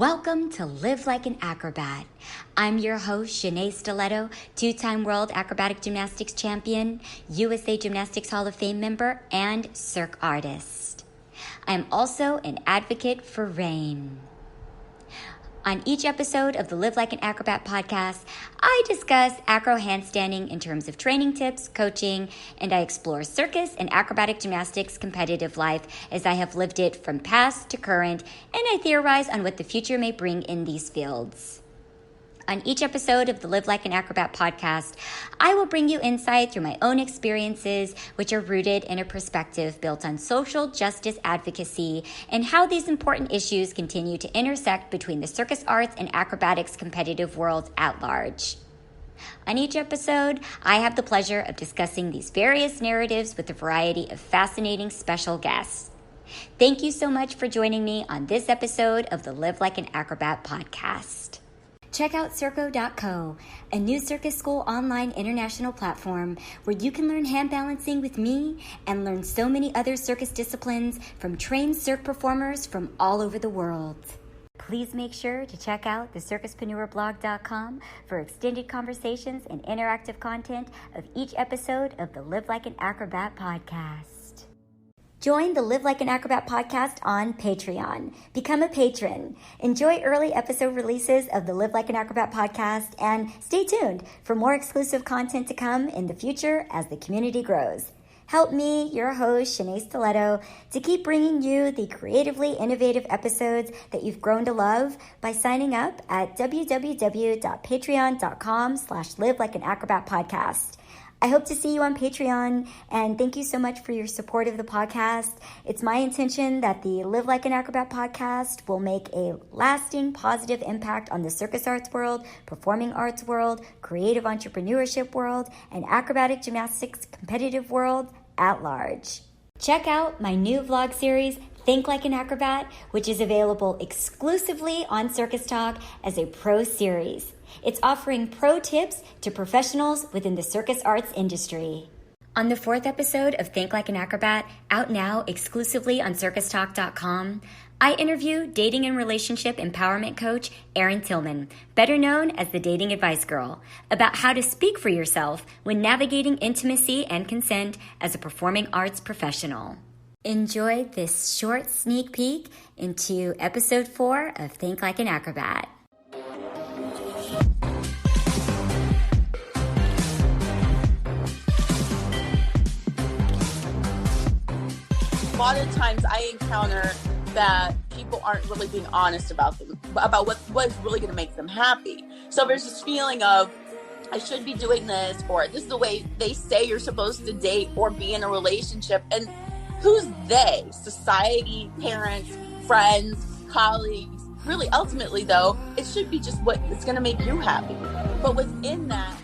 Welcome to Live Like an Acrobat. I'm your host, Shenea Stiletto, two-time World Acrobatic Gymnastics Champion, USA Gymnastics Hall of Fame member, and Cirque artist. I'm also an advocate for rain. On each episode of the Live Like an Acrobat podcast, I discuss acro handstanding in terms of training tips, coaching, and I explore circus and acrobatic gymnastics competitive life as I have lived it from past to current, and I theorize on what the future may bring in these fields. On each episode of the Live Like an Acrobat podcast, I will bring you insight through my own experiences, which are rooted in a perspective built on social justice advocacy and how these important issues continue to intersect between the circus arts and acrobatics competitive world at large. On each episode, I have the pleasure of discussing these various narratives with a variety of fascinating special guests. Thank you so much for joining me on this episode of the Live Like an Acrobat podcast. Check out Circo.co, a new circus school online international platform where you can learn hand balancing with me and learn so many other circus disciplines from trained cirque performers from all over the world. Please make sure to check out the Circuspreneur.blog.com for extended conversations and interactive content of each episode of the Live Like an Acrobat podcast. Join the Live Like an Acrobat podcast on Patreon. Become a patron. Enjoy early episode releases of the Live Like an Acrobat podcast and stay tuned for more exclusive content to come in the future as the community grows. Help me, your host, Shenea Stiletto, to keep bringing you the creatively innovative episodes that you've grown to love by signing up at www.patreon.com/Live Like an Acrobat podcast. I hope to see you on Patreon, and thank you so much for your support of the podcast. It's my intention that the Live Like an Acrobat podcast will make a lasting positive impact on the circus arts world, performing arts world, creative entrepreneurship world, and acrobatic gymnastics competitive world at large. Check out my new vlog series, Think Like an Acrobat, which is available exclusively on Circus Talk as a pro series. It's offering pro tips to professionals within the circus arts industry. On the fourth episode of Think Like an Acrobat, out now exclusively on circustalk.com, I interview dating and relationship empowerment coach Erin Tillman, better known as the Dating Advice Girl, about how to speak for yourself when navigating intimacy and consent as a performing arts professional. Enjoy this short sneak peek into episode 4 of Think Like an Acrobat. A lot of times I encounter that people aren't really being honest about what's really going to make them happy. So there's this feeling of, I should be doing this, or this is the way they say you're supposed to date or be in a relationship. And who's they? Society, parents, friends, colleagues. Really, ultimately, though, it should be just what is going to make you happy. But within that,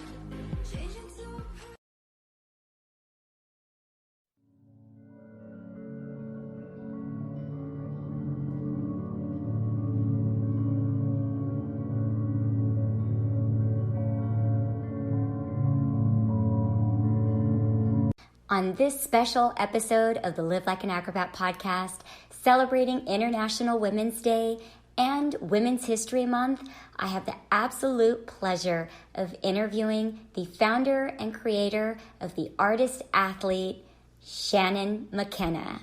On this special episode of the Live Like an Acrobat podcast, celebrating International Women's Day and Women's History Month, I have the absolute pleasure of interviewing the founder and creator of the artist-athlete, Shannon McKenna.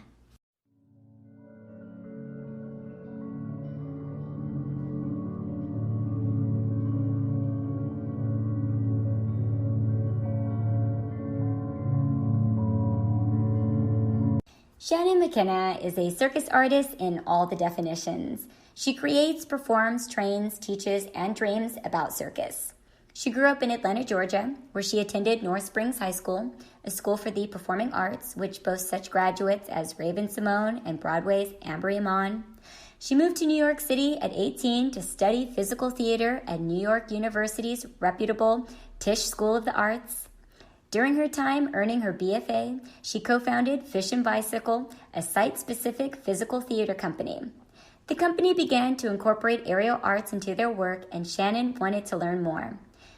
Shannon McKenna is a circus artist in all the definitions. She creates, performs, trains, teaches, and dreams about circus. She grew up in Atlanta, Georgia, where she attended North Springs High School, a school for the performing arts, which boasts such graduates as Raven Simone and Broadway's Amber Iman. She moved to New York City at 18 to study physical theater at New York University's reputable Tisch School of the Arts. During her time earning her BFA, she co-founded Fish and Bicycle, a site-specific physical theater company. The company began to incorporate aerial arts into their work, and Shannon wanted to learn more.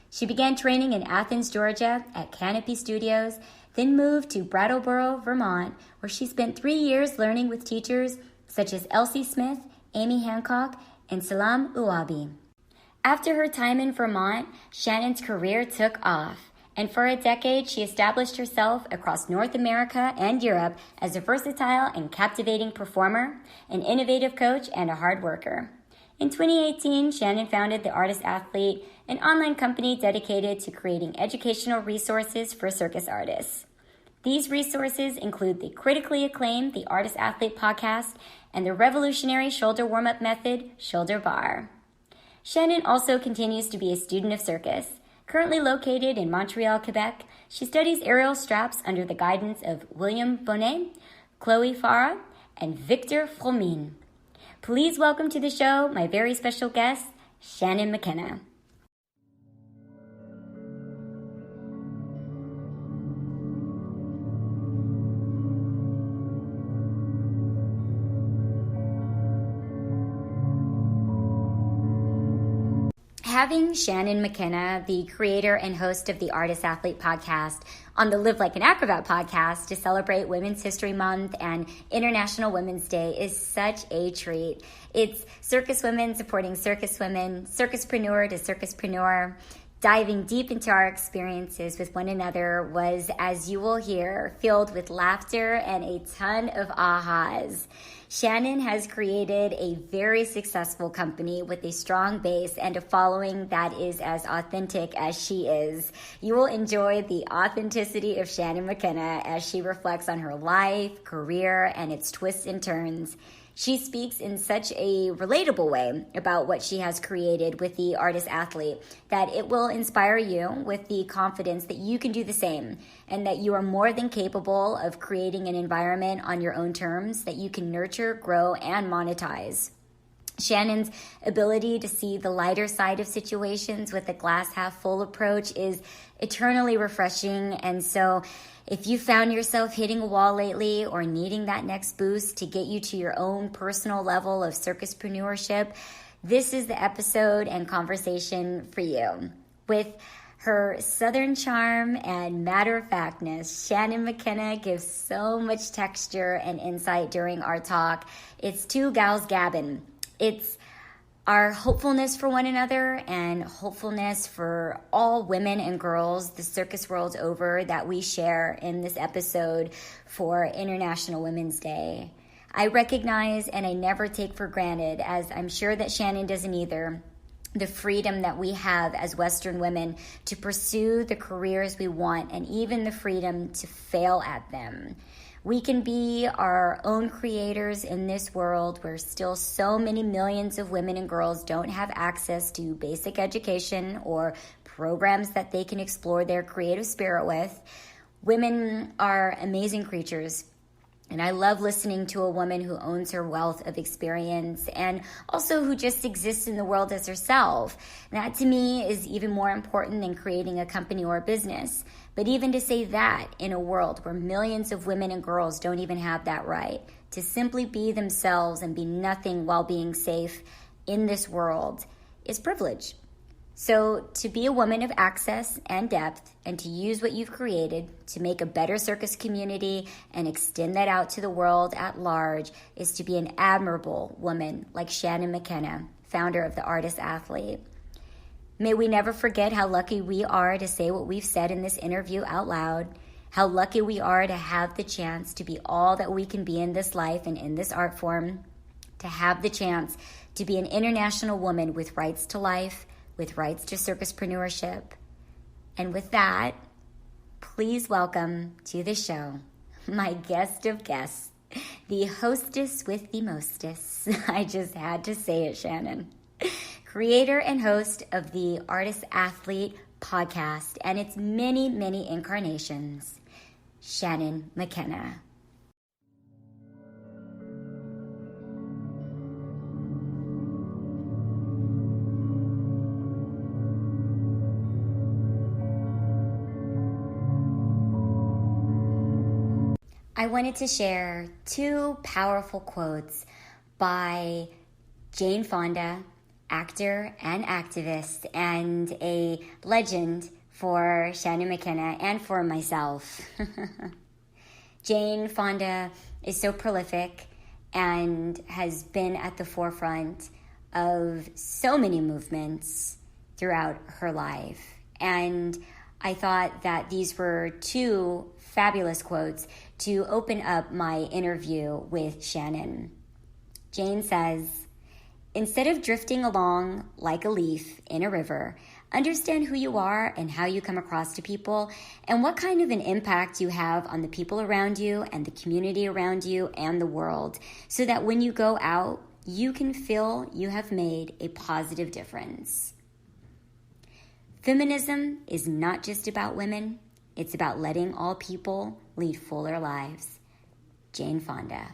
She began training in Athens, Georgia at Canopy Studios, then moved to Brattleboro, Vermont, where she spent 3 years learning with teachers such as Elsie Smith, Amy Hancock, in Salam Uabi. After her time in Vermont, Shannon's career took off, and for a decade she established herself across North America and Europe as a versatile and captivating performer, an innovative coach, and a hard worker. In 2018, Shannon founded The Artist Athlete, an online company dedicated to creating educational resources for circus artists. These resources include the critically acclaimed The Artist Athlete Podcast and the revolutionary shoulder warm-up method, Shoulder Barre. Shannon also continues to be a student of Circus. Currently located in Montreal, Quebec, she studies aerial straps under the guidance of William Bonnet, Chloe Farah, and Victor Fromin. Please welcome to the show my very special guest, Shannon McKenna. Having Shannon McKenna, the creator and host of the Artist Athlete Podcast, on the Like An Acrobat Podcast to celebrate Women's History Month and International Women's Day is such a treat. It's circus women supporting circus women, circuspreneur to circuspreneur. Diving deep into our experiences with one another was, as you will hear, filled with laughter and a ton of ahas. Shannon has created a very successful company with a strong base and a following that is as authentic as she is. You will enjoy the authenticity of Shannon McKenna as she reflects on her life, career, and its twists and turns. She speaks in such a relatable way about what she has created with the Artist Athlete that it will inspire you with the confidence that you can do the same and that you are more than capable of creating an environment on your own terms that you can nurture, grow, and monetize. Shannon's ability to see the lighter side of situations with a glass half full approach is eternally refreshing, and so if you found yourself hitting a wall lately or needing that next boost to get you to your own personal level of circuspreneurship, this is the episode and conversation for you. With her southern charm and matter-of-factness, Shannon McKenna gives so much texture and insight during our talk. It's two gals gabbing. It's our hopefulness for one another and hopefulness for all women and girls the circus world over that we share in this episode for International Women's Day. I recognize and I never take for granted, as I'm sure that Shannon doesn't either, the freedom that we have as Western women to pursue the careers we want and even the freedom to fail at them. We can be our own creators in this world where still so many millions of women and girls don't have access to basic education or programs that they can explore their creative spirit with. Women are amazing creatures, and I love listening to a woman who owns her wealth of experience and also who just exists in the world as herself. That to me is even more important than creating a company or a business. But even to say that in a world where millions of women and girls don't even have that right, to simply be themselves and be nothing while being safe in this world is privilege. So to be a woman of access and depth and to use what you've created to make a better circus community and extend that out to the world at large is to be an admirable woman like Shannon McKenna, founder of The Artist Athlete. May we never forget how lucky we are to say what we've said in this interview out loud, how lucky we are to have the chance to be all that we can be in this life and in this art form, to have the chance to be an international woman with rights to life, with rights to circuspreneurship. And with that, please welcome to the show my guest of guests, the hostess with the mostess. I just had to say it, Shannon. Creator and host of the Artist Athlete Podcast and its many, many incarnations, Shannon McKenna. I wanted to share two powerful quotes by Jane Fonda, actor and activist, and a legend for Shannon McKenna and for myself. Jane Fonda is so prolific and has been at the forefront of so many movements throughout her life. And I thought that these were two fabulous quotes to open up my interview with Shannon. Jane says, "Instead of drifting along like a leaf in a river, understand who you are and how you come across to people and what kind of an impact you have on the people around you and the community around you and the world, so that when you go out, you can feel you have made a positive difference." Feminism is not just about women. It's about letting all people lead fuller lives. Jane Fonda.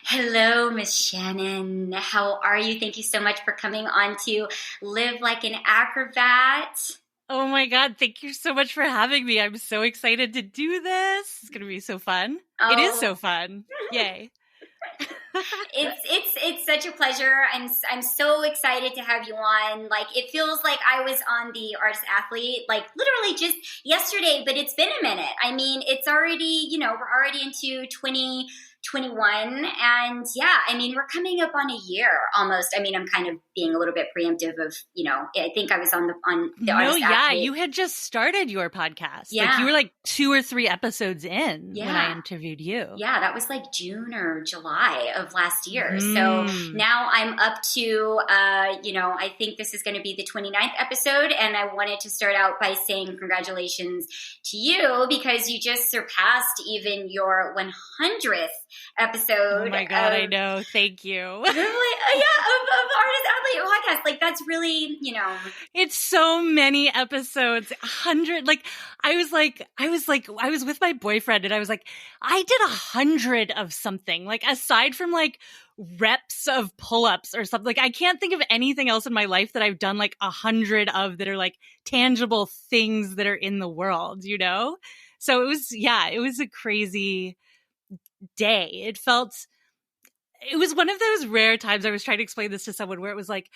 Hello, Miss Shannon. How are you? Thank you so much for coming on to Live Like an Acrobat. Oh my God, thank you so much for having me. I'm so excited to do this. It's going to be so fun. Oh. It is so fun. Yay. It's such a pleasure. I'm so excited to have you on. Like, it feels like I was on the Artist Athlete, like literally just yesterday, but it's been a minute. I mean, it's already, we're already into 2021, and yeah, I mean, we're coming up on a year almost. I mean, I'm kind of being a little bit preemptive of, I think I was on the Artist Athlete. You had just started your podcast. Yeah. Like, you were like 2 or 3 episodes in when I interviewed you. Yeah, that was like June or July of last year. So now I'm up to, I think this is going to be the 29th episode, and I wanted to start out by saying congratulations to you because you just surpassed even your 100th episode. Oh my God, I know. Thank you. Really? Of Artist Athlete Podcast. Like, that's really, It's so many episodes. 100. Like, I was with my boyfriend and I was like, I did 100 of something. Like, aside from like reps of pull-ups or something, like I can't think of anything else in my life that I've done like 100 of that are like tangible things that are in the world, So it was a crazy day. It was one of those rare times. I was trying to explain this to someone where it was like,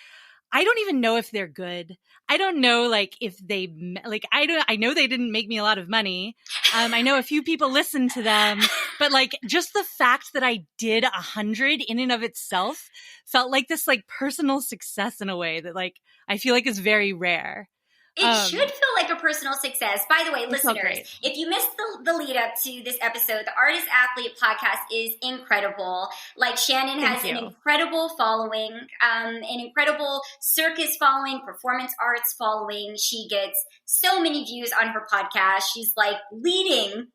I don't even know if they're good. I don't know, like, if they, like, I know they didn't make me a lot of money. I know a few people listened to them, but like, just the fact that I did 100 in and of itself felt like this, like, personal success in a way that, like, I feel like is very rare. It should feel like a personal success. By the way, listeners, if you missed the lead up to this episode, the Artist Athlete Podcast is incredible. Like, Shannon has an incredible following, an incredible circus following, performance arts following. She gets so many views on her podcast. She's like leading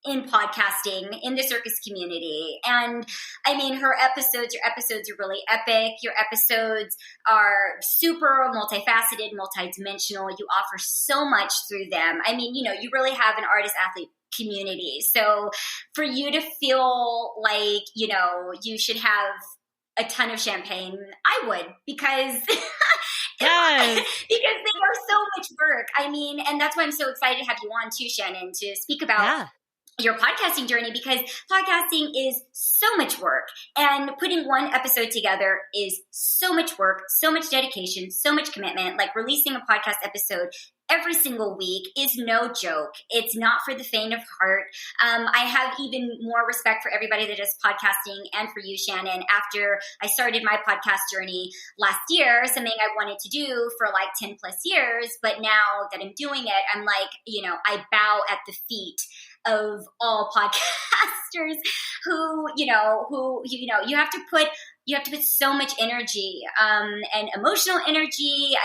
in podcasting in the circus community. And I mean, your episodes are really epic. Your episodes are super multifaceted, multidimensional. You offer so much through them. I mean, you really have an artist athlete community. So for you to feel like, you should have a ton of champagne, I would, because yes. because they are so much work. I mean, and that's why I'm so excited to have you on too, Shannon, to speak about your podcasting journey, because podcasting is so much work, and putting one episode together is so much work, so much dedication, so much commitment. Like, releasing a podcast episode every single week is no joke. It's not for the faint of heart. I have even more respect for everybody that does podcasting, and for you, Shannon. After I started my podcast journey last year, something I wanted to do for like 10 plus years, but now that I'm doing it, I'm like, I bow at the feet of all podcasters who you have to put so much energy, and emotional energy,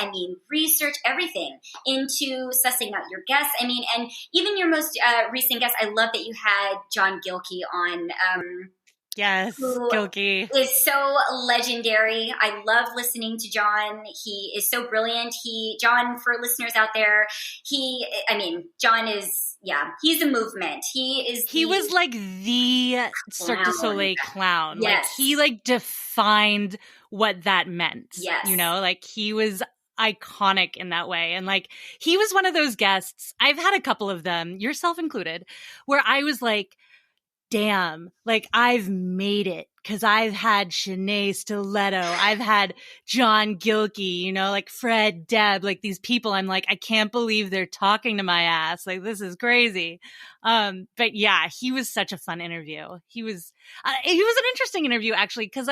research, everything into sussing out your guests. And even your most recent guest, I love that you had John Gilkey on. Yes, Gilkey is so legendary. I love listening to John. He is so brilliant. John, for listeners out there, John is, he's a movement. He was like the Cirque du Soleil clown. Yes. Like, he like defined what that meant. Yes. Like, he was iconic in that way. And like, he was one of those guests, I've had a couple of them, yourself included, where I was like, damn, like, I've made it. because I've had Shenea Stiletto, I've had John Gilkey, you know, like Fred Deb, like these people. I'm like, I can't believe they're talking to my ass. Like, this is crazy. But yeah, he was such a fun interview. He was an interesting interview, actually, because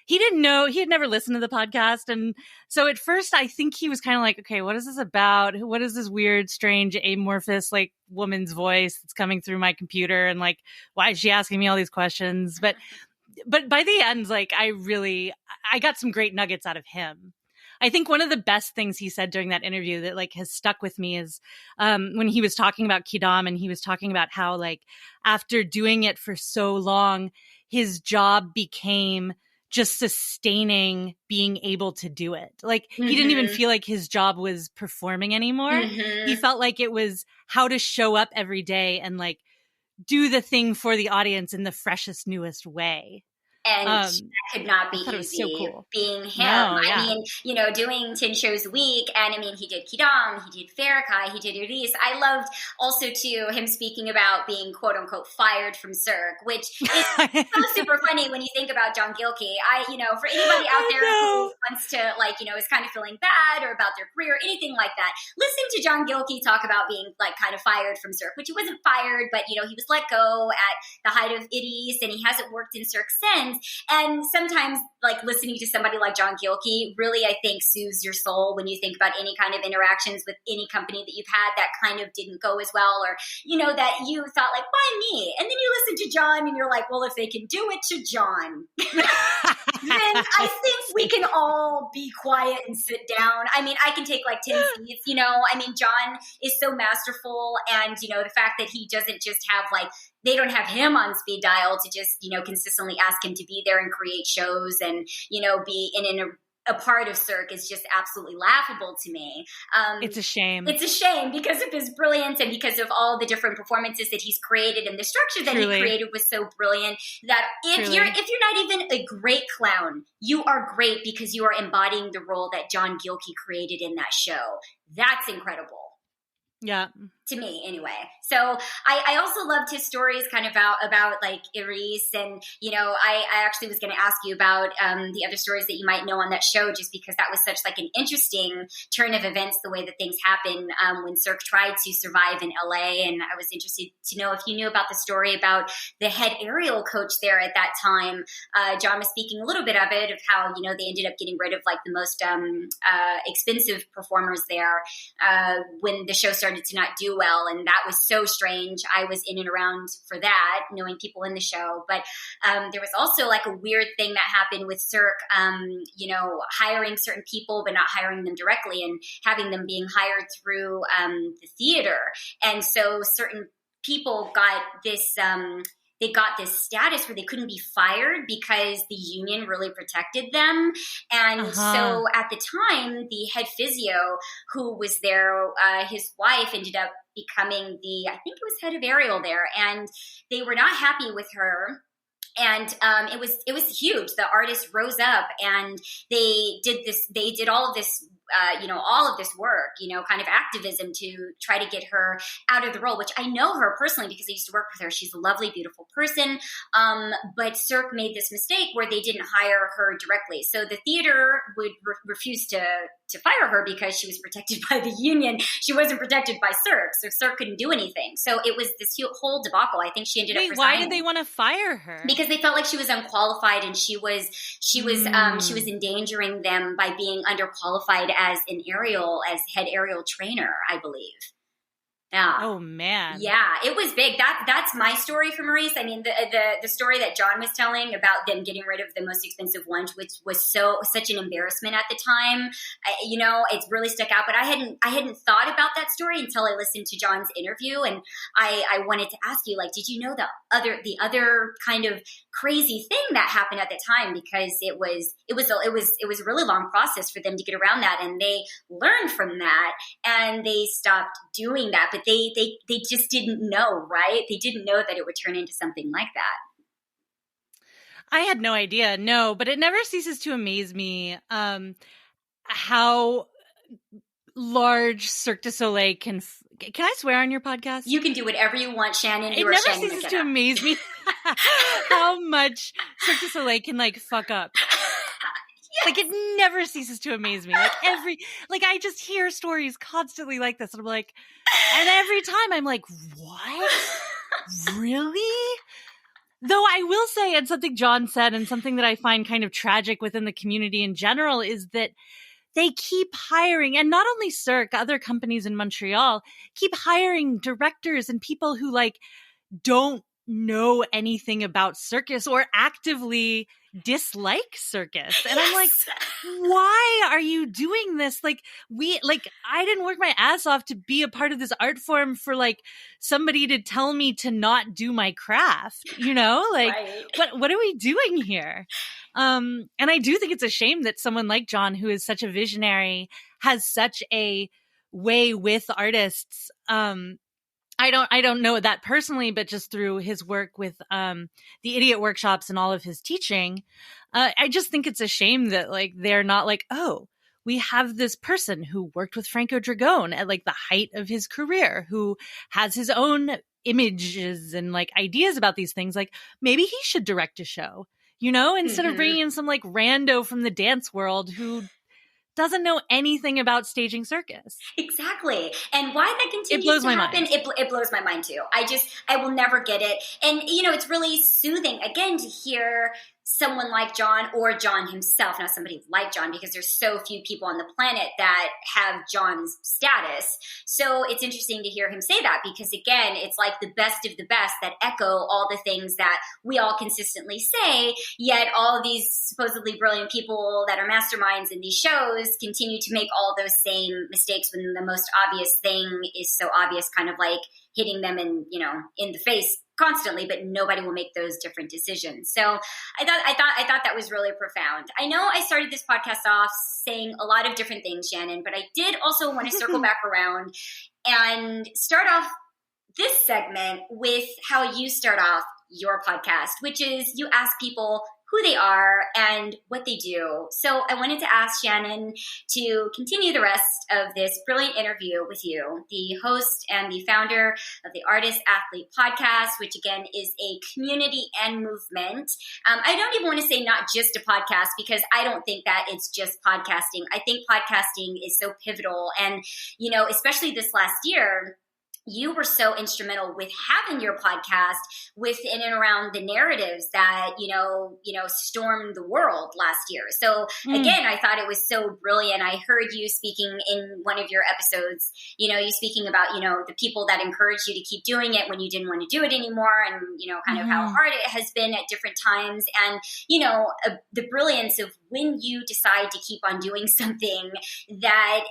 he didn't know, he had never listened to the podcast. And so at first I think he was kind of like, okay, what is this about? What is this weird, strange, amorphous, like woman's voice that's coming through my computer? And like, why is she asking me all these questions? But by the end, like I got some great nuggets out of him. I think one of the best things he said during that interview that like has stuck with me is when he was talking about Quidam, and he was talking about how like after doing it for so long, his job became just sustaining being able to do it. Like he didn't even feel like his job was performing anymore. He felt like it was how to show up every day and like do the thing for the audience in the freshest, newest way. And that could not be easy, so cool. Being him. No, yeah. I mean, you know, doing 10 shows a week. And I mean, he did Quidam, he did Farrakhan, he did Iris. I loved also, too, him speaking about being, quote unquote, fired from Cirque, which is so super funny when you think about John Gilkey. You know, for anybody out there who wants to, like, you know, is kind of feeling bad or about their career, anything like that, listen to John Gilkey talk about being, like, kind of fired from Cirque, which he wasn't fired, but, you know, he was let go at the height of Iris, and he hasn't worked in Cirque since. And sometimes, like, listening to somebody like John Gilkey really, I think, soothes your soul when you think about any kind of interactions with any company that you've had that kind of didn't go as well, or, you know, that you thought, like, why me? And then you listen to John and you're like, well, if they can do it to John, then I think we can all be quiet and sit down. I mean, I can take like 10 seats, you know. I mean, John is so masterful, and, you know, the fact that he doesn't just have like, they don't have him on speed dial to just, you know, consistently ask him to be there and create shows and, you know, be in a part of Cirque is just absolutely laughable to me. It's a shame. It's a shame because of his brilliance and because of all the different performances that he's created, and the structure that he created was so brilliant that if you're not even a great clown, you are great because you are embodying the role that John Gilkey created in that show. That's incredible. Yeah. To me, anyway. So I also loved his stories kind of about like Iris, and, you know, I actually was going to ask you about the other stories that you might know on that show, just because that was such like an interesting turn of events, the way that things happen when Cirque tried to survive in LA. And I was interested to know if you knew about the story about the head aerial coach there at that time. John was speaking a little bit of it, of how, you know, they ended up getting rid of like the most expensive performers there when the show started to not do well. And that was so strange. I was in and around for that, knowing people in the show. But there was also like a weird thing that happened with Cirque, you know, hiring certain people, but not hiring them directly, and having them being hired through the theater. And so certain people got this they got this status where they couldn't be fired because the union really protected them. And so at the time, the head physio who was there, his wife ended up becoming I think it was head of aerial there. And they were not happy with her. And it was huge. The artists rose up and they did all of this, you know, all of this work, you know, kind of activism to try to get her out of the role, which I know her personally because I used to work with her. She's a lovely, beautiful person. But Cirque made this mistake where they didn't hire her directly. So the theater would refuse to fire her because she was protected by the union. She wasn't protected by Cirque. So Cirque couldn't do anything. So it was this whole debacle. I think she ended up resigning. Why did they want to fire her? Because they felt like she was unqualified, and she was endangering them by being underqualified as head aerial trainer, I believe. Yeah. Oh man. Yeah, it was big. That's my story for Maurice. I mean, the story that John was telling about them getting rid of the most expensive lunch, which was such an embarrassment at the time. You know, it's really stuck out. But I hadn't thought about that story until I listened to John's interview, and I wanted to ask you, like, did you know the other kind of crazy thing that happened at the time? Because it was a really long process for them to get around that, and they learned from that, and they stopped doing that. But they just didn't know, right? They didn't know that it would turn into something like that. I had no idea. No, but it never ceases to amaze me how large Cirque du Soleil can Can I swear on your podcast? You can do whatever you want, Shannon. It never ceases to amaze me how much Cirque du Soleil can like fuck up. Yes. Like it never ceases to amaze me. Like I just hear stories constantly like this, and I'm like, and every time I'm like, what? Really? Though I will say, and something John said, and something that I find kind of tragic within the community in general, is that they keep hiring, and not only Cirque, other companies in Montreal keep hiring directors and people who like don't know anything about circus or actively dislike circus. And I'm like, why are you doing this? Like I didn't work my ass off to be a part of this art form for like somebody to tell me to not do my craft, you know? Like what are we doing here? And I do think it's a shame that someone like John, who is such a visionary, has such a way with artists. I don't know that personally, but just through his work with the Idiot workshops and all of his teaching, I just think it's a shame that like they're not like, oh, we have this person who worked with Franco Dragone at like the height of his career, who has his own images and like ideas about these things. Like maybe he should direct a show, you know, instead of bringing in some like rando from the dance world who doesn't know anything about staging circus. Exactly. And why that continues to happen, it blows my mind too. I will never get it. And, you know, it's really soothing, again, to hear someone like John, or John himself, not somebody like John, because there's so few people on the planet that have John's status. So it's interesting to hear him say that, because again, it's like the best of the best that echo all the things that we all consistently say, yet all of these supposedly brilliant people that are masterminds in these shows continue to make all those same mistakes when the most obvious thing is so obvious, kind of like hitting them in the face constantly, but nobody will make those different decisions. So I thought that was really profound. I know I started this podcast off saying a lot of different things, Shannon, but I did also want to circle back around and start off this segment with how you start off your podcast, which is you ask people who they are and what they do. So I wanted to ask Shannon to continue the rest of this brilliant interview with you, the host and the founder of the Artist Athlete Podcast, which again is a community and movement. I don't even want to say not just a podcast, because I don't think that it's just podcasting. I think podcasting is so pivotal. And, you know, especially this last year, you were so instrumental with having your podcast within and around the narratives that, stormed the world last year. So again, I thought it was so brilliant. I heard you speaking in one of your episodes, you speaking about, the people that encouraged you to keep doing it when you didn't want to do it anymore, and, kind of how hard it has been at different times. And, the brilliance of when you decide to keep on doing something that,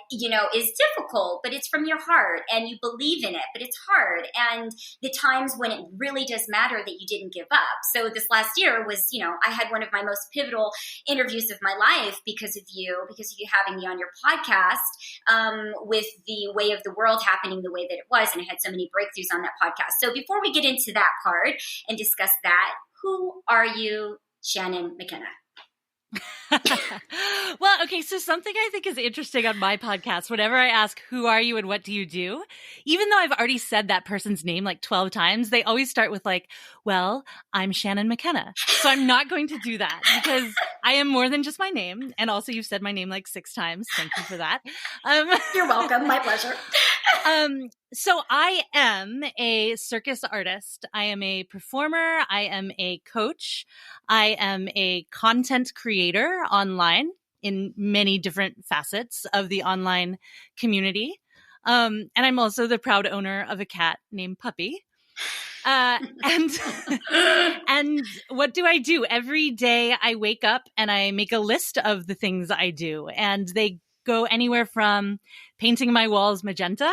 is difficult, but it's from your heart and you believe in it, but it's hard. And the times when it really does matter that you didn't give up. So this last year was, I had one of my most pivotal interviews of my life because of you having me on your podcast, with the way of the world happening the way that it was. And I had so many breakthroughs on that podcast. So before we get into that part and discuss that, who are you, Shannon McKenna? Well, okay, so something I think is interesting on my podcast, whenever I ask, who are you and what do you do? Even though I've already said that person's name like 12 times, they always start with like, well, I'm Shannon McKenna. So I'm not going to do that because I am more than just my name. And also you've said my name like 6 times. Thank you for that. You're welcome. My pleasure. So I am a circus artist. I am a performer. I am a coach. I am a content creator online in many different facets of the online community. And I'm also the proud owner of a cat named Puppy. And what do I do? Every day I wake up and I make a list of the things I do. And they go anywhere from painting my walls magenta,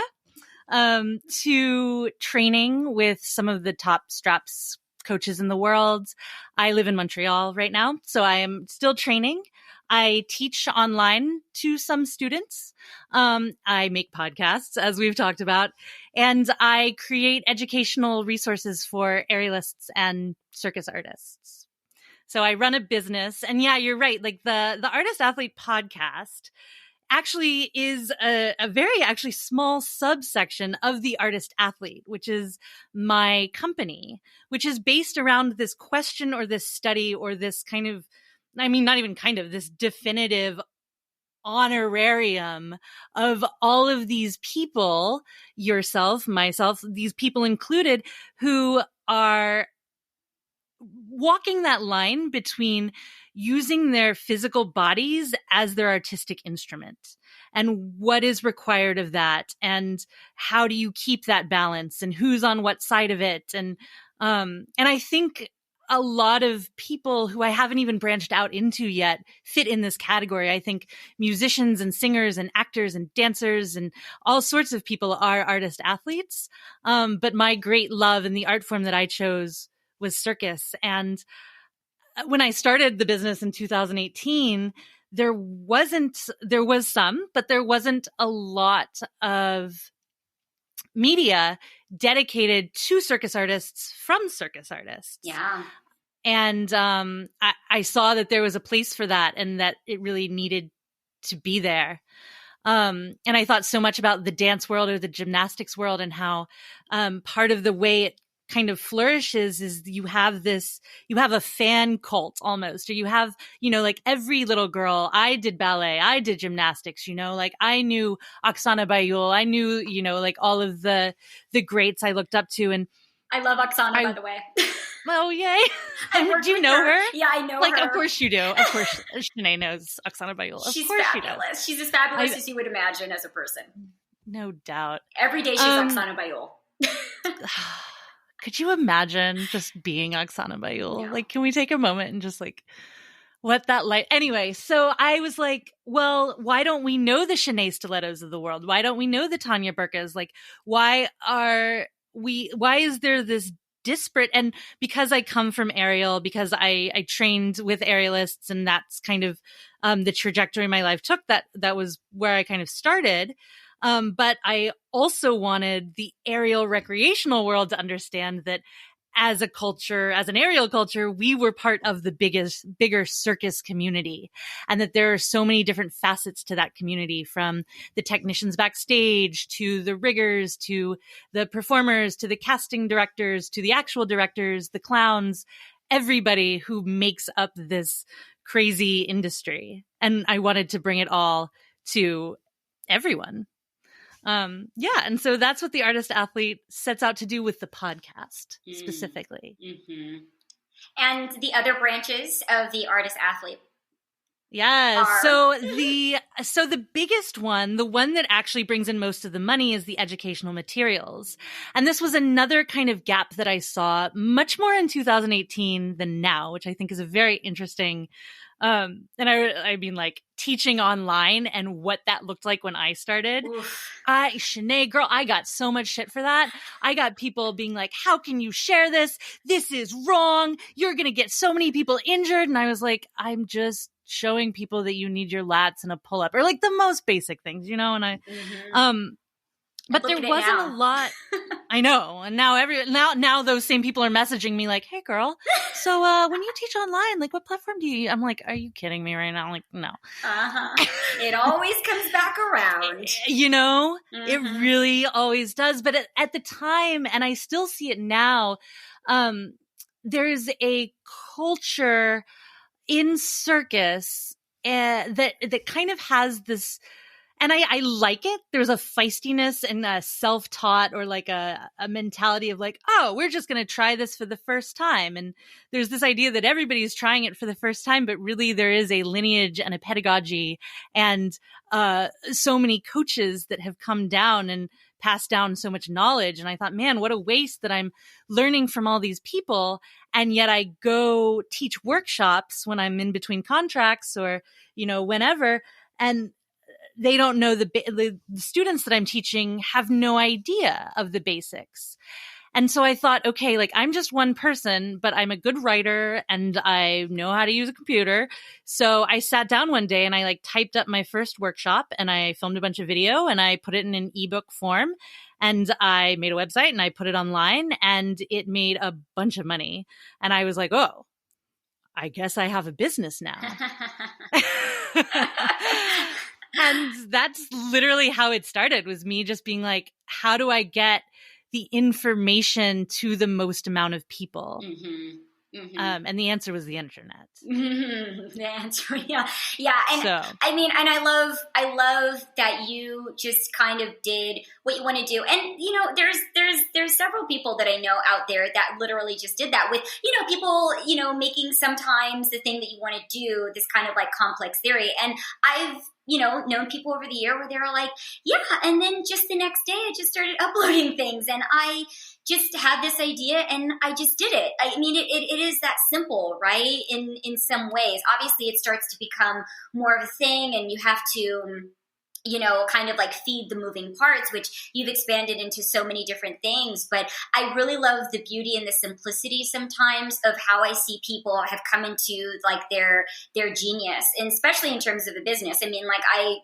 to training with some of the top straps coaches in the world. I live in Montreal right now, so I am still training. I teach online to some students. I make podcasts, as we've talked about, and I create educational resources for aerialists and circus artists. So I run a business, and yeah, you're right. Like the Artist Athlete Podcast actually is a very actually small subsection of the artist athlete, which is my company, which is based around this question or this study or this kind of, I mean, not even kind of, this definitive honorarium of all of these people, yourself, myself, these people included, who are walking that line between using their physical bodies as their artistic instrument and what is required of that and how do you keep that balance and who's on what side of it. And I think a lot of people who I haven't even branched out into yet fit in this category. I think musicians and singers and actors and dancers and all sorts of people are artist athletes. But my great love and the art form that I chose was circus. And when I started the business in 2018, there was some, but there wasn't a lot of media dedicated to circus artists from circus artists. Yeah. And I saw that there was a place for that and that it really needed to be there. And I thought so much about the dance world or the gymnastics world and how part of the way it kind of flourishes is you have a fan cult almost, or you have, like every little girl, I did ballet, I did gymnastics, like I knew Oksana Bayul, I knew, like all of the greats I looked up to. And I love Oksana, by the way. Oh, yay. Do you know her? Yeah, I know her. Of course you do. Of course, Shenea knows Oksana Bayul. She's fabulous. She's as fabulous as you would imagine as a person. No doubt. Every day she's Oksana Bayul. Could you imagine just being Oksana Bayul? Yeah. Like, can we take a moment and just what that like? Anyway, so I was like, well, why don't we know the Shenea Stilettos of the world? Why don't we know the Tanya Burkas? Like, why is there this disparate? And because I come from aerial, because I trained with aerialists, and that's kind of the trajectory my life took, that was where I kind of started. But I also wanted the aerial recreational world to understand that as a culture, as an aerial culture, we were part of the bigger circus community, and that there are so many different facets to that community, from the technicians backstage to the riggers to the performers to the casting directors to the actual directors, the clowns, everybody who makes up this crazy industry. And I wanted to bring it all to everyone. And so that's what the artist athlete sets out to do with the podcast specifically. Mm-hmm. And the other branches of the artist athlete. Yes. So the biggest one, the one that actually brings in most of the money, is the educational materials. And this was another kind of gap that I saw much more in 2018 than now, which I think is a very interesting. And I mean, like, teaching online and what that looked like when I started. Shenea, girl, I got so much shit for that. I got people being like, how can you share this? This is wrong. You're going to get so many people injured. And I was like, I'm just showing people that you need your lats and a pull up, or like the most basic things, and but there wasn't a lot. I know. And now those same people are messaging me like, hey girl, so when you teach online, like, what platform do you use? I'm like, are you kidding me right now? I'm like, no. It always comes back around. It really always does. But at the time, and I still see it now, there's a culture in circus that kind of has this. And I like it. There's a feistiness and a self-taught, or like a mentality of like, oh, we're just going to try this for the first time. And there's this idea that everybody's trying it for the first time, but really there is a lineage and a pedagogy and so many coaches that have come down and passed down so much knowledge. And I thought, man, what a waste that I'm learning from all these people. And yet I go teach workshops when I'm in between contracts or, whenever. And they don't know the students that I'm teaching have no idea of the basics. And so I thought, okay, like, I'm just one person, but I'm a good writer and I know how to use a computer. So I sat down one day and I typed up my first workshop and I filmed a bunch of video and I put it in an ebook form, and I made a website and I put it online, and it made a bunch of money. And I was like, oh, I guess I have a business now. And that's literally how it started, was me just being like, how do I get the information to the most amount of people? And the answer was the internet. The answer, yeah. And so, I mean, and I love that you just kind of did what you want to do. And there's several people that I know out there that literally just did that with, people, making sometimes the thing that you want to do, this kind of like complex theory. And I've known people over the year where they were like, yeah. And then just the next day I just started uploading things and I just had this idea and I just did it. I mean, it is that simple, right? In some ways, obviously it starts to become more of a thing and you have to, kind of like feed the moving parts, which you've expanded into so many different things. But I really love the beauty and the simplicity sometimes of how I see people have come into like their genius, and especially in terms of a business. I mean, like I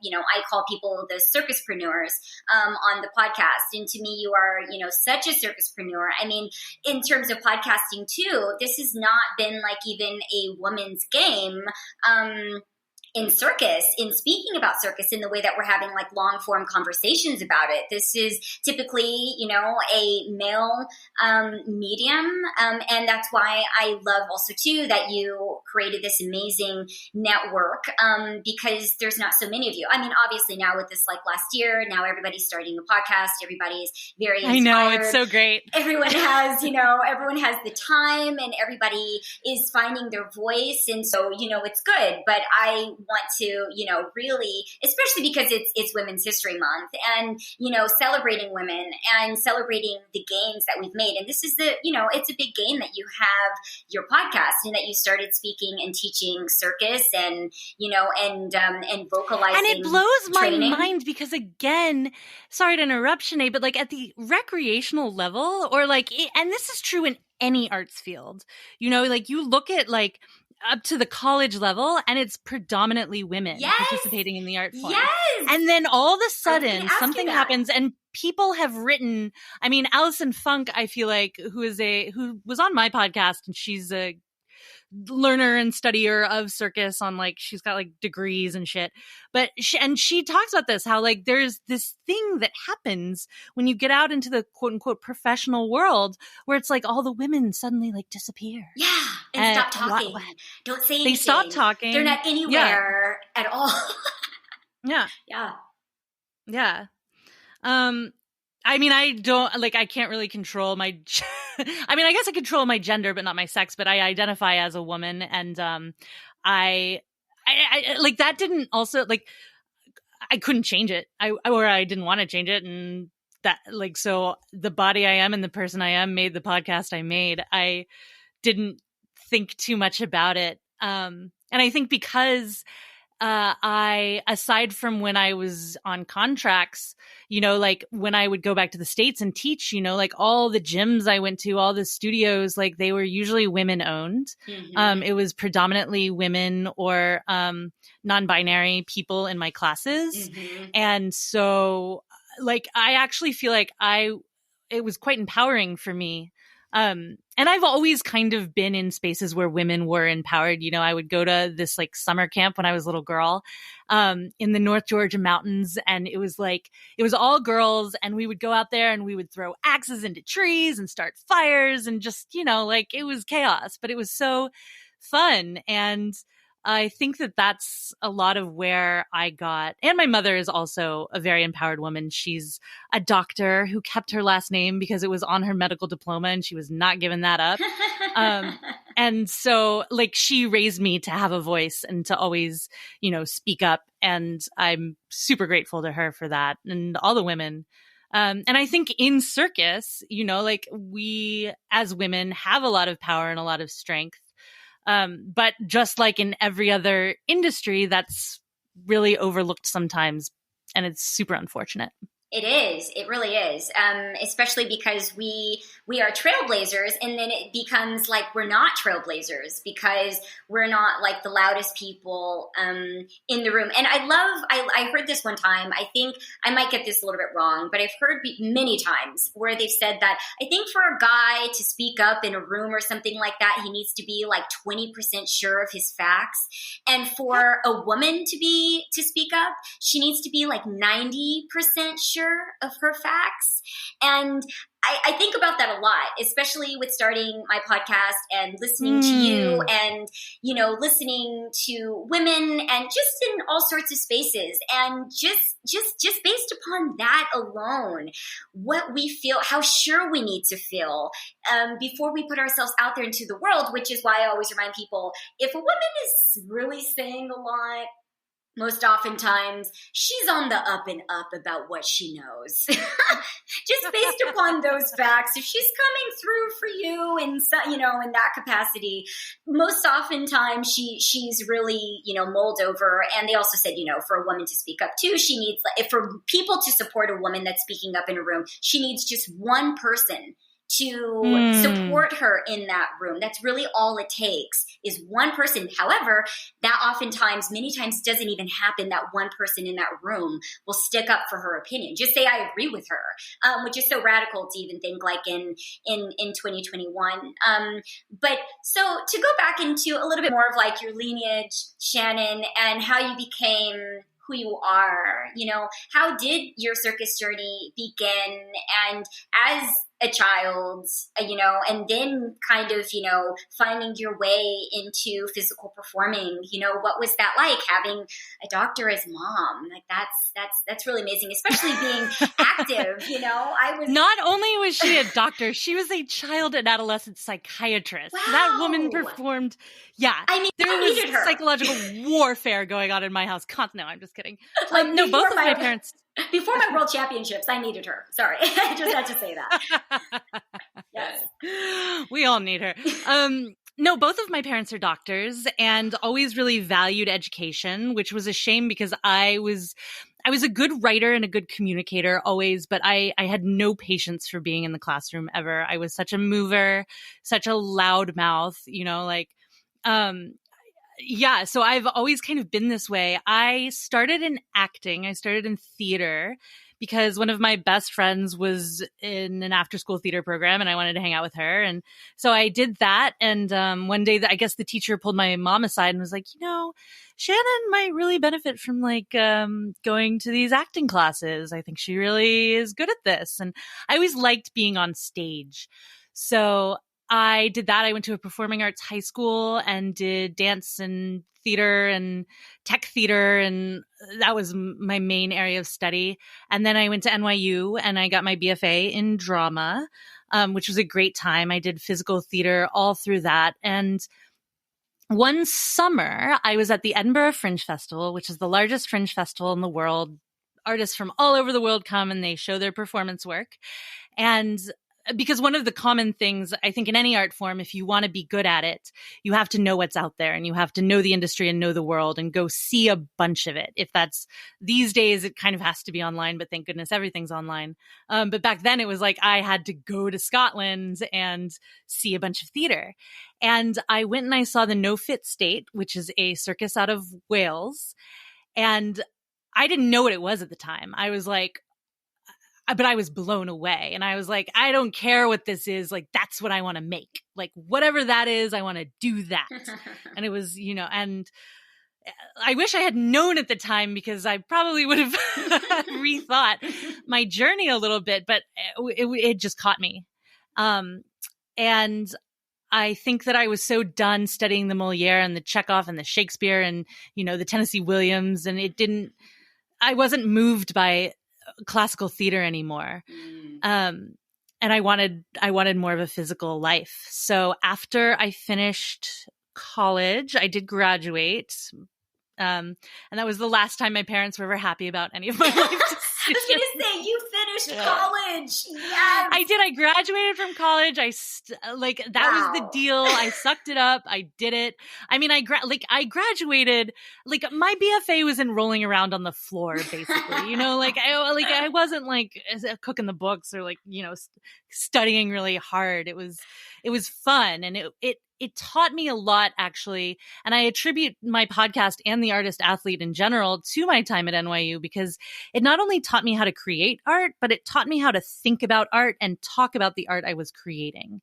call people the circuspreneurs on the podcast. And to me, you are, such a circuspreneur. I mean, in terms of podcasting too, this has not been like even a woman's game. In Circus, in speaking about Circus in the way that we're having like long form conversations about it. This is typically, a male medium. And that's why I love also too that you created this amazing network because there's not so many of you. I mean, obviously now with this like last year, now everybody's starting a podcast. Everybody's very inspired. I know, it's so great. Everyone has, everyone has the time and everybody is finding their voice. And so, it's good. But I want to, really, especially because it's Women's History Month and, celebrating women and celebrating the gains that we've made. And this is it's a big gain that you have your podcast and that you started speaking and teaching circus and, and vocalizing. And it blows my mind because again, sorry to interrupt, Shenea, but like at the recreational level or like, and this is true in any arts field, like you look at like, up to the college level, and it's predominantly women participating in the art form. Yes. And then all of a sudden, something happens, and people have written. I mean, Allison Funk, I feel like, who was on my podcast, and she's a learner and studier of circus on like she's got like degrees and shit, but she talks about this, how like there's this thing that happens when you get out into the quote unquote professional world where it's like all the women suddenly like disappear and stop talking. Don't say anything. They stop talking. They're not anywhere at all. yeah I mean, I can't really control my, I mean, I guess I control my gender, but not my sex, but I identify as a woman. And, I like that didn't also like, I couldn't change it. I didn't want to change it. And that like, so the body I am and the person I am made the podcast I made. I didn't think too much about it. And I think because, aside from when I was on contracts, like when I would go back to the States and teach, like all the gyms I went to, all the studios, like they were usually women owned. Mm-hmm. It was predominantly women or, non-binary people in my classes. Mm-hmm. And so like, I actually feel like it was quite empowering for me. And I've always kind of been in spaces where women were empowered. I would go to this like summer camp when I was a little girl, in the North Georgia mountains. And it was all girls, and we would go out there and we would throw axes into trees and start fires and just, like it was chaos, but it was so fun. And I think that that's a lot of where I got, and my mother is also a very empowered woman. She's a doctor who kept her last name because it was on her medical diploma and she was not giving that up. And so like she raised me to have a voice and to always, speak up. And I'm super grateful to her for that and all the women. And I think in circus, like we as women have a lot of power and a lot of strength. But just like in every other industry, that's really overlooked sometimes, and it's super unfortunate. It is. It really is. Especially because we are trailblazers, and then it becomes like we're not trailblazers because we're not like the loudest people in the room. And I heard this one time. I think I might get this a little bit wrong, but I've heard many times where they've said that I think for a guy to speak up in a room or something like that, he needs to be like 20% sure of his facts. And for a woman to speak up, she needs to be like 90% sure of her facts. And I think about that a lot, especially with starting my podcast and listening to you and, you know, listening to women and just in all sorts of spaces. And just based upon that alone, what we feel, how sure we need to feel before we put ourselves out there into the world, which is why I always remind people, if a woman is really saying a lot, most oftentimes she's on the up and up about what she knows. Just based upon those facts, if she's coming through for you in that capacity, most oftentimes she's really, you know, mulled over. And they also said, you know, for a woman to speak up too, she needs, for people to support a woman that's speaking up in a room, she needs just one person to support her in that room. That's really all it takes is one person. However, that oftentimes, many times doesn't even happen. That one person in that room will stick up for her opinion. Just say, I agree with her, which is so radical to even think like in 2021. But so to go back into a little bit more of like your lineage, Shannon, and how you became who you are, you know, how did your circus journey begin? And as a child, you know, and then kind of, you know, finding your way into physical performing, you know, what was that like having a doctor as mom? Like that's really amazing, especially being active, you know. Not only was she a doctor, she was a child and adolescent psychiatrist. Wow. That woman performed, I mean, there was psychological warfare going on in my house. No, I'm just kidding. No, both of my parents. Before my world championships, I needed her. Sorry. I just had to say that. Yes. We all need her. No, both of my parents are doctors and always really valued education, which was a shame because I was a good writer and a good communicator always, but I had no patience for being in the classroom ever. I was such a mover, such a loud mouth, you know, like, yeah, so I've always kind of been this way. I started in acting. I started in theater because one of my best friends was in an after-school theater program and I wanted to hang out with her. And so I did that. And one day, I guess the teacher pulled my mom aside and was like, you know, Shannon might really benefit from like going to these acting classes. I think she really is good at this. And I always liked being on stage. So I did that. I went to a performing arts high school and did dance and theater and tech theater. And that was my main area of study. And then I went to NYU and I got my BFA in drama, which was a great time. I did physical theater all through that. And one summer I was at the Edinburgh Fringe Festival, which is the largest fringe festival in the world. Artists from all over the world come and they show their performance work. And because one of the common things, I think in any art form, if you want to be good at it, you have to know what's out there and you have to know the industry and know the world and go see a bunch of it. If that's these days, it kind of has to be online, but thank goodness everything's online. But back then it was like I had to go to Scotland and see a bunch of theater. And I went and I saw the No Fit State, which is a circus out of Wales. And I didn't know what it was at the time. I was like, but I was blown away. And I was like, I don't care what this is. Like, that's what I want to make. Like, whatever that is, I want to do that. And it was, you know, and I wish I had known at the time because I probably would have rethought my journey a little bit, but it just caught me. And I think that I was so done studying the Moliere and the Chekhov and the Shakespeare and, you know, the Tennessee Williams. And I wasn't moved by classical theater anymore. And I wanted more of a physical life. So after I finished college, I did graduate. And that was the last time my parents were ever happy about any of my life I was going to say, you finished college. Yes. I did. I graduated from college. That was the deal. I sucked it up. I did it. I mean, I graduated, like my BFA was rolling around on the floor, basically, you know, I wasn't like cooking the books or like, you know, studying really hard. It was fun. And it taught me a lot, actually. And I attribute my podcast and the artist athlete in general to my time at NYU, because it not only taught me how to create art, but it taught me how to think about art and talk about the art I was creating.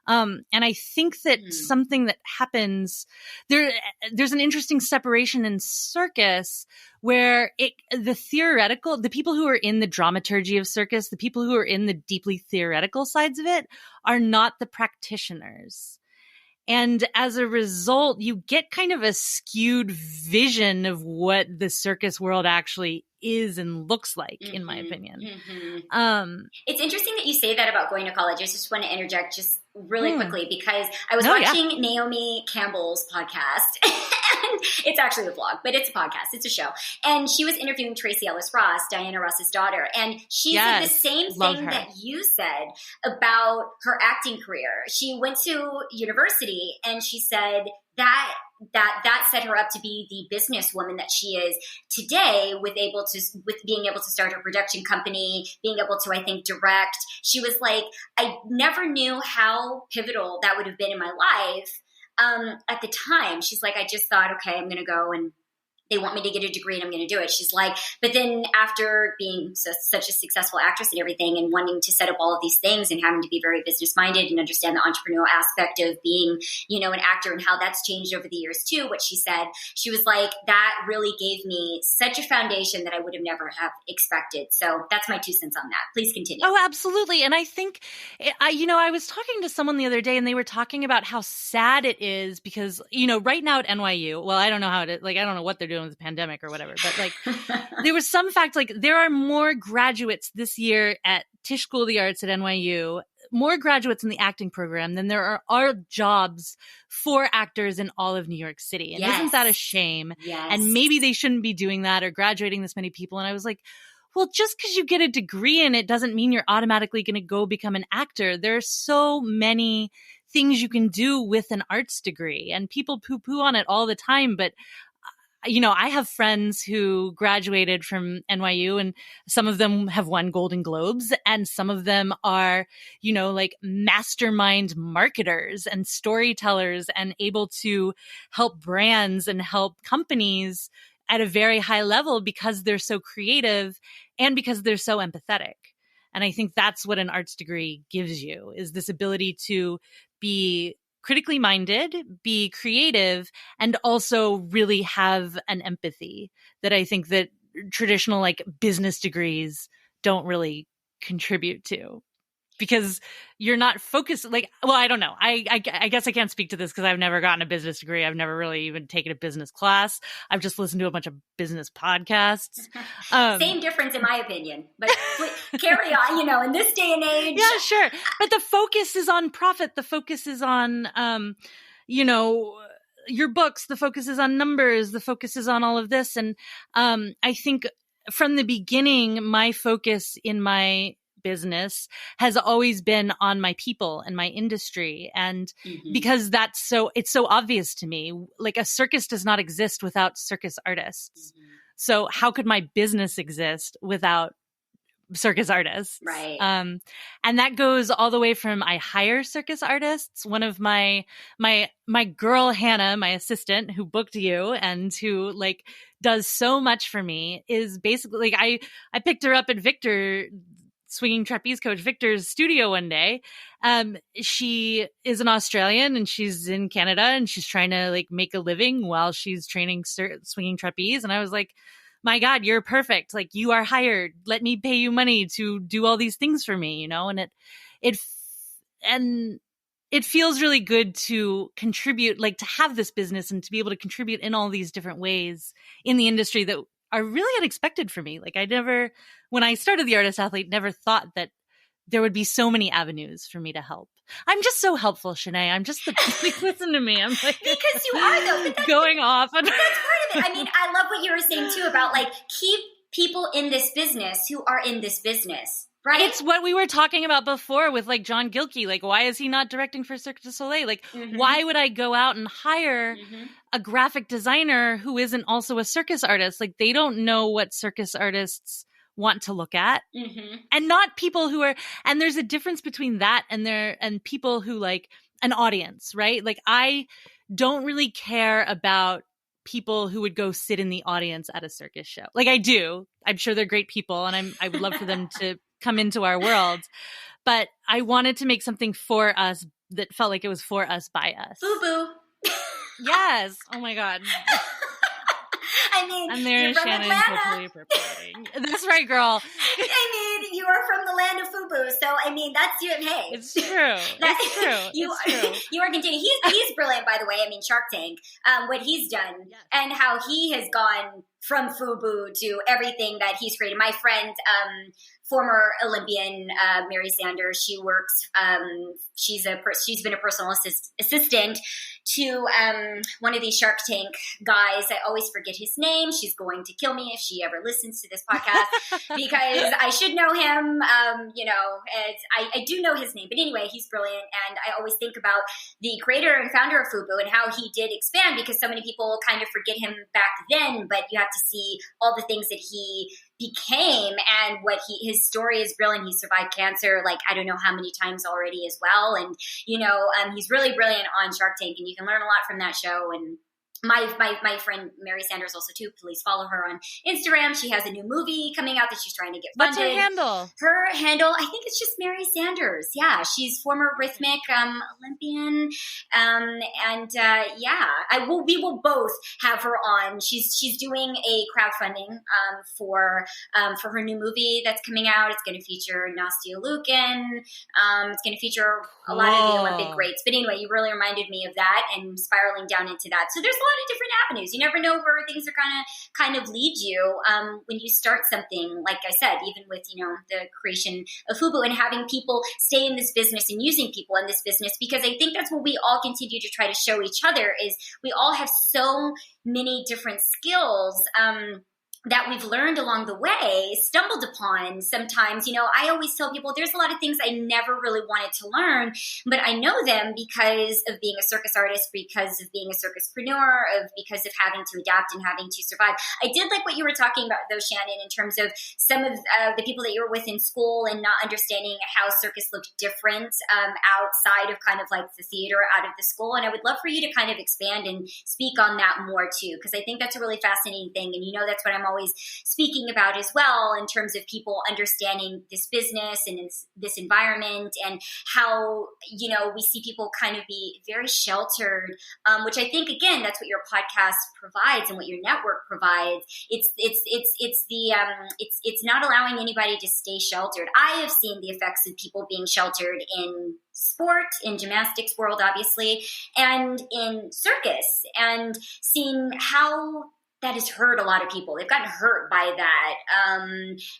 And I think that something that happens there's an interesting separation in circus where the people who are in the dramaturgy of circus, the people who are in the deeply theoretical sides of it are not the practitioners. And as a result, you get kind of a skewed vision of what the circus world actually is and looks like, in my opinion. It's interesting that you say that about going to college. I just want to interject just really quickly, because I was watching Naomi Campbell's podcast. And it's actually a vlog, but it's a podcast. It's a show. And she was interviewing Tracy Ellis Ross, Diana Ross's daughter. And she said the same thing that you said about her acting career. She went to university and she said that set her up to be the businesswoman that she is today, with being able to start her production company, being able to, I think, direct. She was like, I never knew how pivotal that would have been in my life. At the time. She's like, I just thought, okay, I'm going to go and they want me to get a degree and I'm going to do it. She's like, but then after being such a successful actress and everything and wanting to set up all of these things and having to be very business minded and understand the entrepreneurial aspect of being, you know, an actor and how that's changed over the years too, what she said, she was like, that really gave me such a foundation that I would have never have expected. So that's my 2 cents on that. Please continue. Oh, absolutely. And I think, I was talking to someone the other day and they were talking about how sad it is because, you know, right now at NYU, well, I don't know how it is, like, I don't know what they're doing with the pandemic or whatever, but like there was some fact, like there are more graduates this year at Tisch School of the Arts at NYU, more graduates in the acting program than there are jobs for actors in all of New York City. And isn't that a shame? Yes. And maybe they shouldn't be doing that or graduating this many people. And I was like, well, just because you get a degree in it doesn't mean you're automatically going to go become an actor. There are so many things you can do with an arts degree, and people poo-poo on it all the time. But you know, I have friends who graduated from NYU and some of them have won Golden Globes and some of them are, you know, like mastermind marketers and storytellers and able to help brands and help companies at a very high level because they're so creative and because they're so empathetic. And I think that's what an arts degree gives you, is this ability to be critically minded, be creative, and also really have an empathy that I think that traditional like business degrees don't really contribute to, because you're not focused. Like, well, I don't know. I guess I can't speak to this because I've never gotten a business degree. I've never really even taken a business class. I've just listened to a bunch of business podcasts. Same difference in my opinion, but carry on, you know, in this day and age. Yeah, sure. But the focus is on profit. The focus is on, you know, your books. The focus is on numbers. The focus is on all of this. And I think from the beginning, my focus in my business has always been on my people and my industry. And because it's so obvious to me, like a circus does not exist without circus artists. So how could my business exist without circus artists? Right. And that goes all the way from, I hire circus artists. One of my girl, Hannah, my assistant who booked you and who like does so much for me, is basically like, I picked her up at Victor, swinging trapeze coach Victor's studio one day. She is an Australian and she's in Canada and she's trying to like make a living while she's training swinging trapeze. And I was like, my God, you're perfect. Like, you are hired. Let me pay you money to do all these things for me, you know? And it feels really good to contribute, like to have this business and to be able to contribute in all these different ways in the industry that are really unexpected for me. Like when I started The Artist Athlete, never thought that there would be so many avenues for me to help. I'm just so helpful, Shenea. I'm just like, listen to me. I'm like, because you are though. Going off. But that's part of it. I mean, I love what you were saying too about like keep people in this business who are in this business. Right? It's what we were talking about before with like John Gilkey. Like, why is he not directing for Cirque du Soleil? Like, why would I go out and hire a graphic designer who isn't also a circus artist? Like, they don't know what circus artists want to look at, and not people who are. And there's a difference between that and people who like an audience, right? Like, I don't really care about people who would go sit in the audience at a circus show. Like, I do. I'm sure they're great people, and I would love for them to come into our world, but I wanted to make something for us that felt like it was for us by us. Boo boo. Yes. Oh my God. I mean, and there's you're from Shannon Atlanta. totally appropriating. That's right, girl. I mean, you are from the land of FUBU, so I mean, that's you. Hey, it's true. It's true. You are continuing. He's brilliant, by the way. I mean, Shark Tank, what he's done and how he has gone from FUBU to everything that he's created. My friend, former Olympian Mary Sanders, she works. She's been a personal assistant to one of these Shark Tank guys. I always forget his name. She's going to kill me if she ever listens to this podcast because I should know him. I do know his name, but anyway, he's brilliant. And I always think about the creator and founder of FUBU and how he did expand, because so many people kind of forget him back then, but you have to see all the things that he became and what his story is brilliant. He survived cancer, like, I don't know how many times already as well. And, he's really brilliant on Shark Tank, and you can learn a lot from that show. And my friend Mary Sanders also too, please follow her on Instagram. She has a new movie coming out that she's trying to get funded. What's her handle? Her handle, I think it's just Mary Sanders. Yeah, she's former rhythmic Olympian. We will both have her on. She's doing a crowdfunding for her new movie that's coming out. It's going to feature Nastia Lukin. It's going to feature a lot of the Olympic greats. But anyway, you really reminded me of that and spiraling down into that. So there's a lot of different avenues. You never know where things are gonna kind of lead you when you start something. Like I said, even with the creation of FUBU and having people stay in this business and using people in this business, because I think that's what we all continue to try to show each other is we all have so many different skills that we've learned along the way, stumbled upon sometimes. I always tell people there's a lot of things I never really wanted to learn, but I know them because of being a circus artist, because of being a circuspreneur, because of having to adapt and having to survive. I did like what you were talking about, though, Shannon, in terms of some of the people that you were with in school and not understanding how circus looked different outside of kind of like the theater, out of the school. And I would love for you to kind of expand and speak on that more, too, because I think that's a really fascinating thing. And that's what I'm always speaking about as well, in terms of people understanding this business and this environment, and how we see people kind of be very sheltered, which I think, again, that's what your podcast provides and what your network provides. It's not allowing anybody to stay sheltered. I have seen the effects of people being sheltered in sport, in gymnastics world, obviously, and in circus, and seeing how that has hurt a lot of people. They've gotten hurt by that.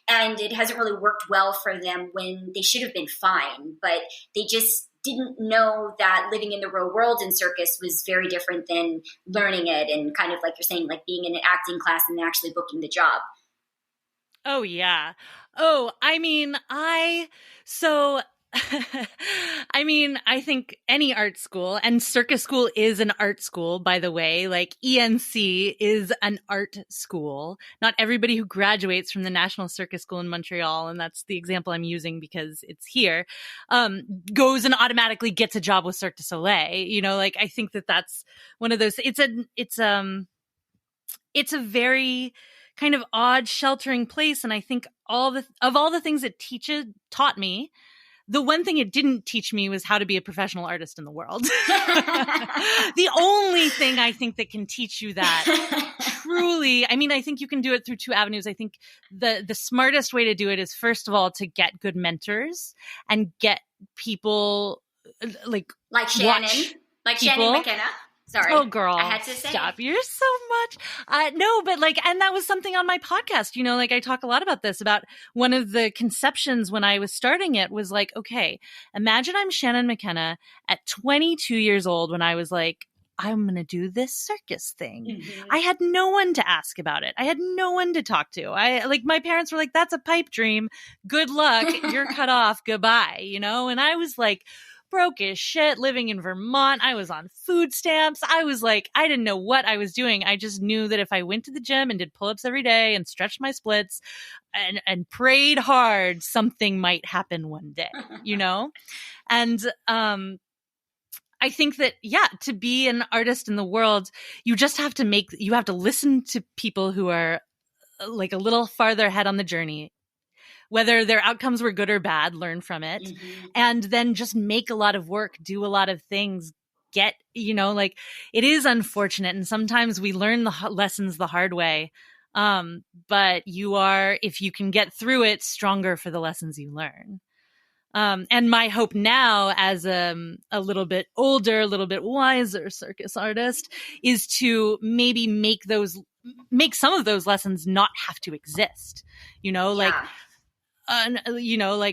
And it hasn't really worked well for them when they should have been fine, but they just didn't know that living in the real world in circus was very different than learning it. And kind of like you're saying, like being in an acting class and actually booking the job. Oh, yeah. Oh, I mean, I think any art school, and circus school is an art school, by the way, like ENC is an art school. Not everybody who graduates from the National Circus School in Montreal, and that's the example I'm using because it's here, goes and automatically gets a job with Cirque du Soleil. I think that's one of those, it's a very kind of odd, sheltering place. And I think all the things it taught me, the one thing it didn't teach me was how to be a professional artist in the world. The only thing I think that can teach you that truly, I think you can do it through two avenues. I think the smartest way to do it is, first of all, to get good mentors and get people like Shannon, Shannon McKenna. Sorry. Oh, girl. I had to say. Stop. You're so much. No, but and that was something on my podcast, I talk a lot about this, about one of the conceptions when I was starting it was like, okay, imagine I'm Shannon McKenna at 22 years old when I was like I'm going to do this circus thing. I had no one to ask about it. I had no one to talk to. My parents were like, that's a pipe dream. Good luck. You're cut off. Goodbye. And I was like, broke as shit, living in Vermont. I was on food stamps. I was like, I didn't know what I was doing. I just knew that if I went to the gym and did pull-ups every day and stretched my splits and prayed hard, something might happen one day, And I think that, to be an artist in the world, you just have to listen to people who are like a little farther ahead on the journey. Whether their outcomes were good or bad, learn from it. And then just make a lot of work, do a lot of things, it is unfortunate. And sometimes we learn the lessons the hard way. But you are, if you can get through it, stronger for the lessons you learn. And my hope now as a little bit older, a little bit wiser circus artist is to maybe make some of those lessons not have to exist,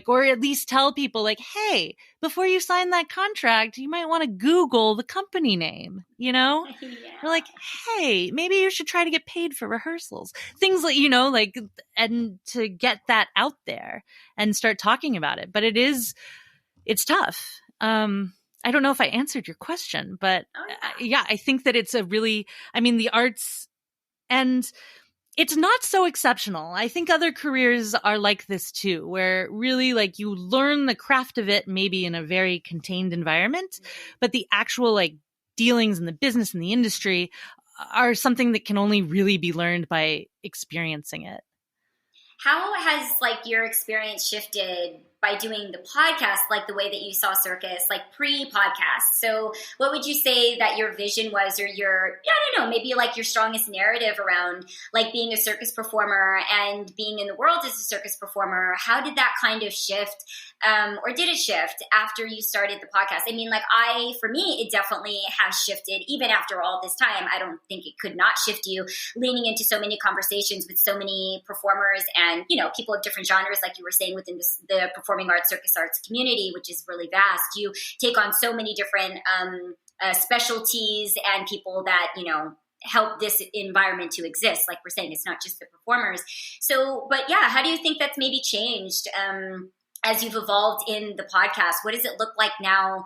or at least tell people like, hey, before you sign that contract, you might want to Google the company name, Or like, hey, maybe you should try to get paid for rehearsals. Things like, and to get that out there and start talking about it. But it's tough. I don't know if I answered your question, but I think that it's the arts and it's not so exceptional. I think other careers are like this too, where really like you learn the craft of it maybe in a very contained environment, but the actual like dealings in the business and the industry are something that can only really be learned by experiencing it. How has like your experience shifted by doing the podcast, like the way that you saw Circus, like pre-podcast? So what would you say that your vision was, or maybe like your strongest narrative around like being a circus performer and being in the world as a circus performer? How did that kind of shift? Or did it shift after you started the podcast? I mean, for me, it definitely has shifted even after all this time. I don't think it could not shift you, leaning into so many conversations with so many performers and, people of different genres, like you were saying, within the performing arts, circus arts community, which is really vast. You take on so many different specialties and people that, help this environment to exist. Like we're saying, it's not just the performers. So, but how do you think that's maybe changed as you've evolved in the podcast? What does it look like now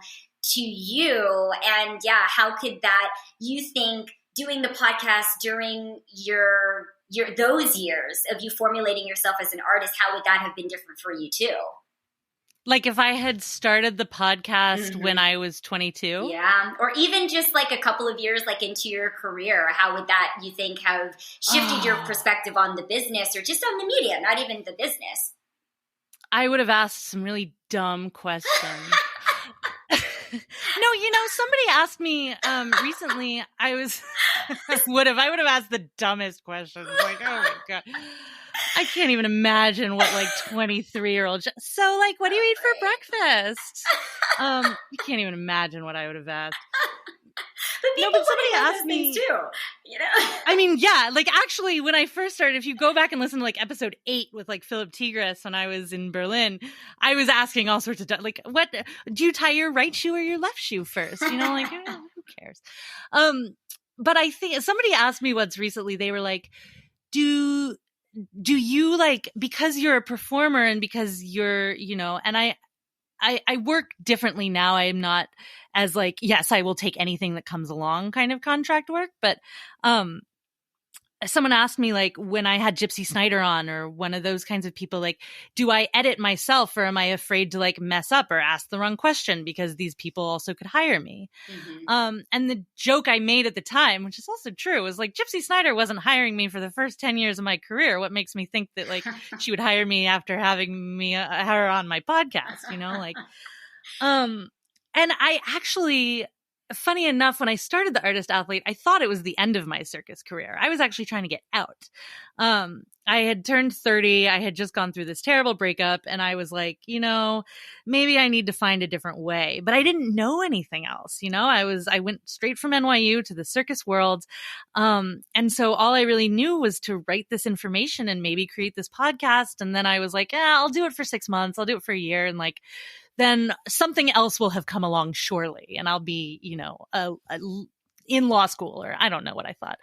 to you? And how could that, you think, doing the podcast during your those years of you formulating yourself as an artist, how would that have been different for you too? Like if I had started the podcast when I was 22? Yeah. Or even just like a couple of years like into your career, how would that, you think, have shifted your perspective on the business or just on the media, not even the business? I would have asked some really dumb questions. No, somebody asked me recently, I would have asked the dumbest questions. Like, oh my God. I can't even imagine what like 23-year-old. So like, what do you eat for breakfast? You can't even imagine what I would have asked. But somebody asked me too, I mean, like actually when I first started, if you go back and listen to like episode 8 with like Philip Tigris when I was in Berlin, I was asking all sorts of like, what do you tie your right shoe or your left shoe first? Like who cares? But I think somebody asked me once recently, they were like, do you like, because you're a performer and because you're, and I work differently now. I am not as like, yes, I will take anything that comes along kind of contract work. But someone asked me like when I had Gypsy Snyder on or one of those kinds of people, like, do I edit myself or am I afraid to like mess up or ask the wrong question because these people also could hire me? And the joke I made at the time, which is also true, was like Gypsy Snyder wasn't hiring me for the first 10 years of my career. What makes me think that like she would hire me after having her on my podcast, and I actually, funny enough, when I started the Artist Athlete, I thought it was the end of my circus career. I was actually trying to get out. I had turned 30. I had just gone through this terrible breakup. And I was like, maybe I need to find a different way. But I didn't know anything else. I went straight from NYU to the circus world. And so all I really knew was to write this information and maybe create this podcast. And then I was like, I'll do it for 6 months. I'll do it for a year. And like, then something else will have come along surely. And I'll be, in law school, or I don't know what I thought.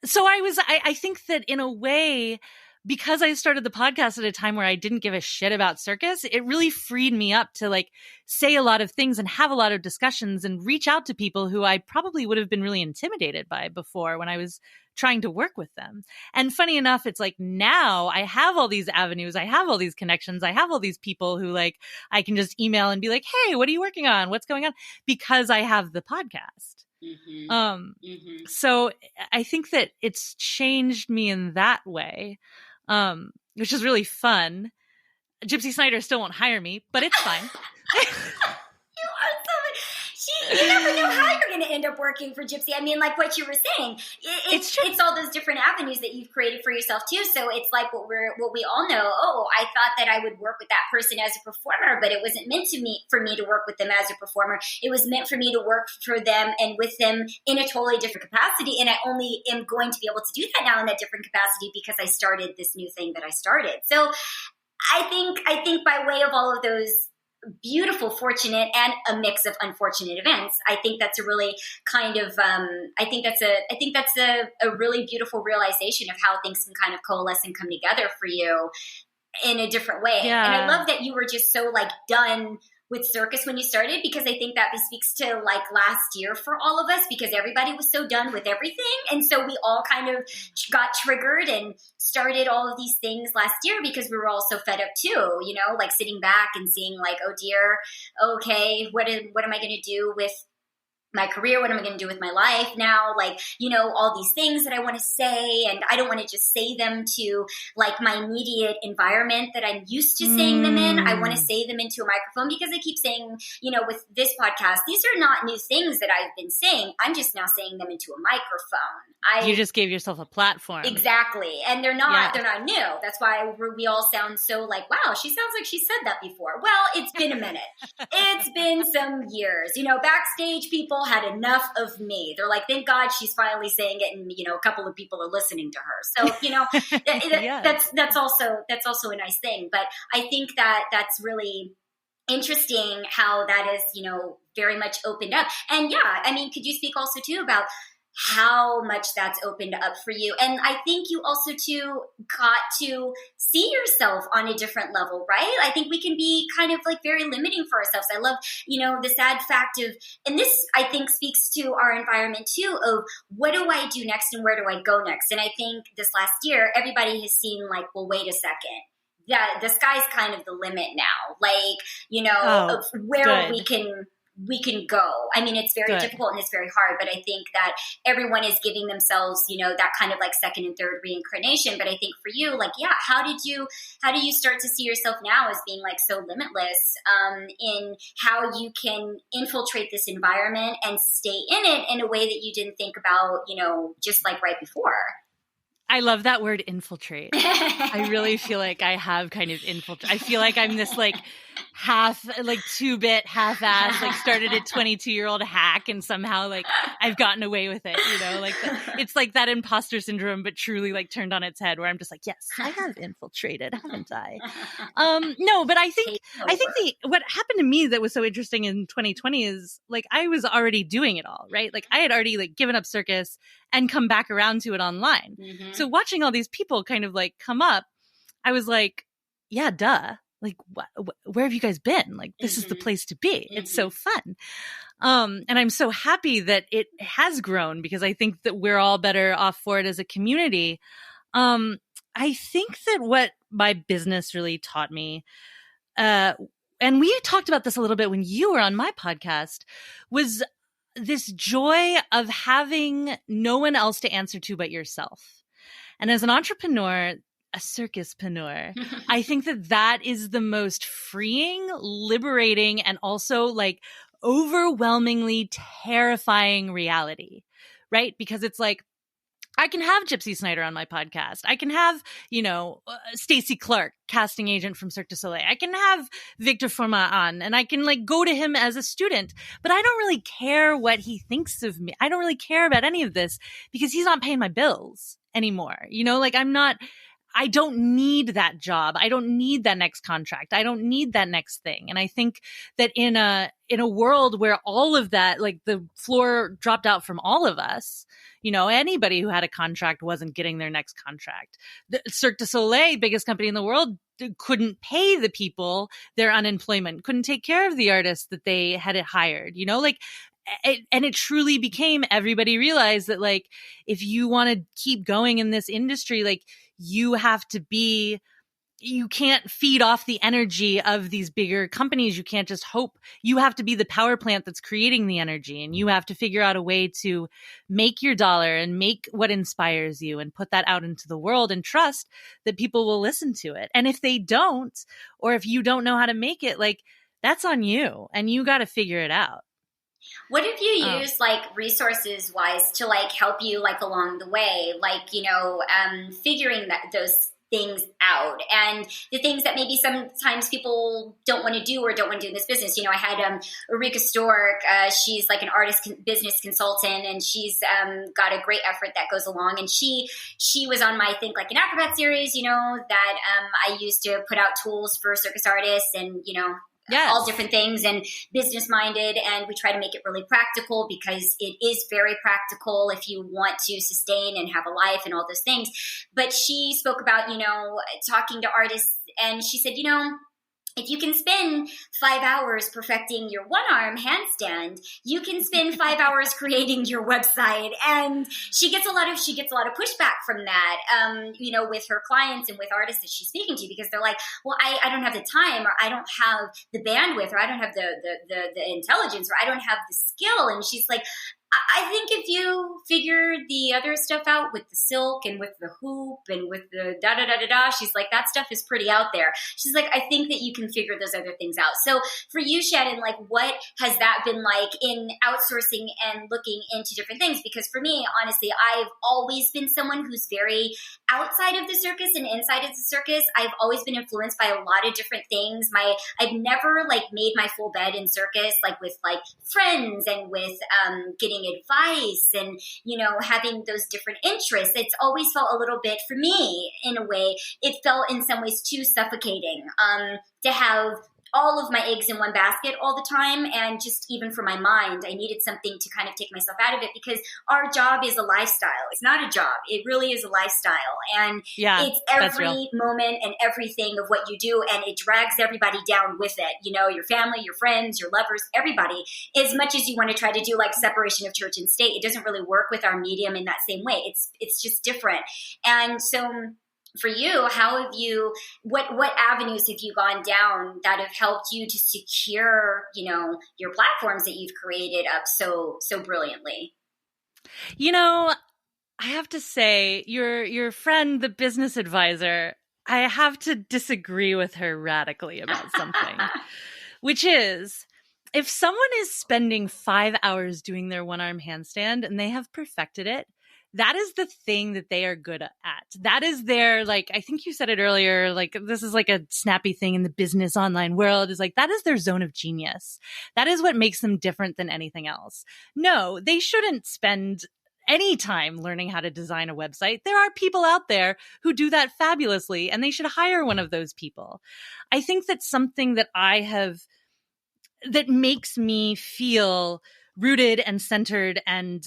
So I think that in a way, because I started the podcast at a time where I didn't give a shit about circus, it really freed me up to like say a lot of things and have a lot of discussions and reach out to people who I probably would have been really intimidated by before when I was trying to work with them. And funny enough, it's like now I have all these avenues, I have all these connections, I have all these people who like I can just email and be like, hey, what are you working on? What's going on? Because I have the podcast. So I think that it's changed me in that way. Which is really fun. Gypsy Snyder still won't hire me, but it's fine. You never know how you're going to end up working for Gypsy. I mean, like what you were saying, it's all those different avenues that you've created for yourself too. So it's like what we all know. Oh, I thought that I would work with that person as a performer, but it wasn't meant for me to work with them as a performer. It was meant for me to work for them and with them in a totally different capacity. And I only am going to be able to do that now in that different capacity because I started this new thing that I started. So I think by way of all of those beautiful, fortunate, and a mix of unfortunate events, I think that's a really kind of, I think that's a really beautiful realization of how things can kind of coalesce and come together for you in a different way. Yeah. And I love that you were just so like done with circus when you started, because I think that speaks to like last year for all of us, because everybody was so done with everything. And so we all kind of got triggered and started all of these things last year because we were all so fed up too, you know, like sitting back and seeing like, oh dear, okay, what am I going to do with my career? What am I going to do with my life now? Like, you know, all these things that I want to say, and I don't want to just say them to like my immediate environment that I'm used to saying them in. I want to say them into a microphone, because I keep saying, you know, with this podcast, these are not new things that I've been saying. I'm just now saying them into a microphone. You just gave yourself a platform. Exactly. And they're not new. That's why we all sound so like, wow, she sounds like she said that before. Well, it's been a minute. It's been some years. You know, backstage people had enough of me. They're like, thank God she's finally saying it, and you know, a couple of people are listening to her. So, you know, that's also a nice thing. But I think that that's really interesting how that is, you know, very much opened up. And yeah, I mean, could you speak also too about how much that's opened up for you? And I think you also too got to see yourself on a different level, right? I think we can be kind of like very limiting for ourselves. I love, you know, the sad fact of, and this I think speaks to our environment too, of what do I do next and where do I go next? And I think this last year, everybody has seen like, well, wait a second. Yeah, the sky's kind of the limit now. Like, you know, of where we can go. I mean, it's very difficult and it's very hard, but I think that everyone is giving themselves, you know, that kind of like second and third reincarnation. But I think for you, like, yeah, how do you start to see yourself now as being like so limitless in how you can infiltrate this environment and stay in it in a way that you didn't think about, you know, just like right before? I love that word, infiltrate. I really feel like I have kind of infiltrate. I feel like I'm this like half, like 2-bit, half-ass, like started a 22-year-old hack, and somehow like I've gotten away with it, you know, like it's like that imposter syndrome, but truly like turned on its head, where I'm just like, yes, I have infiltrated, haven't I? No, but I think what happened to me that was so interesting in 2020 is like, I was already doing it all, right? Like I had already like given up circus and come back around to it online. Mm-hmm. So watching all these people kind of like come up, I was like, yeah, duh. Like, where have you guys been? Like, this is the place to be. It's so fun. And I'm so happy that it has grown, because I think that we're all better off for it as a community. I think that what my business really taught me, and we talked about this a little bit when you were on my podcast, was this joy of having no one else to answer to but yourself. And as an entrepreneur, a circuspreneur, I think that that is the most freeing, liberating, and also like overwhelmingly terrifying reality, right? Because it's like, I can have Gypsy Snyder on my podcast. I can have, you know, Stacey Clark, casting agent from Cirque du Soleil. I can have Victor Format on, and I can like go to him as a student, but I don't really care what he thinks of me. I don't really care about any of this, because he's not paying my bills anymore. You know, like I don't need that job. I don't need that next contract. I don't need that next thing. And I think that in a world where all of that, like the floor dropped out from all of us, you know, anybody who had a contract wasn't getting their next contract. The Cirque du Soleil, biggest company in the world, couldn't pay the people their unemployment, couldn't take care of the artists that they had hired, you know, like, and it truly became, everybody realized that, like, if you want to keep going in this industry, like, you can't feed off the energy of these bigger companies. You can't just hope. You have to be the power plant that's creating the energy, and you have to figure out a way to make your dollar and make what inspires you and put that out into the world and trust that people will listen to it. And if they don't, or if you don't know how to make it, like, that's on you, and you got to figure it out. What if you use, like, resources wise to, like, help you, like, along the way, like, you know, figuring those things out, and the things that maybe sometimes people don't want to do or don't want to do in this business. You know, I had Ulrika Stork. She's like an artist business consultant, and she's got a great effort that goes along. And she was on my Think Like an Acrobat series, you know, that I used to put out tools for circus artists and, you know, yes, all different things, and business minded. And we try to make it really practical, because it is very practical if you want to sustain and have a life and all those things. But she spoke about, you know, talking to artists, and she said, you know, if you can spend 5 hours perfecting your one-arm handstand, you can spend 5 hours creating your website. And she gets a lot of pushback from that, you know, with her clients and with artists that she's speaking to, because they're like, well, I don't have the time, or I don't have the bandwidth, or I don't have the intelligence, or I don't have the skill. And she's like, I think if you figure the other stuff out with the silk and with the hoop and with the da-da-da-da-da, she's like, that stuff is pretty out there. She's like, I think that you can figure those other things out. So for you, Shannon, like, what has that been like in outsourcing and looking into different things? Because for me, honestly, I've always been someone who's very outside of the circus and inside of the circus. I've always been influenced by a lot of different things. I've never, like, made my full bed in circus, like, with, like, friends and with getting advice and, you know, having those different interests. It's always felt a little bit, for me, in a way, it felt in some ways too suffocating to have all of my eggs in one basket all the time. And just even for my mind, I needed something to kind of take myself out of it, because our job is a lifestyle. It's not a job. It really is a lifestyle. And it's every moment and everything of what you do. And it drags everybody down with it. You know, your family, your friends, your lovers, everybody. As much as you want to try to do, like, separation of church and state, it doesn't really work with our medium in that same way. It's just different. And so for you, what avenues have you gone down that have helped you to secure, you know, your platforms that you've created up so brilliantly? You know, I have to say, your friend, the business advisor, I have to disagree with her radically about something, which is, if someone is spending 5 hours doing their one-arm handstand and they have perfected it, that is the thing that they are good at. That is their, like, I think you said it earlier, like, this is like a snappy thing in the business online world, is like, that is their zone of genius. That is what makes them different than anything else. No, they shouldn't spend any time learning how to design a website. There are people out there who do that fabulously, and they should hire one of those people. I think that's something that that makes me feel rooted and centered and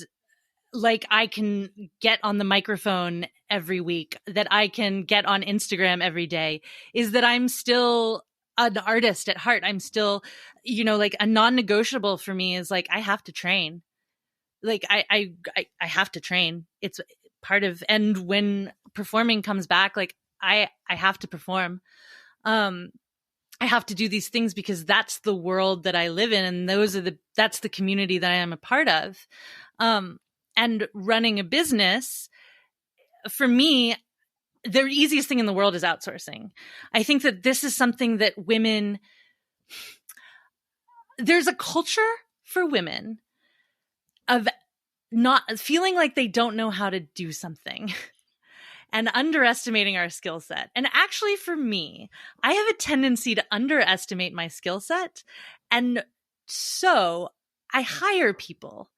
like I can get on the microphone every week, that I can get on Instagram every day, is that I'm still an artist at heart. I'm still, you know, like, a non-negotiable for me is, like, I have to train. Like, I have to train. It's part of, and when performing comes back, like, I have to perform. I have to do these things because that's the world that I live in, and that's the community that I am a part of. And running a business, for me, the easiest thing in the world is outsourcing. I think that this is something that there's a culture for women of not feeling like they don't know how to do something and underestimating our skill set. And actually, for me, I have a tendency to underestimate my skill set. And so I hire people.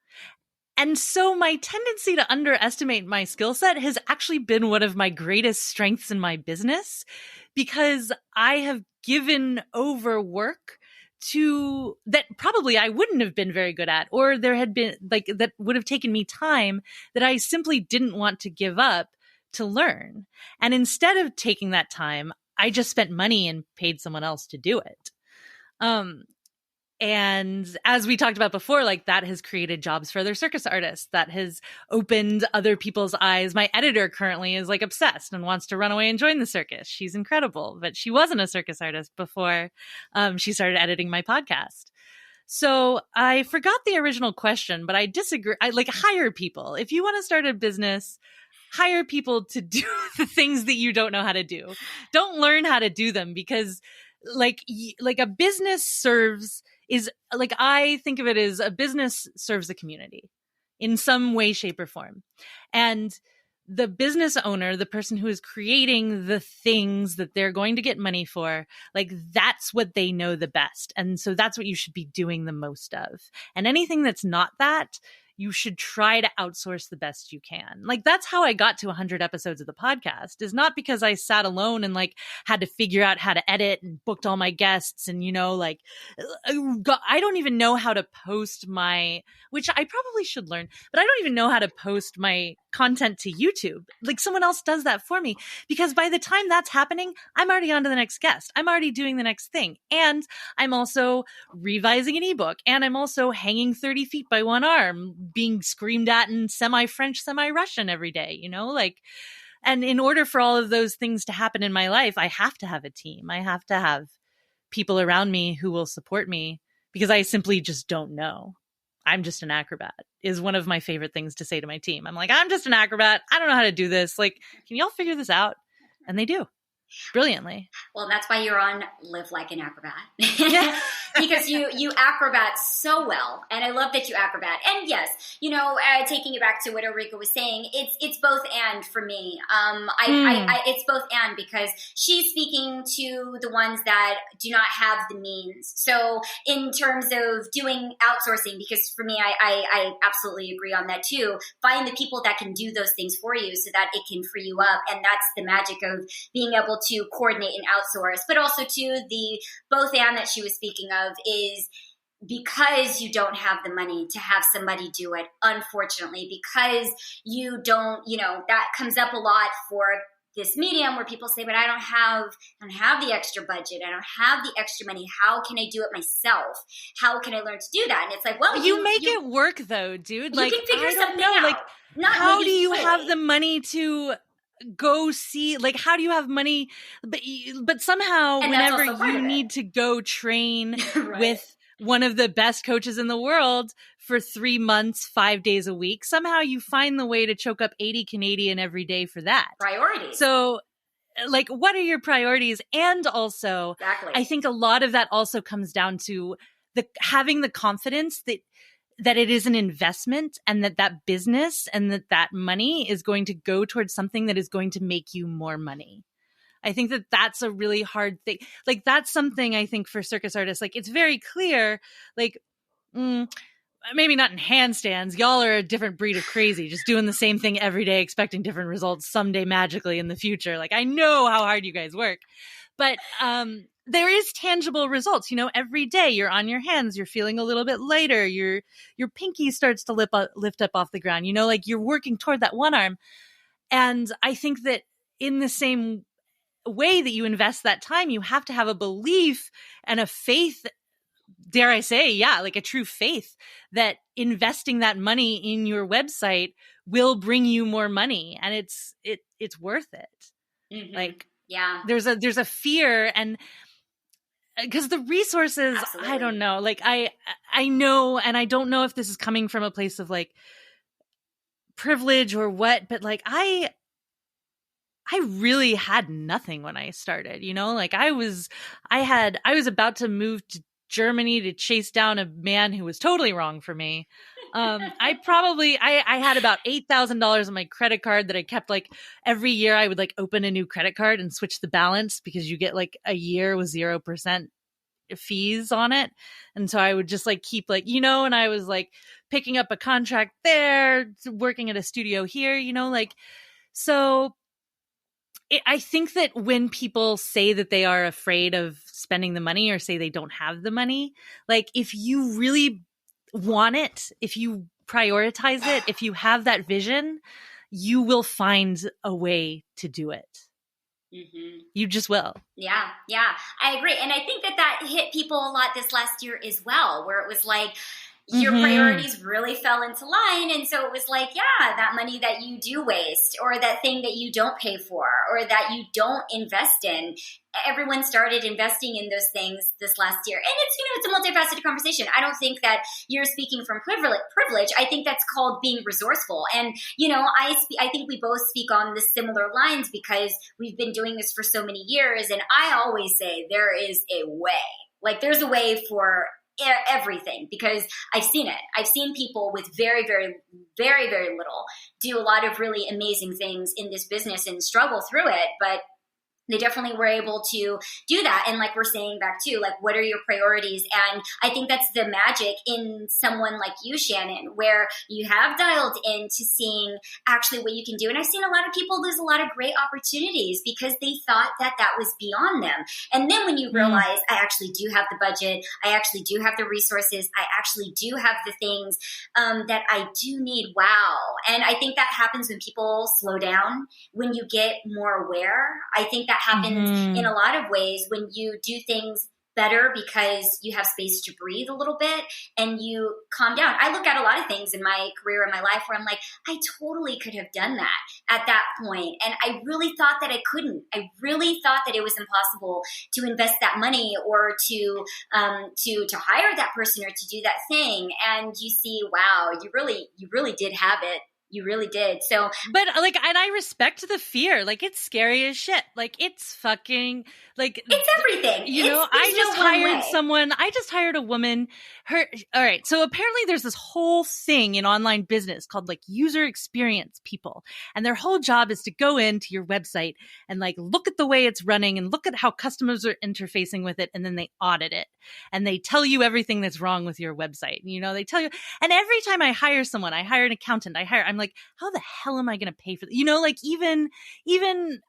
And so my tendency to underestimate my skill set has actually been one of my greatest strengths in my business, because I have given over work to that probably I wouldn't have been very good at, or there had been like that would have taken me time that I simply didn't want to give up to learn. And instead of taking that time, I just spent money and paid someone else to do it. And as we talked about before, like that has created jobs for other circus artists. That has opened other people's eyes. My editor currently is like obsessed and wants to run away and join the circus. She's incredible, but she wasn't a circus artist before she started editing my podcast. So I forgot the original question, but I disagree. I like hire people. If you want to start a business, hire people to do the things that you don't know how to do. Don't learn how to do them, because like a business I think of it as a business serves the community in some way, shape, or form. And the business owner, the person who is creating the things that they're going to get money for, like that's what they know the best. And so that's what you should be doing the most of. And anything that's not that, you should try to outsource the best you can. Like that's how I got to 100 episodes of the podcast, is not because I sat alone and like had to figure out how to edit and booked all my guests. And, you know, like I don't even know how to post which I probably should learn, but I don't even know how to post my content to YouTube. Like someone else does that for me, because by the time that's happening, I'm already on to the next guest. I'm already doing the next thing. And I'm also revising an ebook, and I'm also hanging 30 feet by one arm, being screamed at in semi-French, semi-Russian every day, you know, like, and in order for all of those things to happen in my life, I have to have a team. I have to have people around me who will support me, because I simply just don't know. I'm just an acrobat is one of my favorite things to say to my team. I'm like, I'm just an acrobat. I don't know how to do this. Like, can y'all figure this out? And they do. Brilliantly. Well, that's why you're on Live Like an Acrobat. Yeah. Because you acrobat so well, and I love that you acrobat. And yes, you know, taking it back to what Ulrika was saying, it's both and for me. It's both and, because she's speaking to the ones that do not have the means. So in terms of doing outsourcing, because for me, I absolutely agree on that too. Find the people that can do those things for you so that it can free you up, and that's the magic of being able to coordinate and outsource. But also to the both and that she was speaking of is because you don't have the money to have somebody do it, unfortunately, because you don't, you know, that comes up a lot for this medium where people say, but I don't have the extra budget. I don't have the extra money. How can I do it myself? How can I learn to do that? And it's like, well, you make it work though, dude. You like, can figure something out. Like, how do you have the money to go see, like, how do you have money, but somehow and whenever you need to go train right. with one of the best coaches in the world for 3 months, 5 days a week, somehow you find the way to choke up 80 Canadian every day for that. Priorities. So like, what are your priorities? And also, exactly. I think a lot of that also comes down to having the confidence that it is an investment, and that business and that money is going to go towards something that is going to make you more money. I think that that's a really hard thing. Like, that's something I think for circus artists, like, it's very clear, like, maybe not in handstands. Y'all are a different breed of crazy, just doing the same thing every day, expecting different results someday magically in the future. Like, I know how hard you guys work, but, there is tangible results, you know, every day you're on your hands, you're feeling a little bit lighter, your pinky starts to lift up off the ground, you know, like you're working toward that one arm. And I think that in the same way that you invest that time, you have to have a belief and a faith, dare I say, yeah, like a true faith that investing that money in your website will bring you more money, and it's worth it. Mm-hmm. Like, yeah, there's a fear, and because the resources, absolutely. I don't know, like I know, and I don't know if this is coming from a place of like privilege or what, but like I really had nothing when I started, you know, like I was about to move to Germany to chase down a man who was totally wrong for me. I had about $8,000 on my credit card that I kept, like, every year I would like open a new credit card and switch the balance, because you get like a year with 0% fees on it. And so I would just like keep like, you know, and I was like picking up a contract there, working at a studio here, you know, like, so I think that when people say that they are afraid of spending the money or say they don't have the money, like if you really want it, if you prioritize it, if you have that vision, you will find a way to do it. Mm-hmm. You just will. Yeah, I agree. And I think that hit people a lot this last year as well, where it was like, your priorities really fell into line. And so it was like, yeah, that money that you do waste, or that thing that you don't pay for, or that you don't invest in. Everyone started investing in those things this last year. And it's, you know, it's a multifaceted conversation. I don't think that you're speaking from privilege. I think that's called being resourceful. And, you know, I think we both speak on the similar lines because we've been doing this for so many years. And I always say there is a way. Like there's a way for everything, because I've seen it. I've seen people with very, very, very, very little do a lot of really amazing things in this business and struggle through it. But they definitely were able to do that. And like we're saying back too, like, what are your priorities? And I think that's the magic in someone like you, Shannon, where you have dialed into seeing actually what you can do. And I've seen a lot of people lose a lot of great opportunities because they thought that was beyond them. And then when you realize, I actually do have the budget, I actually do have the resources, I actually do have the things that I do need. Wow. And I think that happens when people slow down, when you get more aware. I think that happens in a lot of ways when you do things better because you have space to breathe a little bit and you calm down. I look at a lot of things in my career, in my life, where I'm like, I totally could have done that at that point. And I really thought that I couldn't. I really thought that it was impossible to invest that money or to hire that person or to do that thing. And you see, wow, you really did have it. You really did. So, but like, and I respect the fear. Like, it's scary as shit. Like, it's fucking like, it's everything. You know, I just hired a woman. All right. So apparently there's this whole thing in online business called like user experience people. And their whole job is to go into your website and like look at the way it's running and look at how customers are interfacing with it. And then they audit it and they tell you everything that's wrong with your website. You know, they tell you. And every time I hire someone, I hire an accountant, I'm like, how the hell am I going to pay for that? You know, like even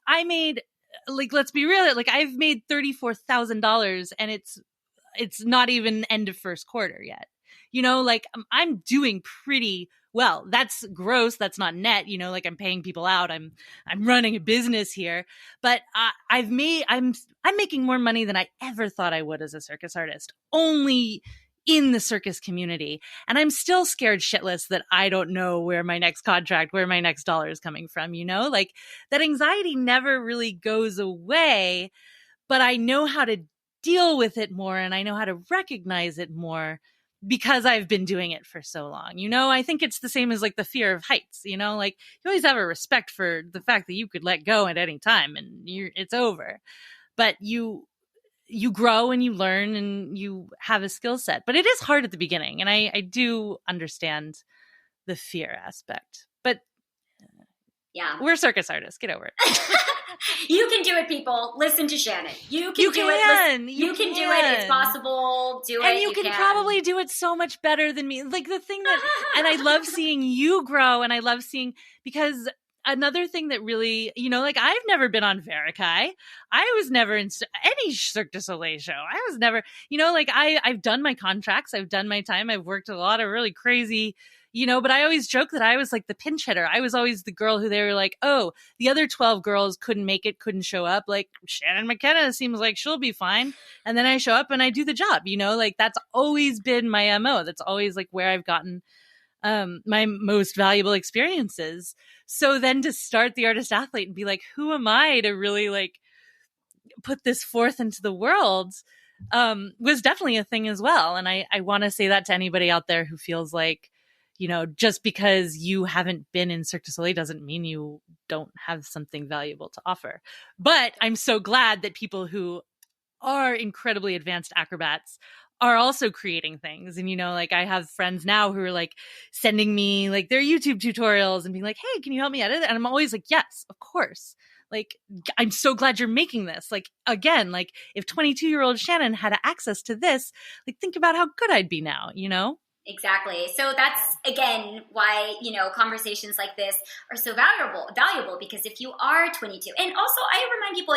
I made, like, let's be real, like I've made $34,000 and it's not even end of first quarter yet. You know, like I'm doing pretty well. That's gross. That's not net. You know, like I'm paying people out. I'm running a business here, but I'm making more money than I ever thought I would as a circus artist, only in the circus community. And I'm still scared shitless that I don't know where my next contract, where my next dollar is coming from, you know, like that anxiety never really goes away, but I know how to deal with it more and I know how to recognize it more because I've been doing it for so long. You know, I think it's the same as like the fear of heights, you know, like you always have a respect for the fact that you could let go at any time and it's over, but you grow and you learn and you have a skill set, but it is hard at the beginning. And I do understand the fear aspect, but yeah, we're circus artists. Get over it. You can do it, people. Listen to Shannon. You can do it. You can do it. It's possible. Do it. And you can probably do it so much better than me. Like the thing that, and I love seeing you grow and I love seeing, because another thing that really, you know, like I've never been on Verikai. I was never in any Cirque du Soleil show. I was never, you know, like I've done my contracts. I've done my time. I've worked a lot of really crazy, you know, but I always joke that I was like the pinch hitter. I was always the girl who they were like, oh, the other 12 girls couldn't make it, couldn't show up. Like Shannon McKenna seems like she'll be fine. And then I show up and I do the job, you know, like that's always been my MO. That's always like where I've gotten my most valuable experiences. So then to start the artist athlete and be like, who am I to really like put this forth into the world was definitely a thing as well. And I want to say that to anybody out there who feels like, you know, just because you haven't been in Cirque du Soleil doesn't mean you don't have something valuable to offer. But I'm so glad that people who are incredibly advanced acrobats are also creating things. And, you know, like I have friends now who are like sending me like their YouTube tutorials and being like, hey, can you help me edit it? And I'm always like, yes, of course. like, I'm so glad you're making this. Like, again, like if 22-year-old Shannon had access to this, like, think about how good I'd be now, you know? Exactly. So that's, again, why, conversations like this are so valuable, because if you are 22, and also I remind people,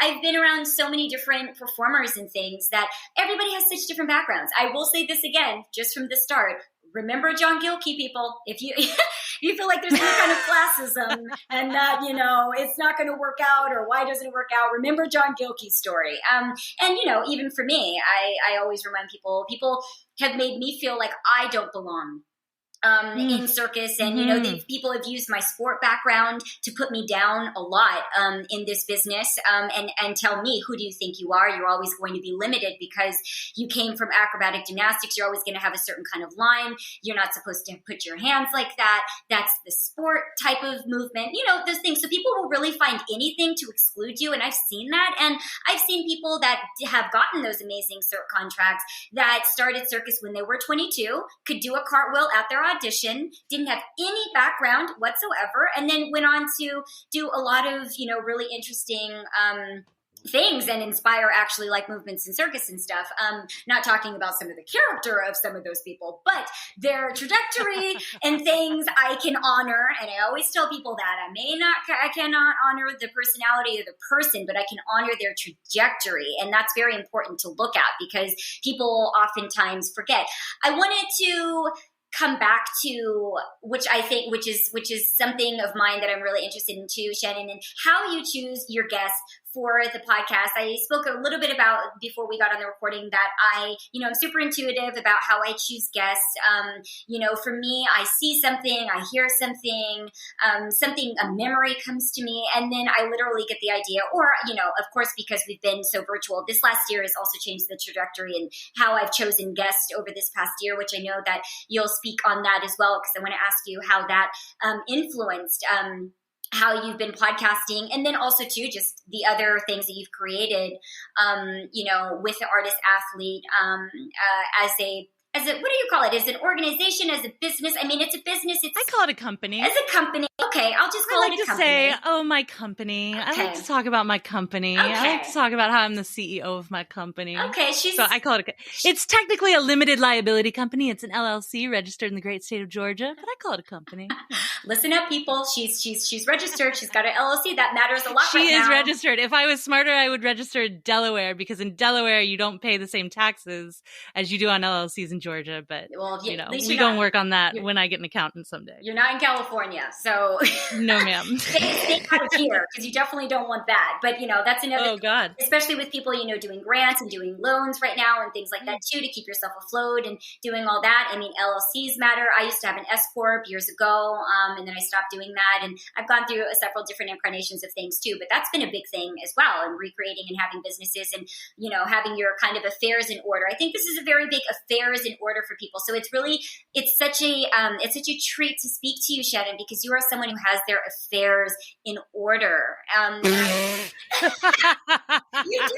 I've been around so many different performers and things that everybody has such different backgrounds. I will say this again, just from the start. Remember John Gilkey, people. If you you feel like there's any kind of classism and that, it's not going to work out, or why doesn't it work out, remember John Gilkey's story. And, even for me, I always remind people have made me feel like I don't belong in circus. And, people have used my sport background to put me down a lot in this business and tell me, who do you think you are? You're always going to be limited because you came from acrobatic gymnastics. You're always going to have a certain kind of line. You're not supposed to put your hands like that. That's the sport type of movement, those things. So people will really find anything to exclude you. And I've seen that. And I've seen people that have gotten those amazing cert contracts that started circus when they were 22, could do a cartwheel at their audition, didn't have any background whatsoever, and then went on to do a lot of, really interesting things and inspire actually like movements in circus and stuff. Not talking about some of the character of some of those people, but their trajectory and things I can honor. And I always tell people that I cannot honor the personality of the person, but I can honor their trajectory. And that's very important to look at because people oftentimes forget. I wanted to come back to, which is something of mine that I'm really interested in too, Shannon, and how you choose your guests for the podcast. I spoke a little bit about before we got on the recording that I'm super intuitive about how I choose guests. For me, I see something, I hear something, a memory comes to me, and then I literally get the idea. Or, of course, because we've been so virtual, this last year has also changed the trajectory and how I've chosen guests over this past year, which I know that you'll speak on that as well, because I want to ask you how that influenced how you've been podcasting, and then also too, just the other things that you've created, with the artist athlete, as a, what do you call it? As an organization, as a business? I mean, it's a business. I call it a company. As a company. Okay, I'll just call it a company. I like to say, my company. Okay. I like to talk about my company. Okay. I like to talk about how I'm the CEO of my company. Okay, so I call it it's technically a limited liability company. It's an LLC registered in the great state of Georgia, but I call it a company. Listen up, people. She's registered. She's got an LLC. That matters a lot. She is registered. If I was smarter, I would register in Delaware, because in Delaware you don't pay the same taxes as you do on LLCs in Georgia. But we don't work on that when I get an accountant someday. You're not in California, so no, ma'am. Stay out of here, because you definitely don't want that. But that's another. Oh God. Especially with people doing grants and doing loans right now and things like that too, to keep yourself afloat and doing all that. I mean, LLCs matter. I used to have an S corp years ago, and then I stopped doing that. And I've gone through several different incarnations of things too. But that's been a big thing as well, and recreating and having businesses and having your kind of affairs in order. I think this is a very big affairs in order for people. So it's such a treat to speak to you, Shannon, because you are someone who has their affairs in order. You do.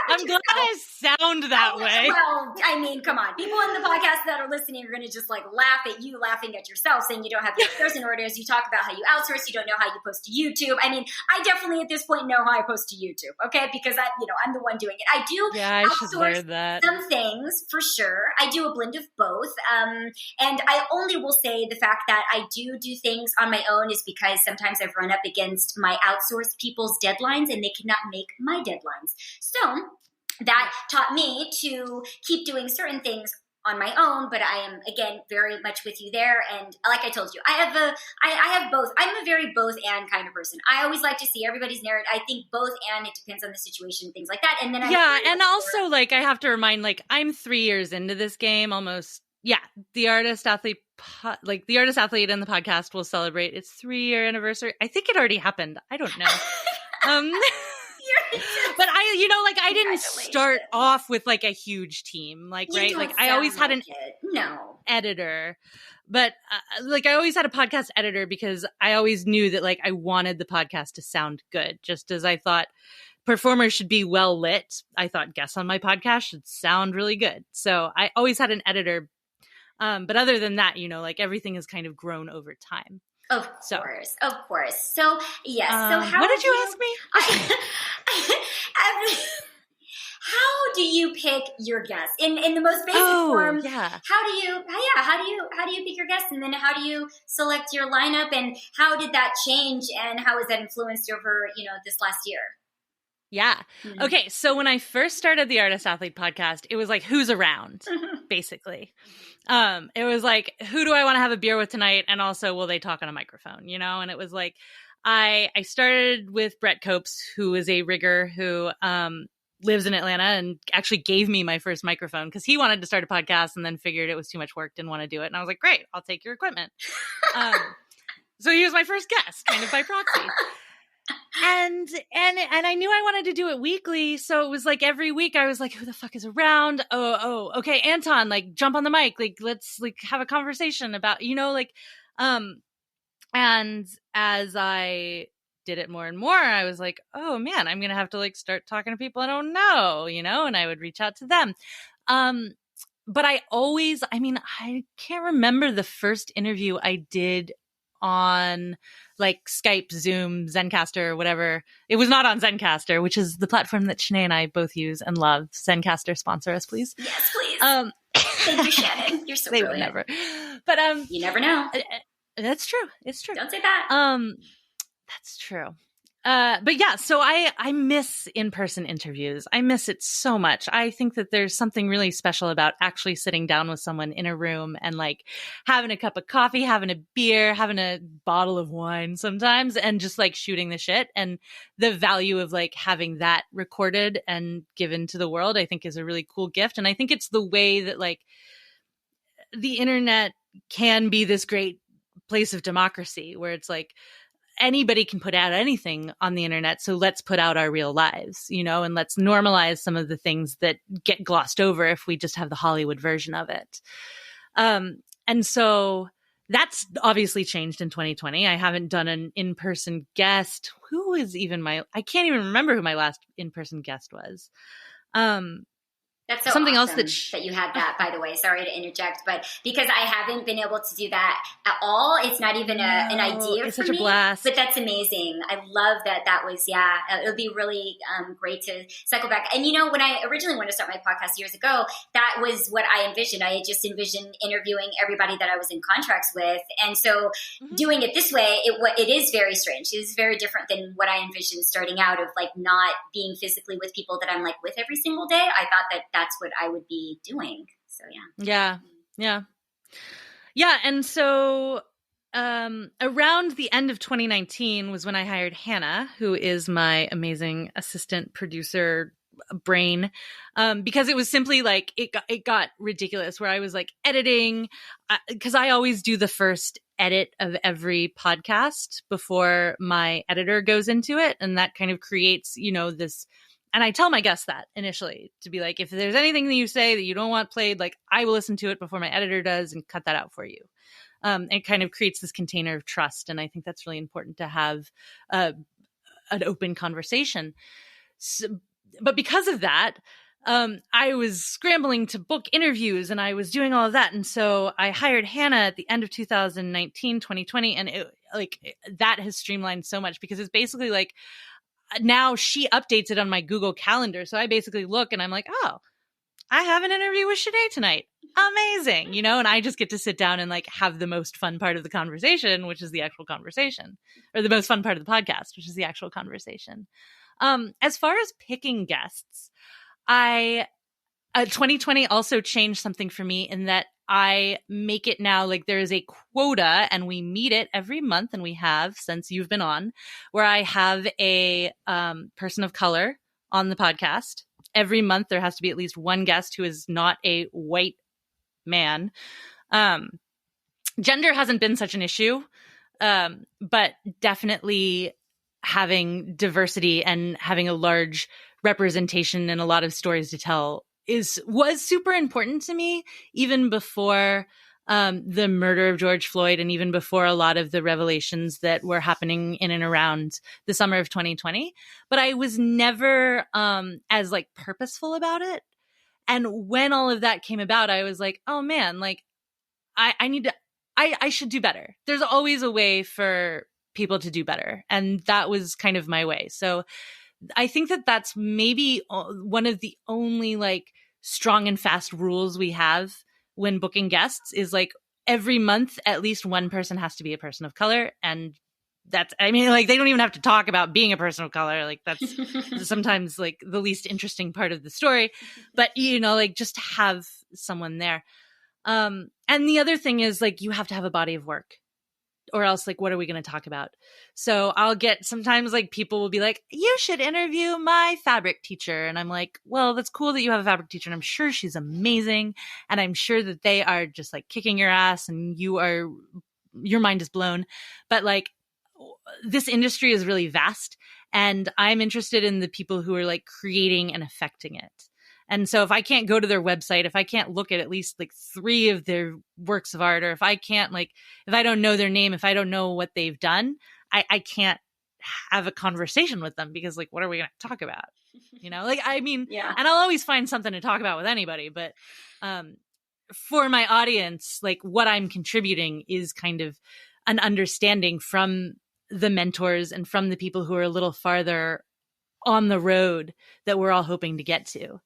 I'm glad I sound that way. Well, I mean, come on. People in the podcast that are listening are going to just laugh at you, laughing at yourself, saying you don't have your affairs in order as you talk about how you outsource, you don't know how you post to YouTube. I mean, I definitely at this point know how I post to YouTube, okay? Because I'm the one doing it. I do outsource some things for sure. I do a blend of both. And I only will say the fact that I do things on my own is because sometimes I've run up against my outsourced people's deadlines and they cannot make my deadlines. So that taught me to keep doing certain things on my own, but I am, again, very much with you there. And like I told you, I have both. I'm a very both and kind of person. I always like to see everybody's narrative. I think both and it depends on the situation, things like that. And then and also I have to remind, I'm 3 years into this game almost. Yeah, the artist athlete and the podcast will celebrate its 3-year anniversary. I think it already happened. I don't know. But I didn't start off with a huge team, right? I always had an editor, but I always had a podcast editor because I always knew that I wanted the podcast to sound good, just as I thought performers should be well lit. I thought guests on my podcast should sound really good. So I always had an editor. But other than that, everything has kind of grown over time. Of course. So, yes. So how what did you ask me? How do you pick your guests in the most basic form? Yeah. How do you pick your guests, and then how do you select your lineup, and how did that change, and how has that influenced over this last year? Yeah. Mm-hmm. Okay. So when I first started the Artist Athlete podcast, it was like, who's around, basically. It was like, who do I want to have a beer with tonight? And also, will they talk on a microphone, And it was like, I started with Brett Copes, who is a rigger who, lives in Atlanta and actually gave me my first microphone because he wanted to start a podcast and then figured it was too much work, didn't want to do it. And I was like, great, I'll take your equipment. So he was my first guest, kind of by proxy. And I knew I wanted to do it weekly. So it was like every week I was like, who the fuck is around? Oh, okay. Anton, like jump on the mic. Like, let's like have a conversation about, and as I did it more and more, I was like, oh man, I'm going to have to like start talking to people I don't know, and I would reach out to them. But I can't remember the first interview I did on like Skype, Zoom, Zencastr, whatever. It was not on Zencastr, which is the platform that Shenea and I both use and love. Zencastr, sponsor us, please. Yes, please. Thank you, Shannon. You're so brilliant. They would never. But you never know. That's true. It's true. Don't say that. That's true. But yeah, so I miss in-person interviews. I miss it so much. I think that there's something really special about actually sitting down with someone in a room and like having a cup of coffee, having a beer, having a bottle of wine sometimes, and just like shooting the shit. And the value of like having that recorded and given to the world, I think is a really cool gift. And I think it's the way that like the internet can be this great place of democracy where it's like, anybody can put out anything on the internet. So let's put out our real lives, and let's normalize some of the things that get glossed over if we just have the Hollywood version of it. And so that's obviously changed in 2020. I haven't done an in-person guest. Who is even I can't even remember who my last in-person guest was. That's so something awesome else that you had that, by the way. Sorry to interject, but because I haven't been able to do that at all, it's not even an idea it's for such me. A blast. But that's amazing. I love that was, it would be really great to cycle back. And when I originally wanted to start my podcast years ago, that was what I envisioned. I had just envisioned interviewing everybody that I was in contracts with. And so doing it this way, it is very strange. It is very different than what I envisioned starting out, of like not being physically with people that I'm like with every single day. I thought that's what I would be doing. So yeah. And so around the end of 2019 was when I hired Hannah, who is my amazing assistant producer brain, because it was simply like it got ridiculous where I was like editing, because I always do the first edit of every podcast before my editor goes into it, and that kind of creates this. And I tell my guests that initially, to be like, if there's anything that you say that you don't want played, like I will listen to it before my editor does and cut that out for you. It kind of creates this container of trust. And I think that's really important to have an open conversation. So, but because of that, I was scrambling to book interviews and I was doing all of that. And so I hired Hannah at the end of 2019, 2020. And that has streamlined so much, because it's basically like, now she updates it on my Google Calendar. So I basically look and I'm like, oh, I have an interview with Shenea tonight. Amazing. And I just get to sit down and like have the most fun part of the conversation, which is the actual conversation, or the most fun part of the podcast, which is the actual conversation. As far as picking guests, 2020 also changed something for me in that I make it now like there is a quota, and we meet it every month, and we have since you've been on, where I have a person of color on the podcast. Every month there has to be at least one guest who is not a white man. Gender hasn't been such an issue, but definitely having diversity and having a large representation and a lot of stories to tell was super important to me, even before the murder of George Floyd, and even before a lot of the revelations that were happening in and around the summer of 2020. But I was never as like purposeful about it. And when all of that came about, I was like, oh man, like I I should do better. There's always a way for people to do better. And that was kind of my way. So I think that that's maybe one of the only like strong and fast rules we have when booking guests is like every month, at least one person has to be a person of color. And that's, I mean, like they don't even have to talk about being a person of color. Like that's sometimes like the least interesting part of the story, but you know, like just have someone there. And the other thing is like, you have to have a body of work or else like, what are we going to talk about? So I'll get sometimes like people will be like, you should interview my fabric teacher. And I'm like, well, that's cool that you have a fabric teacher. And I'm sure she's amazing. And I'm sure that they are just like kicking your ass and your mind is blown. But like this industry is really vast and I'm interested in the people who are like creating and affecting it. And so if I can't go to their website, if I can't look at least like 3 of their works of art, or if I can't like, if I don't know their name, if I don't know what they've done, I can't have a conversation with them because like, what are we going to talk about? You know, like, I mean, Yeah. And I'll always find something to talk about with anybody, but for my audience, like what I'm contributing is kind of an understanding from the mentors and from the people who are a little farther on the road that we're all hoping to get to.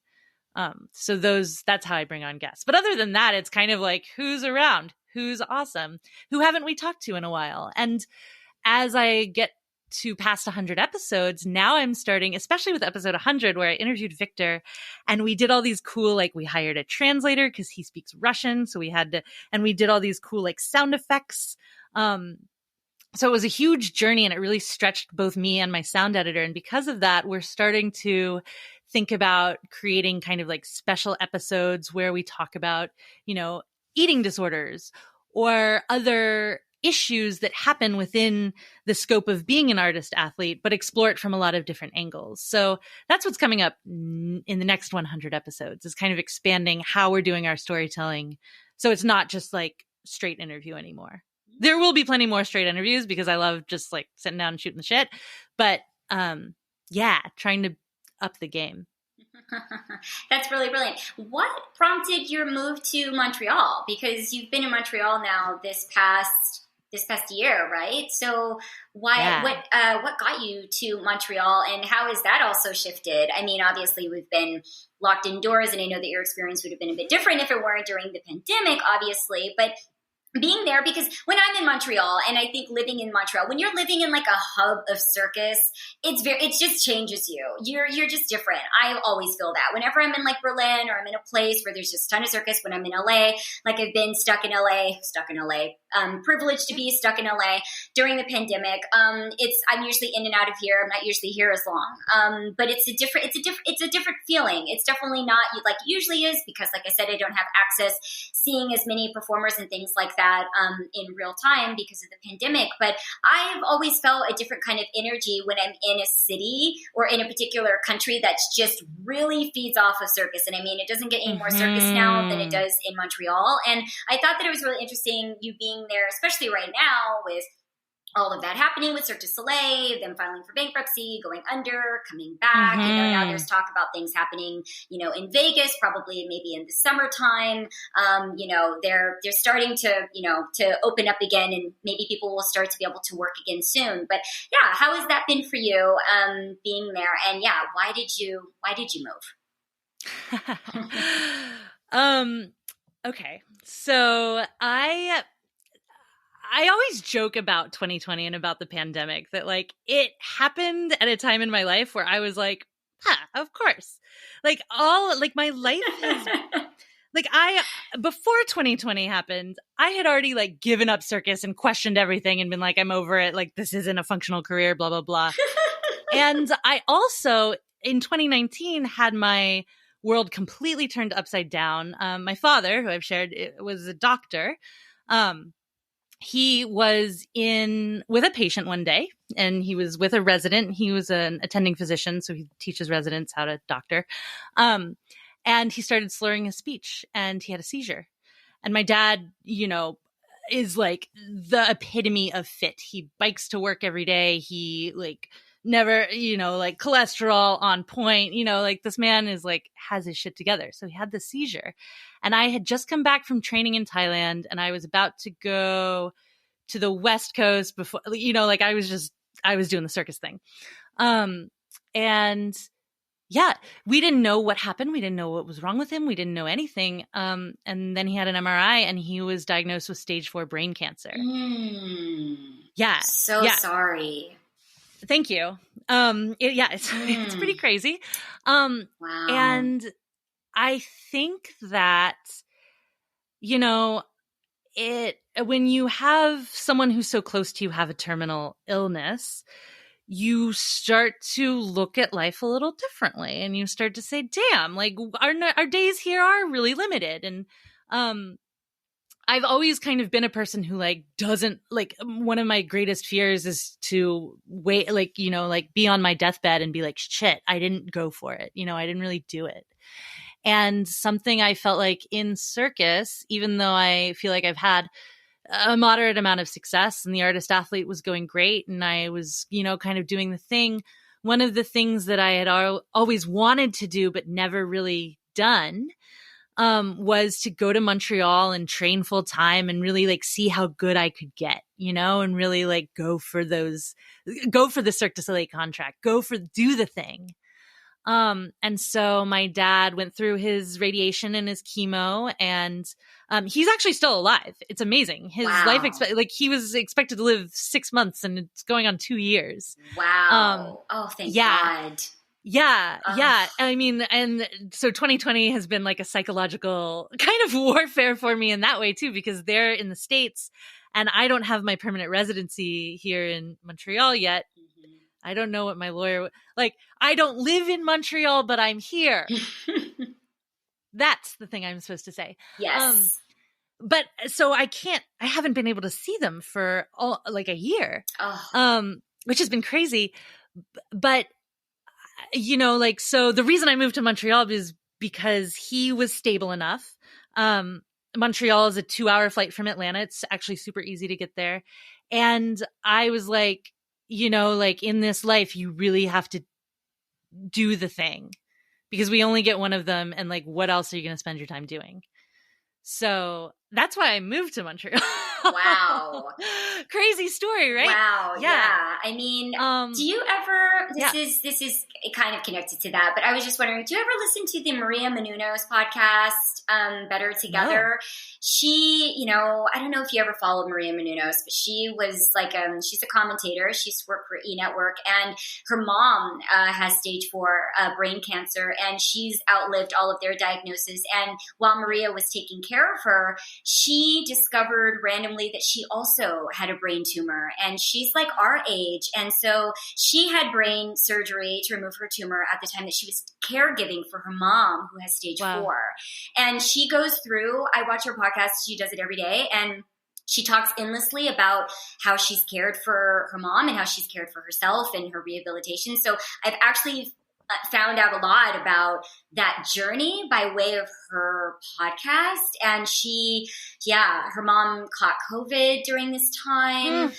So that's how I bring on guests. But other than that, it's kind of like, who's around, who's awesome, who haven't we talked to in a while? And as I get to past 100 episodes, now I'm starting, especially with episode 100, where I interviewed Victor and we did all these cool, like we hired a translator because he speaks Russian. So we had to, and we did all these cool, like sound effects. So it was a huge journey and it really stretched both me and my sound editor. And because of that, we're starting to think about creating kind of like special episodes where we talk about, you know, eating disorders or other issues that happen within the scope of being an artist athlete, but explore it from a lot of different angles. So that's what's coming up in the next 100 episodes, is kind of expanding how we're doing our storytelling. So it's not just like straight interview anymore. There will be plenty more straight interviews because I love just like sitting down and shooting the shit. But yeah, trying to up the game. That's really brilliant. What prompted your move to Montreal? Because you've been in Montreal now this past year, right? So what got you to Montreal, and how has that also shifted? I mean, obviously we've been locked indoors, and I know that your experience would have been a bit different if it weren't during the pandemic, obviously, but being there, because when I'm in Montreal, and I think living in Montreal, when you're living in like a hub of circus, it just changes you. You're just different. I always feel that whenever I'm in like Berlin or I'm in a place where there's just a ton of circus. When I'm in LA, like I've been stuck in LA, privileged to be stuck in LA during the pandemic. I'm usually in and out of here. I'm not usually here as long. But it's a different feeling. It's definitely not like it usually is, because like I said, I don't have access seeing as many performers and things like that in real time because of the pandemic. But I've always felt a different kind of energy when I'm in a city or in a particular country that's just really feeds off of circus. And I mean, it doesn't get any more circus now than it does in Montreal. And I thought that it was really interesting you being there, especially right now with all of that happening with Cirque du Soleil, them filing for bankruptcy, going under, coming back. You know, now there's talk about things happening, you know, in Vegas, probably maybe in the summertime. You know, they're starting to, you know, to open up again, and maybe people will start to be able to work again soon. But yeah, how has that been for you, being there? And yeah, why did you move? Okay. So I always joke about 2020 and about the pandemic that like it happened at a time in my life where I was like, of course. Like my life has like before 2020 happened, I had already like given up circus and questioned everything and been like, I'm over it. Like this isn't a functional career, blah, blah, blah. And I also in 2019 had my world completely turned upside down. My father, who I've shared, was a doctor. He was with a patient one day, and he was with a resident. He was an attending physician, so he teaches residents how to doctor. And he started slurring his speech, and he had a seizure. And my dad, you know, is like the epitome of fit. He bikes to work every day. He like never, like cholesterol on point, like this man is like, has his shit together. So he had the seizure, and I had just come back from training in Thailand, and I was about to go to the West Coast before, like I was doing the circus thing. And yeah, we didn't know what happened. We didn't know what was wrong with him. We didn't know anything. And then he had an MRI, and he was diagnosed with stage 4 brain cancer. Yeah. Sorry. Thank you. It's pretty crazy. Wow. And I think that, when you have someone who's so close to you have a terminal illness, you start to look at life a little differently, and you start to say, damn, like our days here are really limited. And, I've always kind of been a person who like doesn't like, one of my greatest fears is to wait, like, be on my deathbed and be like, shit, I didn't go for it. I didn't really do it. And something I felt like in Circus, even though I feel like I've had a moderate amount of success and the artist athlete was going great, and I was, kind of doing the thing. One of the things that I had always wanted to do, but never really done, was to go to Montreal and train full time and really like see how good I could get, and really like go for the Cirque du Soleil contract, do the thing. And so my dad went through his radiation and his chemo, and, he's actually still alive. It's amazing. His life, he was expected to live 6 months, and it's going on 2 years. Wow. Thank God. Yeah. I mean, and so 2020 has been like a psychological kind of warfare for me in that way too, because they're in the States and I don't have my permanent residency here in Montreal yet. Mm-hmm. I don't know what my lawyer, I don't live in Montreal, but I'm here. That's the thing I'm supposed to say. Yes. But so I haven't been able to see them for a year, which has been crazy. But so the reason I moved to Montreal is because he was stable enough. Montreal is a 2-hour flight from Atlanta. It's actually super easy to get there. And I was like, in this life, you really have to do the thing because we only get one of them. And like, what else are you going to spend your time doing? So that's why I moved to Montreal. Wow. Crazy story, right? Wow. Yeah. I mean, do you ever, this is kind of connected to that, but I was just wondering, do you ever listen to the Maria Munoz podcast, Better Together? No. She, I don't know if you ever followed Maria Munoz, but she was like, she's a commentator. She's worked for E-Network, and her mom has stage 4 brain cancer, and she's outlived all of their diagnoses. And while Maria was taking care of her, she discovered randomly that she also had a brain tumor, and she's like our age. And so she had brain surgery to remove her tumor at the time that she was caregiving for her mom who has stage 4. And she goes through, I watch her podcast. She does it every day. And she talks endlessly about how she's cared for her mom and how she's cared for herself and her rehabilitation. So I've actually found out a lot about that journey by way of her podcast. And her mom caught COVID during this time.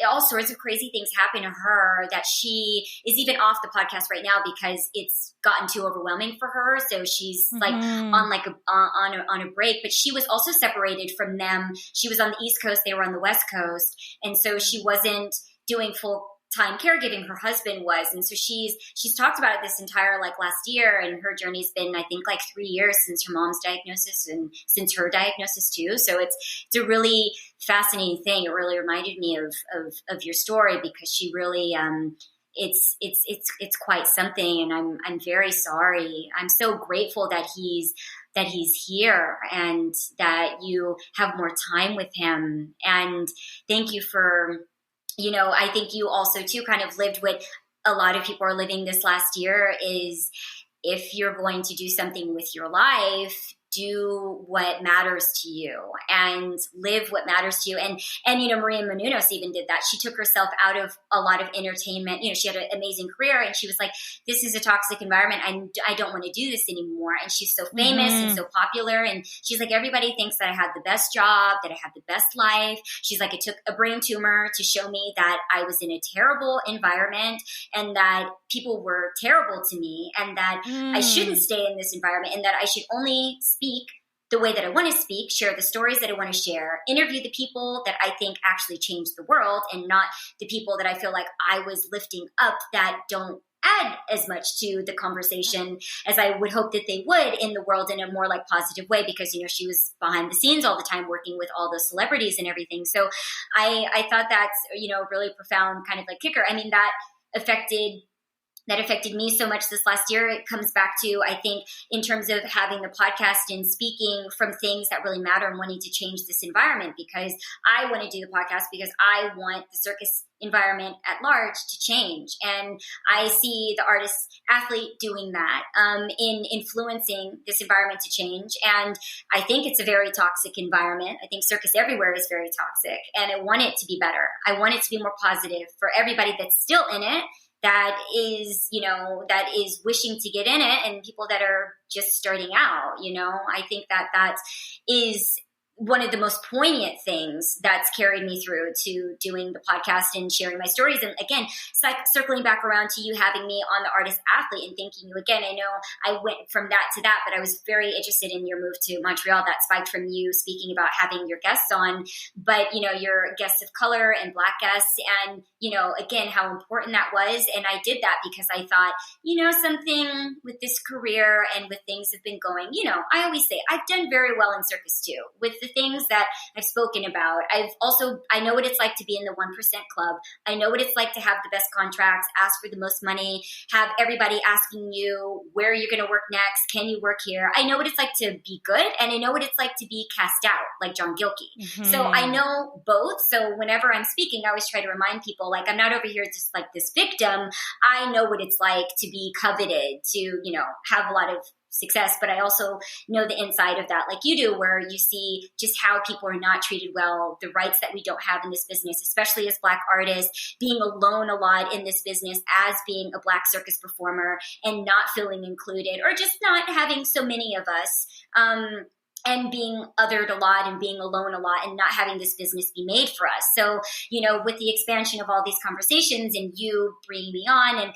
All sorts of crazy things happened to her that she is even off the podcast right now because it's gotten too overwhelming for her. So she's like on a break, but she was also separated from them. She was on the East Coast. They were on the West Coast. And so she wasn't doing full time caregiving. Her husband was. And so she's talked about it this entire last year, and her journey's been, I think, 3 years since her mom's diagnosis and since her diagnosis too. So it's a really fascinating thing. It really reminded me of your story because she really, it's quite something. And I'm very sorry. I'm so grateful that he's here and that you have more time with him. And thank you for, I think you also too kind of lived what a lot of people are living this last year is if you're going to do something with your life, do what matters to you and live what matters to you. And Maria Munoz even did that. She took herself out of a lot of entertainment. She had an amazing career, and she was like, this is a toxic environment. I don't want to do this anymore. And she's so famous and so popular. And she's like, everybody thinks that I had the best job, that I had the best life. She's like, it took a brain tumor to show me that I was in a terrible environment and that people were terrible to me and that I shouldn't stay in this environment and that I should only speak the way that I want to speak, share the stories that I want to share, interview the people that I think actually change the world and not the people that I feel like I was lifting up that don't add as much to the conversation as I would hope that they would in the world in a more like positive way, because, she was behind the scenes all the time working with all those celebrities and everything. So I thought that's, a really profound kind of like kicker. I mean, that affected me so much this last year. It comes back to, I think, in terms of having the podcast and speaking from things that really matter and wanting to change this environment, because I want to do the podcast because I want the circus environment at large to change. And I see the artist athlete doing that, in influencing this environment to change. And I think it's a very toxic environment. I think circus everywhere is very toxic, and I want it to be better. I want it to be more positive for everybody that's still in it, that is wishing to get in it, and people that are just starting out. I think that is one of the most poignant things that's carried me through to doing the podcast and sharing my stories. And again, circling back around to you having me on the artist athlete and thanking you again. I know I went from that to that, but I was very interested in your move to Montreal. That spiked from you speaking about having your guests on, but your guests of color and Black guests, and again, how important that was. And I did that because I thought, something with this career and with things have been going, I always say I've done very well in circus too, with the things that I've spoken about. I know what it's like to be in the 1% club. I know what it's like to have the best contracts, ask for the most money, have everybody asking you where you're going to work next. Can you work here? I know what it's like to be good, and I know what it's like to be cast out like John Gilkey. Mm-hmm. So I know both. So whenever I'm speaking, I always try to remind people, like, I'm not over here just like this victim. I know what it's like to be coveted, to, have a lot of success, but I also know the inside of that, like you do, where you see just how people are not treated well, the rights that we don't have in this business, especially as Black artists, being alone a lot in this business as being a Black circus performer and not feeling included, or just not having so many of us, and being othered a lot and being alone a lot and not having this business be made for us. So, with the expansion of all these conversations and you bringing me on and,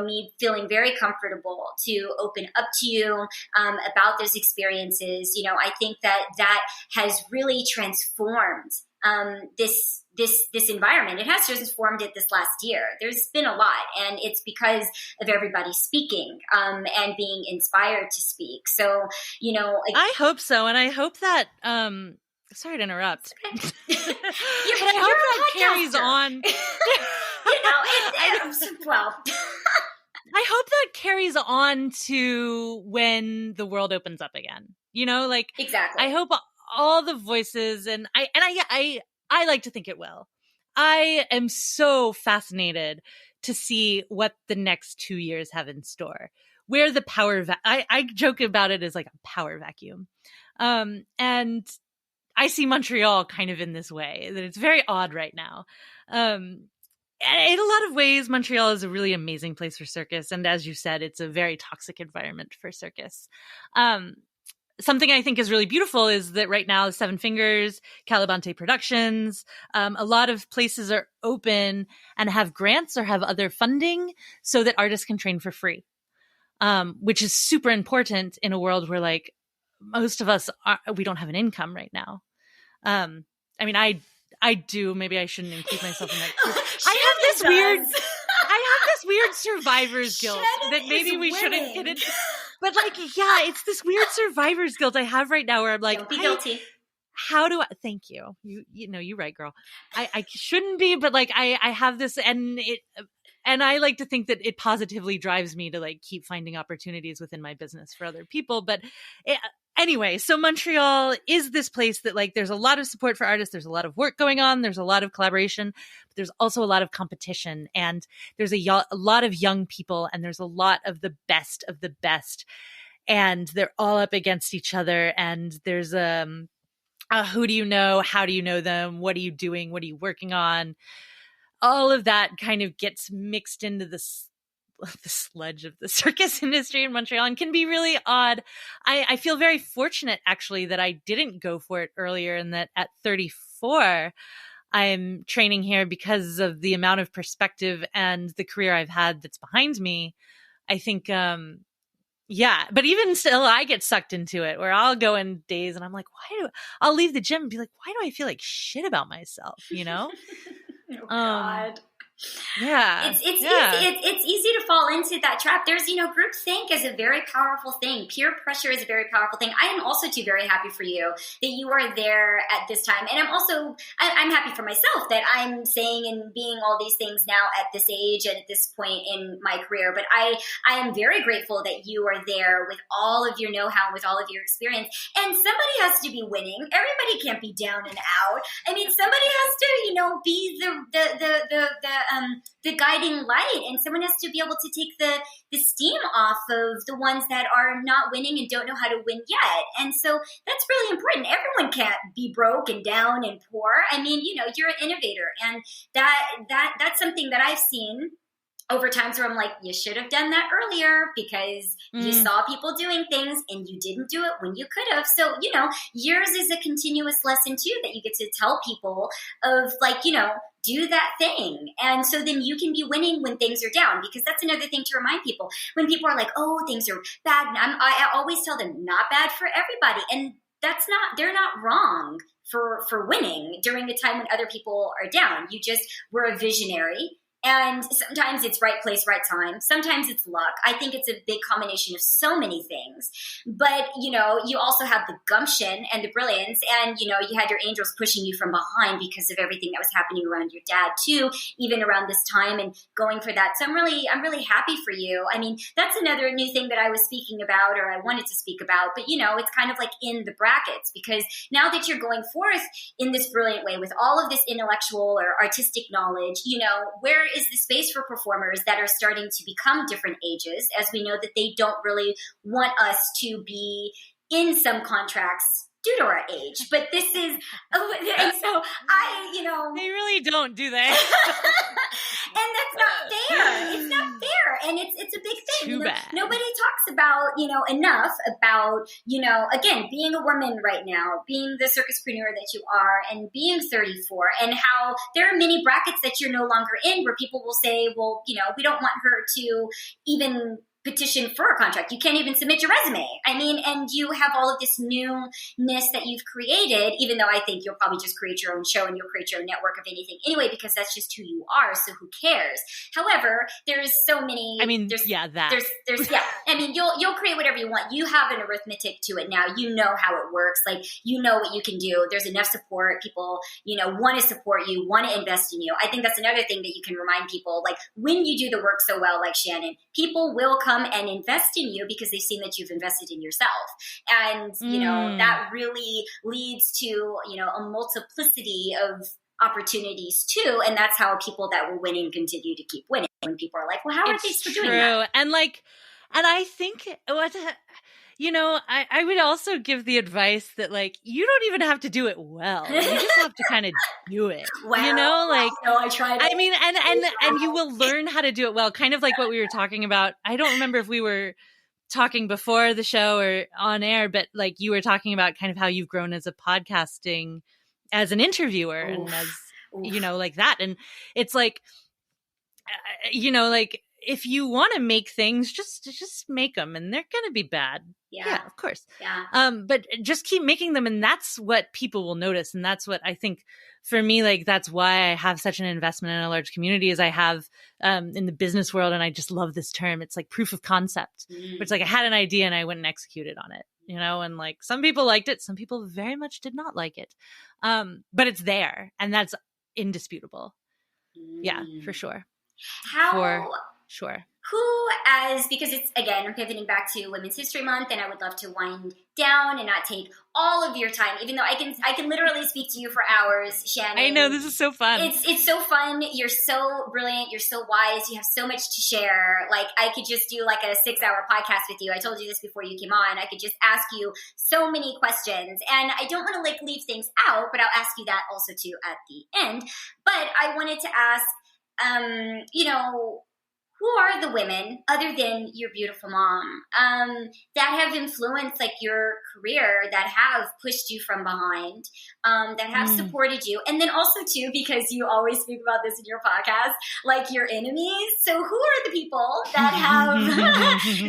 me feeling very comfortable to open up to you about those experiences, I think that has really transformed this environment. It has transformed it this last year. There's been a lot, and it's because of everybody speaking and being inspired to speak. So, I hope so. And I hope that, sorry to interrupt. Okay. I hope that carries on. I hope that carries on to when the world opens up again. Exactly. I hope all the voices, and I like to think it will. I am so fascinated to see what the next 2 years have in store, where the power, I joke about it as like a power vacuum. And I see Montreal kind of in this way, that it's very odd right now. And in a lot of ways, Montreal is a really amazing place for circus. And as you said, it's a very toxic environment for circus. Something I think is really beautiful is that right now, Seven Fingers, Calabante Productions, a lot of places are open and have grants or have other funding so that artists can train for free, which is super important in a world where, like, most of us, we don't have an income right now. I mean, I do. Maybe I shouldn't include myself in that group. I have this weird survivor's guilt that maybe we shouldn't get into. But like, yeah, it's this weird survivor's guilt I have right now where I'm like, don't be guilty. How do I, thank you. You're right, girl. I shouldn't be, but like, I have this, and I like to think that it positively drives me to like keep finding opportunities within my business for other people. But anyway, so Montreal is this place that, like, there's a lot of support for artists. There's a lot of work going on. There's a lot of collaboration, but there's also a lot of competition, and there's a lot of young people, and there's a lot of the best of the best. and they're all up against each other. And there's who do you know? How do you know them? What are you doing? What are you working on? All of that kind of gets mixed into the sludge of the circus industry in Montreal and can be really odd. I feel very fortunate, actually, that I didn't go for it earlier, and that at 34, I'm training here because of the amount of perspective and the career I've had that's behind me. I think, but even still, I get sucked into it where I'll go in days and I'm like, I'll leave the gym and be like, why do I feel like shit about myself? You know? Oh, God. Yeah. It's easy to fall into that trap. There's, groupthink is a very powerful thing. Peer pressure is a very powerful thing. I am also too very happy for you that you are there at this time. And I'm happy for myself that I'm saying and being all these things now at this age and at this point in my career. But I am very grateful that you are there with all of your know-how, with all of your experience. And somebody has to be winning. Everybody can't be down and out. I mean, somebody has to, be the guiding light, and someone has to be able to take the steam off of the ones that are not winning and don't know how to win yet. And so that's really important. Everyone can't be broke and down and poor. I mean, you're an innovator, and that's something that I've seen over times where I'm like, you should have done that earlier because you saw people doing things and you didn't do it when you could have. So, yours is a continuous lesson too, that you get to tell people of do that thing. And so then you can be winning when things are down, because that's another thing to remind people. When people are like, oh, things are bad. I always tell them not bad for everybody. And they're not wrong for winning during the time when other people are down. You just were a visionary. And sometimes it's right place, right time. Sometimes it's luck. I think it's a big combination of so many things. But, you also have the gumption and the brilliance. And, you had your angels pushing you from behind because of everything that was happening around your dad too, even around this time, and going for that. So I'm really happy for you. I mean, that's another new thing that I was speaking about, or I wanted to speak about. But, it's kind of like in the brackets, because now that you're going forth in this brilliant way with all of this intellectual or artistic knowledge, where is the space for performers that are starting to become different ages, as we know that they don't really want us to be in some contracts due to our age. But this is, and so they really don't, do they? And that's not fair. It's not fair. And it's a big thing. Too bad. Nobody talks about, enough about, again, being a woman right now, being the circuspreneur that you are, and being 34, and how there are many brackets that you're no longer in where people will say, well, we don't want her to even petition for a contract. You can't even submit your resume. I mean, and you have all of this newness that you've created, even though I think you'll probably just create your own show and you'll create your own network of anything anyway, because that's just who you are. So who cares? However, there's so many, I mean, there's I mean, you'll create whatever you want. You have an arithmetic to it now. You know how it works. Like, what you can do. There's enough support. People, want to support you, want to invest in you. I think that's another thing that you can remind people. Like, when you do the work so well, like Shannon, people will come and invest in you because they've seen that you've invested in yourself. And, that really leads to, a multiplicity of opportunities too. And that's how people that were winning continue to keep winning. When people are like, well, how are they still doing that? And I think I would also give the advice that, you don't even have to do it well. You just have to kind of do it. No, I tried it. I mean, and you will learn how to do it well. Kind of like what we were talking about. I don't remember if we were talking before the show or on air, but you were talking about kind of how you've grown as a podcasting, as an interviewer, and as, like that. And it's if you want to make things, just make them, and they're going to be bad. Yeah, of course. Yeah. But just keep making them, and that's what people will notice. And that's what I think for me, that's why I have such an investment in a large community as I have in the business world. And I just love this term. It's like proof of concept, which I had an idea and I went and executed on it, and some people liked it. Some people very much did not like it. But it's there, and that's indisputable. Yeah, for sure. Sure. Because it's, again, I'm pivoting back to Women's History Month, and I would love to wind down and not take all of your time, even though I can literally speak to you for hours, Shannon. I know, this is so fun. It's so fun. You're so brilliant. You're so wise. You have so much to share. Like, I could just do like a 6-hour podcast with you. I told you this before you came on. I could just ask you so many questions, and I don't want to like leave things out, but I'll ask you that also too at the end. But I wanted to ask, who are the women, other than your beautiful mom, that have influenced like your career, that have pushed you from behind, that have supported you? And then also too, because you always speak about this in your podcast, like your enemies. So who are the people that have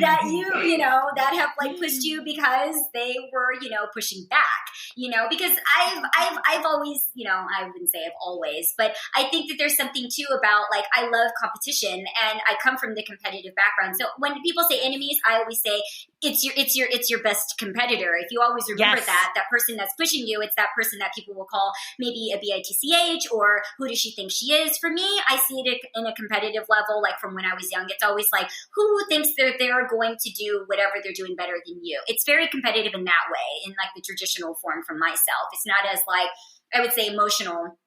that have like pushed you because they were, pushing back, because I've always, I wouldn't say I've always, but I think that there's something too about like, I love competition, and I come from the competitive background. So when people say enemies, I always say it's your best competitor. If you always remember that person that's pushing you, it's that person that people will call maybe a bitch, or who does she think she is? For me, I see it in a competitive level. Like from when I was young, it's always like, who thinks that they're going to do whatever they're doing better than you? It's very competitive in that way, in like the traditional form from myself. It's not as like, I would say, emotional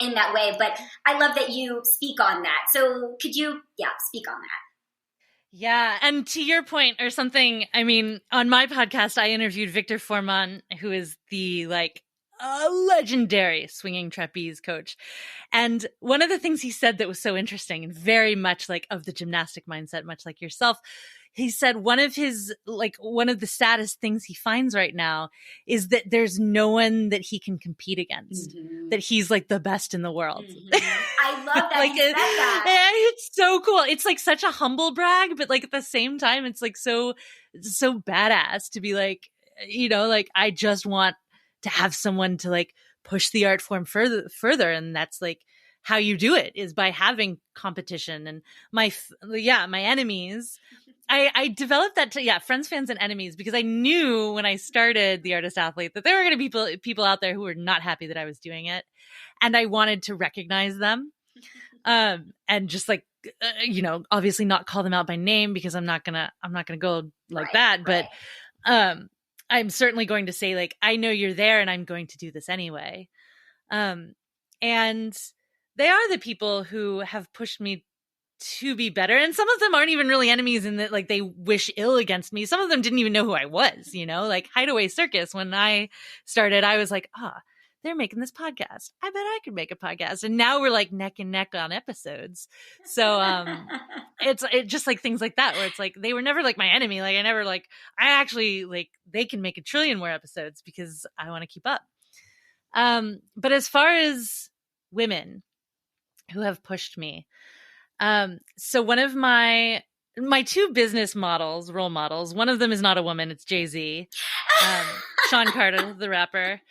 in that way, but I love that you speak on that. So could you, speak on that? Yeah. And to your point or something, I mean, on my podcast, I interviewed Victor Foreman, who is the legendary swinging trapeze coach. And one of the things he said that was so interesting and very much like of the gymnastic mindset, much like yourself, he said one of the saddest things he finds right now is that there's no one that he can compete against, that he's like the best in the world. I love that. He said that. Yeah, it's so cool. It's like such a humble brag, but like at the same time, it's like so badass to be like, like I just want to have someone to like push the art form further. And that's like how you do it, is by having competition. And my enemies, I developed that to, friends, fans, and enemies, because I knew when I started The Artist Athlete that there were going to be people out there who were not happy that I was doing it. And I wanted to recognize them. And just like, obviously not call them out by name, because I'm not gonna go like that. But, I'm certainly going to say like, I know you're there and I'm going to do this anyway. And they are the people who have pushed me to be better. And some of them aren't even really enemies in that like they wish ill against me. Some of them didn't even know who I was, like Hideaway Circus. When I started, I was like, they're making this podcast. I bet I could make a podcast. And now we're like neck and neck on episodes. So it's just like things like that, where it's like they were never like my enemy. Like I actually like, they can make 1 trillion more episodes because I want to keep up. But as far as women who have pushed me, so one of my 2 business role models, one of them is not a woman, it's Jay-Z, Sean Carter, the rapper.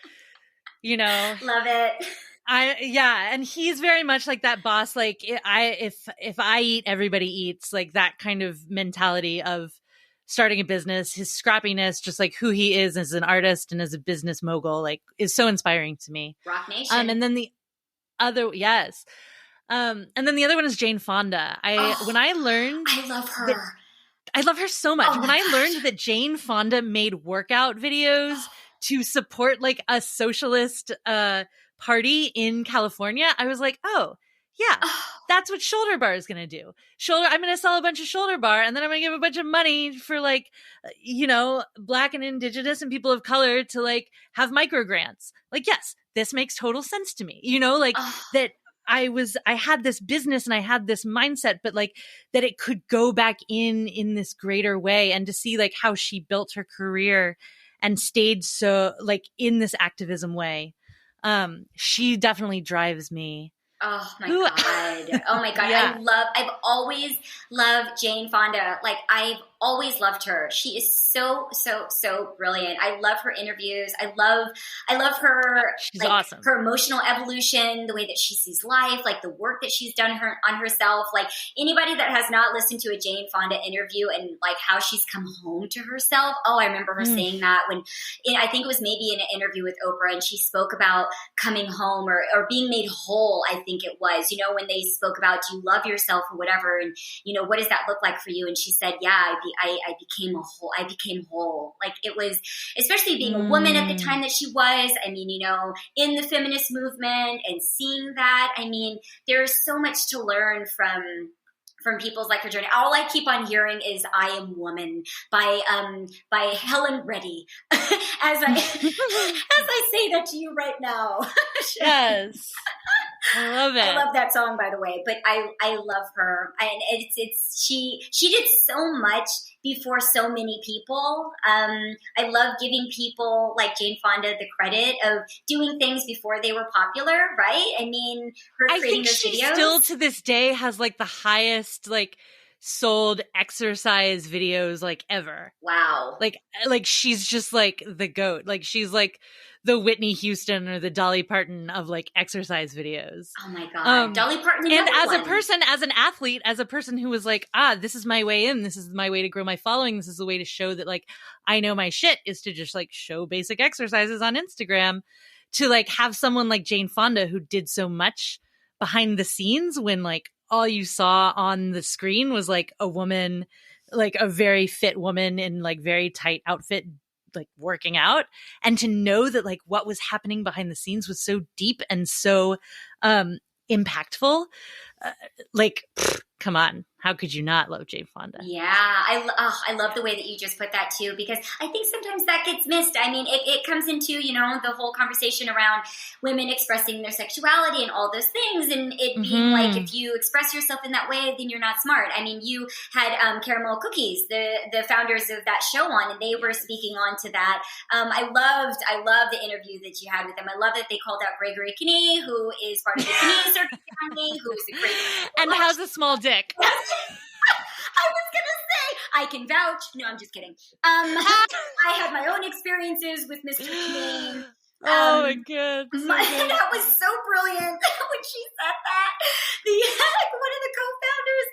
Love it. And he's very much like that boss. Like if I eat, everybody eats, like that kind of mentality of starting a business. His scrappiness, just like who he is as an artist and as a business mogul, like is so inspiring to me. Rock Nation. And then the other, and then the other one is Jane Fonda. When I learned, I love her. I love her so much. When I learned that Jane Fonda made workout videos to support like a socialist party in California, I was like, that's what Shoulder Bar is going to do. I'm going to sell a bunch of Shoulder Bar, and then I'm going to give a bunch of money for like, Black and Indigenous and people of color to like have micro grants. Like, yes, this makes total sense to me. That I had this business and I had this mindset, but like that it could go back in this greater way, and to see like how she built her career and stayed so like in this activism way. She definitely drives me. Oh my God. Oh my God. Yeah. I've always loved Jane Fonda. Like I've always loved her. She is so brilliant. I love her interviews. I love her. She's awesome. Her emotional evolution, the way that she sees life, like the work that she's done on herself. Like anybody that has not listened to a Jane Fonda interview and like how she's come home to herself. Oh, I remember her saying that I think it was maybe in an interview with Oprah, and she spoke about coming home or being made whole. I think it was, when they spoke about, do you love yourself or whatever? And, what does that look like for you? And she said, yeah, I became whole. I became whole. Like it was, especially being a woman at the time that she was, I mean, in the feminist movement and seeing that, I mean, there's so much to learn from people's like her journey. All I keep on hearing is "I Am Woman" by Helen Reddy. as I say that to you right now. Yes. I love it. I love that song, by the way, but I love her, and she did so much before so many people. I love giving people like Jane Fonda the credit of doing things before they were popular, right? I mean, her creating those videos. I think she still to this day has like the highest like sold exercise videos like ever. Wow. Like she's just like the GOAT. Like she's like the Whitney Houston or the Dolly Parton of like exercise videos. Oh my God. Dolly Parton. And as a person, as an athlete, as a person who was like, this is my way in, this is my way to grow my following, this is the way to show that like I know my shit, is to just like show basic exercises on Instagram, to like have someone like Jane Fonda who did so much behind the scenes when like all you saw on the screen was like a woman, like a very fit woman in like very tight outfit, like working out, and to know that like what was happening behind the scenes was so deep and so impactful. Come on, how could you not love Jane Fonda? Yeah, I love the way that you just put that too, because I think sometimes that gets missed. I mean, it comes into, the whole conversation around women expressing their sexuality and all those things, and it being like, if you express yourself in that way, then you're not smart. I mean, you had Caramel Cookies, the founders of that show on, and they were speaking on to that. I loved the interview that you had with them. I love that they called out Gregory Kinney, who is part of the Kinney Circus family, who is a great and has a small dick. I was gonna say I can vouch. No, I'm just kidding. I had my own experiences with Mr. Kinney. Oh my God. That was so brilliant when she said that. One of the co-founders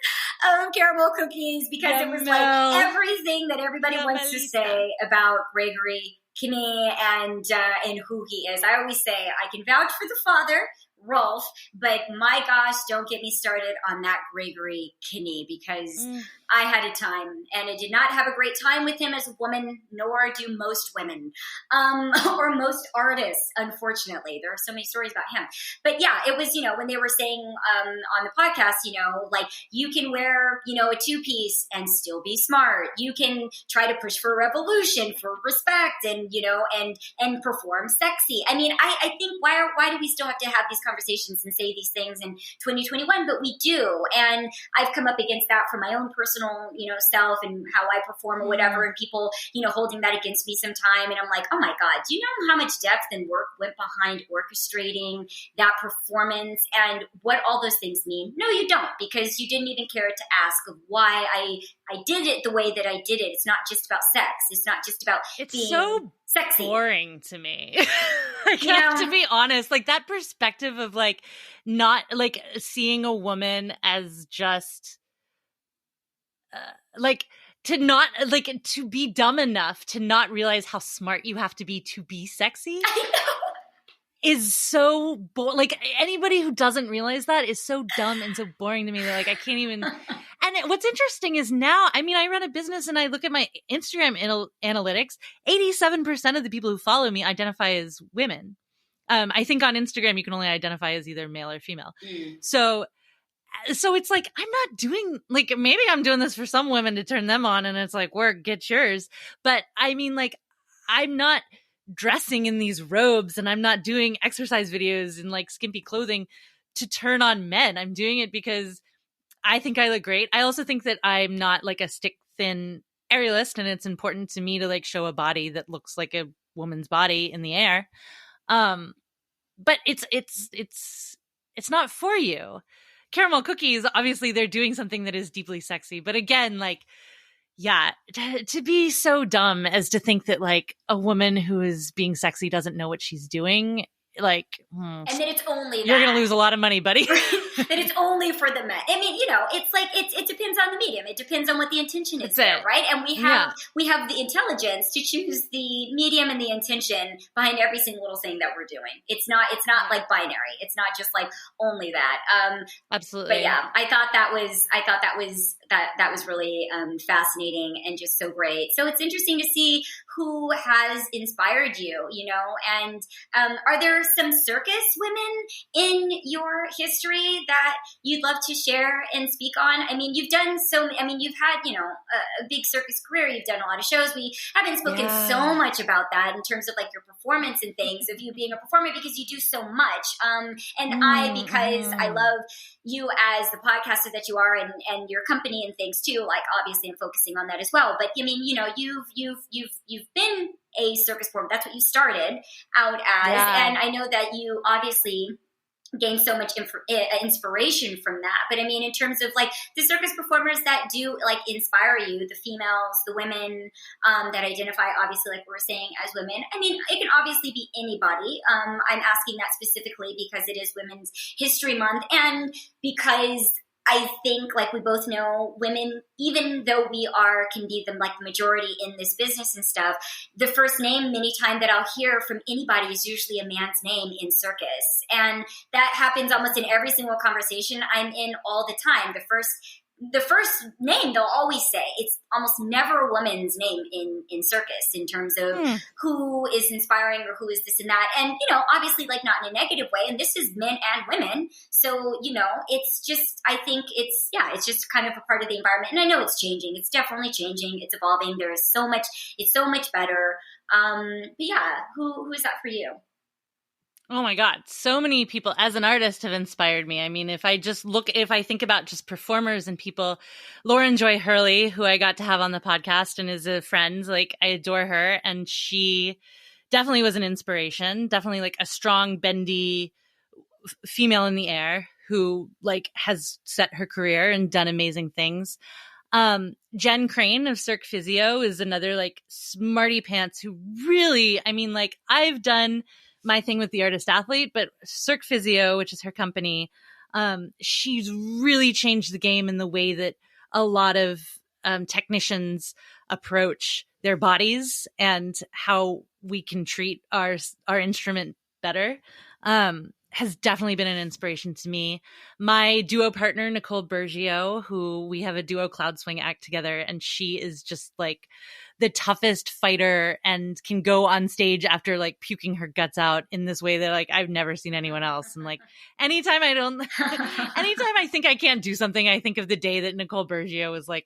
of Caramel Cookies, because it was like everything that everybody wants to say about Gregory Kinney and who he is. I always say I can vouch for the father, Rolf, but my gosh, don't get me started on that Gregory Kinney, because I had a time, and I did not have a great time with him as a woman, nor do most women, or most artists, unfortunately. There are so many stories about him. But yeah, it was, when they were saying on the podcast, like you can wear, a two-piece and still be smart. You can try to push for revolution, for respect, and, and perform sexy. I mean, I think why do we still have to have these conversations and say these things in 2021? But we do. And I've come up against that for my own personal, self and how I perform or whatever, and people, holding that against me sometime. And I'm like, oh my God, do you know how much depth and work went behind orchestrating that performance and what all those things mean? No, you don't, because you didn't even care to ask of why I did it the way that I did it. It's not just about sex. It's not just about being so sexy. Boring to me. To be honest, like that perspective of like not like seeing a woman as just like to not like to be dumb enough to not realize how smart you have to be sexy. I know. Is so like anybody who doesn't realize that is so dumb and so boring to me. They're like, I can't even. And what's interesting is now, I mean, I run a business and I look at my Instagram analytics. 87% of the people who follow me identify as women. I think on Instagram you can only identify as either male or female. So it's like, I'm not doing, like, maybe I'm doing this for some women to turn them on, and it's like, work, get yours. But I mean, like, I'm not dressing in these robes, and I'm not doing exercise videos in like skimpy clothing to turn on men. I'm doing it because I think I look great. I also think that I'm not like a stick thin aerialist, and it's important to me to like show a body that looks like a woman's body in the air. But it's not for you. Caramel Cookies, obviously they're doing something that is deeply sexy. But again, like, Yeah, to be so dumb as to think that like a woman who is being sexy doesn't know what she's doing. Like, and then it's only you're going to lose a lot of money, buddy. That it's only for the men. I mean, it's like it depends on the medium. It depends on what the intention is there, right? And we have the intelligence to choose the medium and the intention behind every single little thing that we're doing. It's not like binary. It's not just like only that. Absolutely. But yeah, I thought that was really fascinating and just so great. So it's interesting to see who has inspired you, and are there some circus women in your history that you'd love to share and speak on? I mean, you've done you've had, a big circus career. You've done a lot of shows. We haven't spoken so much about that in terms of like your performance and things of you being a performer because you do so much. Because I love you as the podcaster that you are and your company and things too, like obviously I'm focusing on that as well. But I mean, you've been a circus performer. That's what you started out as. Yeah. And I know that you obviously gained so much inspiration from that. But I mean, in terms of like the circus performers that do like inspire you, the females, the women that identify obviously like we were saying as women. I mean, it can obviously be anybody. I'm asking that specifically because it is Women's History Month and because I think, like we both know, women, even though we can be the majority in this business and stuff, the first name many times that I'll hear from anybody is usually a man's name in circus. And that happens almost in every single conversation I'm in all the time. The first name they'll always say, it's almost never a woman's name in circus in terms of who is inspiring or who is this and that. And, obviously like not in a negative way. And this is men and women. So, it's just, I think it's just kind of a part of the environment. And I know it's changing. It's definitely changing. It's evolving. There is so much, it's so much better. But yeah, who is that for you? Oh my God. So many people as an artist have inspired me. I mean, if I think about just performers and people, Lauren Joy Hurley, who I got to have on the podcast and is a friend, like I adore her. And she definitely was an inspiration, definitely like a strong, bendy female in the air who like has set her career and done amazing things. Jen Crane of Cirque Physio is another like smarty pants who really, I mean, like I've done my thing with the artist athlete, but Cirque Physio, which is her company, she's really changed the game in the way that a lot of technicians approach their bodies and how we can treat our instrument better. Has definitely been an inspiration to me. My duo partner, Nicole Bergio, who we have a duo cloud swing act together, and she is just like the toughest fighter and can go on stage after like puking her guts out in this way that like I've never seen anyone else. And like anytime I think I can't do something, I think of the day that Nicole Bergio was like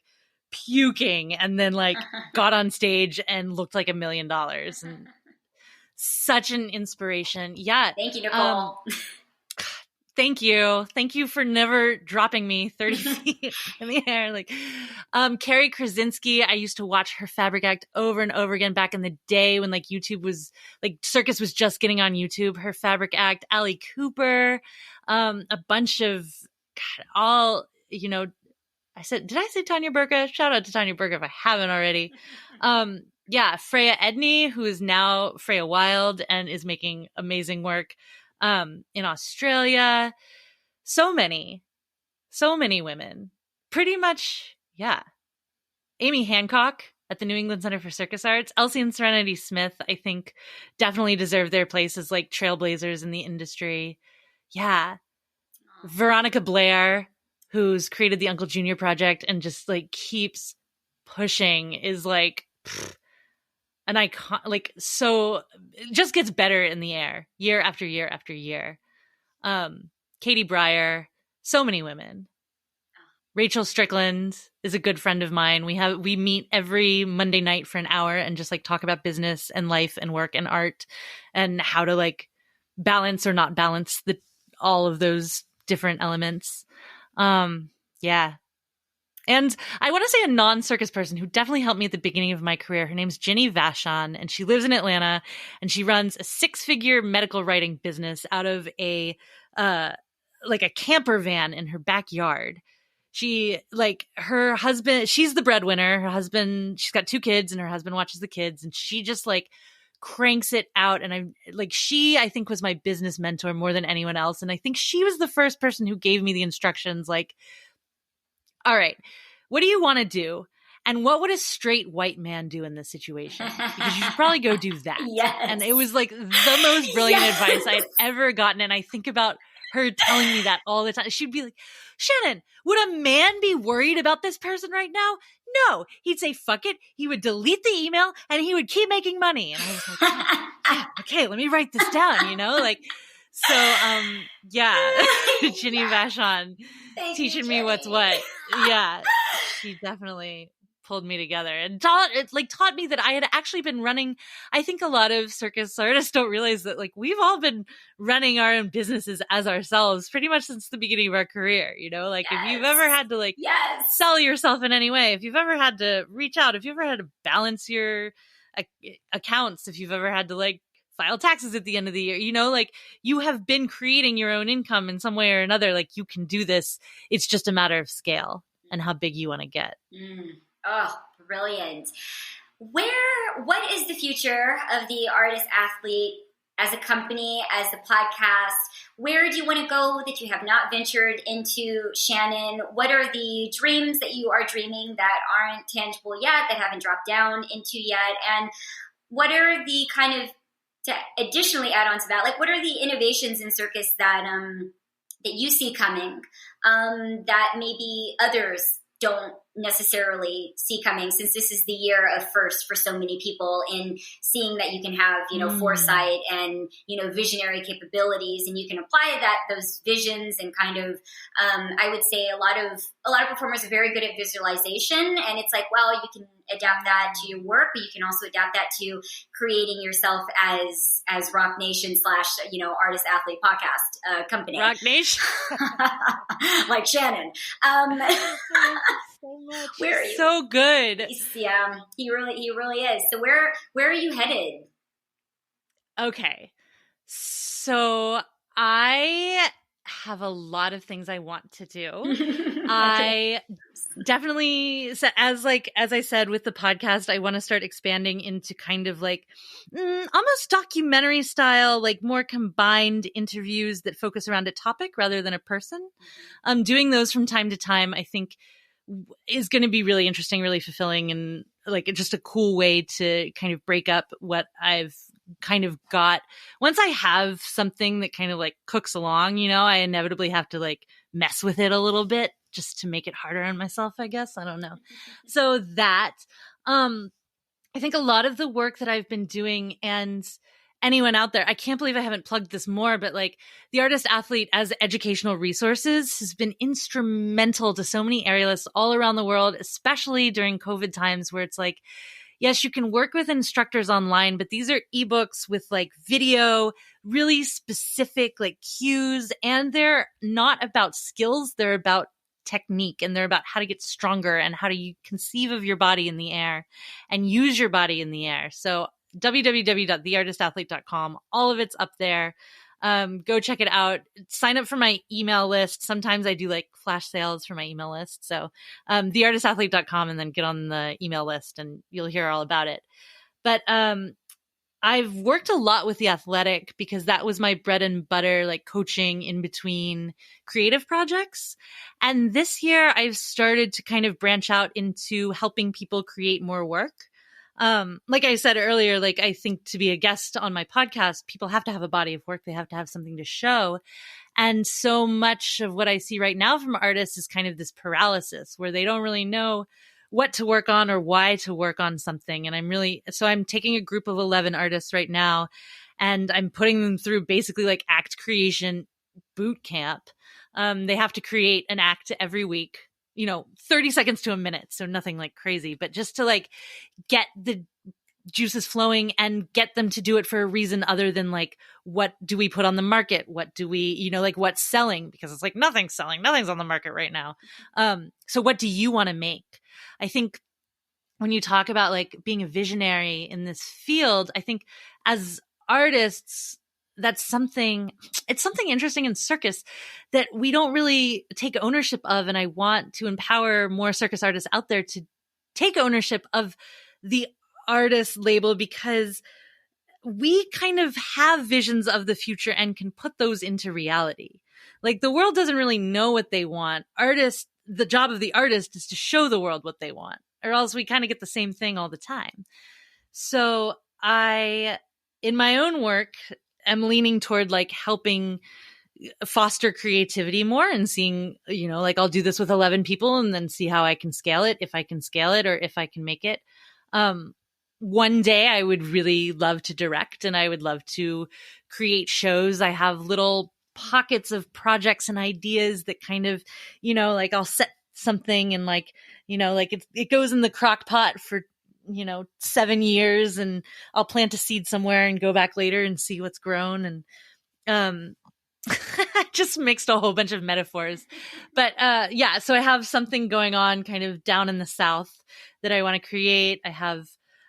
puking and then like got on stage and looked like $1 million. And such an inspiration. Yeah. Thank you, Nicole. Thank you. Thank you for never dropping me 30 feet in the air. Like, Carrie Krasinski, I used to watch her fabric act over and over again back in the day when like YouTube was like Circus was just getting on YouTube. Her fabric act, Allie Cooper, a bunch of did I say Tanya Burka? Shout out to Tanya Burka if I haven't already. Yeah, Freya Edney, who is now Freya Wild and is making amazing work in Australia. So many women. Pretty much, yeah. Amy Hancock at the New England Center for Circus Arts. Elsie and Serenity Smith, I think, definitely deserve their place as like trailblazers in the industry. Yeah. Veronica Blair, who's created the Uncle Junior Project and just like keeps pushing, is like an icon, like so it just gets better in the air year after year after year. Katie Breyer, so many women. Rachel Strickland is a good friend of mine. We meet every Monday night for an hour and just like talk about business and life and work and art and how to like balance or not balance all of those different elements. Yeah. And I want to say a non-circus person who definitely helped me at the beginning of my career. Her name's Ginny Vashon, and she lives in Atlanta, and she runs a 6-figure medical writing business out of a camper van in her backyard. she, like, her husband, she's the breadwinner. Her husband, she's got 2 kids and her husband watches the kids, and she just like cranks it out. And I think was my business mentor more than anyone else. And I think she was the first person who gave me the instructions, like, all right, what do you want to do? And what would a straight white man do in this situation? Because you should probably go do that. Yes. And it was like the most brilliant advice I'd ever gotten. And I think about her telling me that all the time. She'd be like, Shannon, would a man be worried about this person right now? No. He'd say, fuck it. He would delete the email and he would keep making money. And I was like, yeah, okay, let me write this down, like, so, Ginny Vachon teaching me what's what. Yeah, she definitely pulled me together and taught me that I had actually been running. I think a lot of circus artists don't realize that, like, we've all been running our own businesses as ourselves pretty much since the beginning of our career, like, if you've ever had to sell yourself in any way, if you've ever had to reach out, if you've ever had to balance your accounts, if you've ever had to file taxes at the end of the year, like, you have been creating your own income in some way or another. Like, you can do this. It's just a matter of scale and how big you want to get. Oh, brilliant. What is the future of the Artist Athlete as a company, as a podcast? Where do you want to go that you have not ventured into, Shannon? What are the dreams that you are dreaming that aren't tangible yet, that haven't dropped down into yet? And what are the kind of, to additionally add on to that, what are the innovations in circus that you see coming that maybe others don't necessarily see coming, since this is the year of first for so many people in seeing that you can have, foresight and, visionary capabilities, and you can apply those visions and kind of, I would say a lot of performers are very good at visualization, and it's like, well, you can adapt that to your work, but you can also adapt that to creating yourself as Rock Nation / Artist Athlete Podcast company. Rock Nation. Like Shannon. So much. Where are you? So good. Yeah, he really is. So where are you headed? Okay. So I have a lot of things I want to do. I definitely, as I said with the podcast, I want to start expanding into kind of almost documentary style, more combined interviews that focus around a topic rather than a person. Doing those from time to time, I think, is going to be really interesting, really fulfilling, and just a cool way to kind of break up what I've kind of got. Once I have something that kind of cooks along, I inevitably have to mess with it a little bit just to make it harder on myself, I guess. I don't know. So that, I think a lot of the work that I've been doing, and anyone out there, I can't believe I haven't plugged this more, but the Artist Athlete as educational resources has been instrumental to so many aerialists all around the world, especially during COVID times, where it's yes, you can work with instructors online, but these are ebooks with video, really specific cues, and they're not about skills. They're about technique, and they're about how to get stronger and how to conceive of your body in the air and use your body in the air. So www.theartistathlete.com. All of it's up there. Go check it out. Sign up for my email list. Sometimes I do flash sales for my email list. So theartistathlete.com, and then get on the email list and you'll hear all about it. But I've worked a lot with The Athletic because that was my bread and butter, coaching in between creative projects. And this year I've started to kind of branch out into helping people create more work. Like I said earlier, I think to be a guest on my podcast, people have to have a body of work. They have to have something to show. And so much of what I see right now from artists is kind of this paralysis where they don't really know what to work on or why to work on something. And I'm taking a group of 11 artists right now, and I'm putting them through basically act creation boot camp. They have to create an act every week, 30 seconds to a minute. So nothing crazy, but just to get the juices flowing and get them to do it for a reason other than what do we put on the market? What do we, what's selling? Because it's nothing's selling. Nothing's on the market right now. So what do you want to make? I think when you talk about being a visionary in this field, I think as artists, it's something interesting in circus that we don't really take ownership of. And I want to empower more circus artists out there to take ownership of the artist label, because we kind of have visions of the future and can put those into reality. Like, the world doesn't really know what they want. The job of the artist is to show the world what they want, or else we kind of get the same thing all the time. So I, in my own work, am leaning toward like helping foster creativity more and seeing, like, I'll do this with 11 people and then see how I can scale it, if I can scale it or if I can make it. One day I would really love to direct, and I would love to create shows. I have little pockets of projects and ideas that kind of, like, I'll set something and like, like it goes in the crock pot for, 7 years, and I'll plant a seed somewhere and go back later and see what's grown. And, I just mixed a whole bunch of metaphors, but, so I have something going on kind of down in the South that I want to create. I have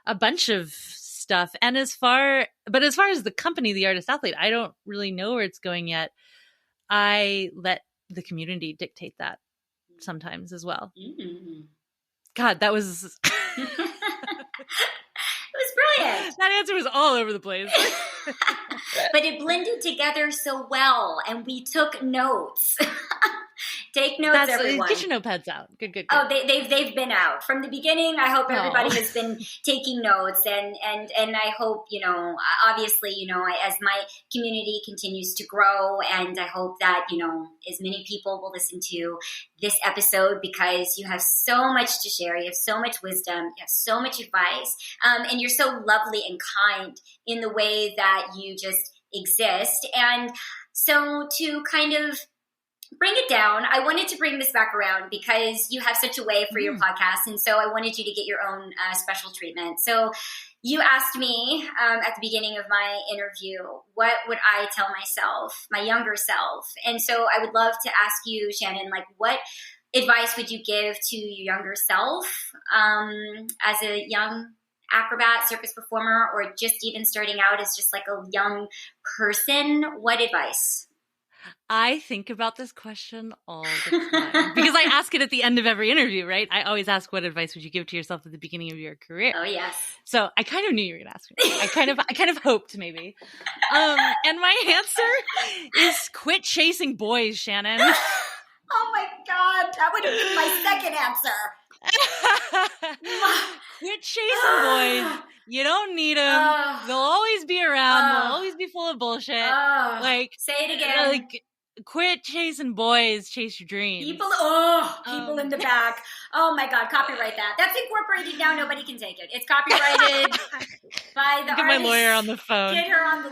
a bunch of stuff. And as far as the company, The Artist Athlete, I don't really know where it's going yet. I let the community dictate that sometimes as well. Mm-hmm. God, that was... It was brilliant. That answer was all over the place. But it blended together so well, and we took notes. Take notes, everyone. Get your notepads out. Good. Oh, they've been out from the beginning. I hope everybody has been taking notes, and I hope, obviously, as my community continues to grow, and I hope that, as many people will listen to this episode, because you have so much to share. You have so much wisdom. You have so much advice, and you're so lovely and kind in the way that you just exist. And so to kind of bring it down, I wanted to bring this back around because you have such a way for your podcast. And so I wanted you to get your own special treatment. So you asked me at the beginning of my interview, what would I tell myself, my younger self? And so I would love to ask you, Shannon, like, what advice would you give to your younger self as a young acrobat, circus performer, or just even starting out as just like a young person? What advice? I think about this question all the time because I ask it at the end of every interview, right? I always ask, what advice would you give to yourself at the beginning of your career? Oh, yes. So I kind of knew you were going to ask me. I kind of hoped maybe. And my answer is quit chasing boys, Shannon. Oh my God. That would have been my second answer. Quit chasing boys. You don't need them. They'll always be around. They'll always be full of bullshit. Like, say it again. Like, quit chasing boys. Chase your dreams. People in the back. Oh my God, copyright that. That's incorporated now. Nobody can take it. It's copyrighted by the artist. Get my lawyer on the phone. Get her on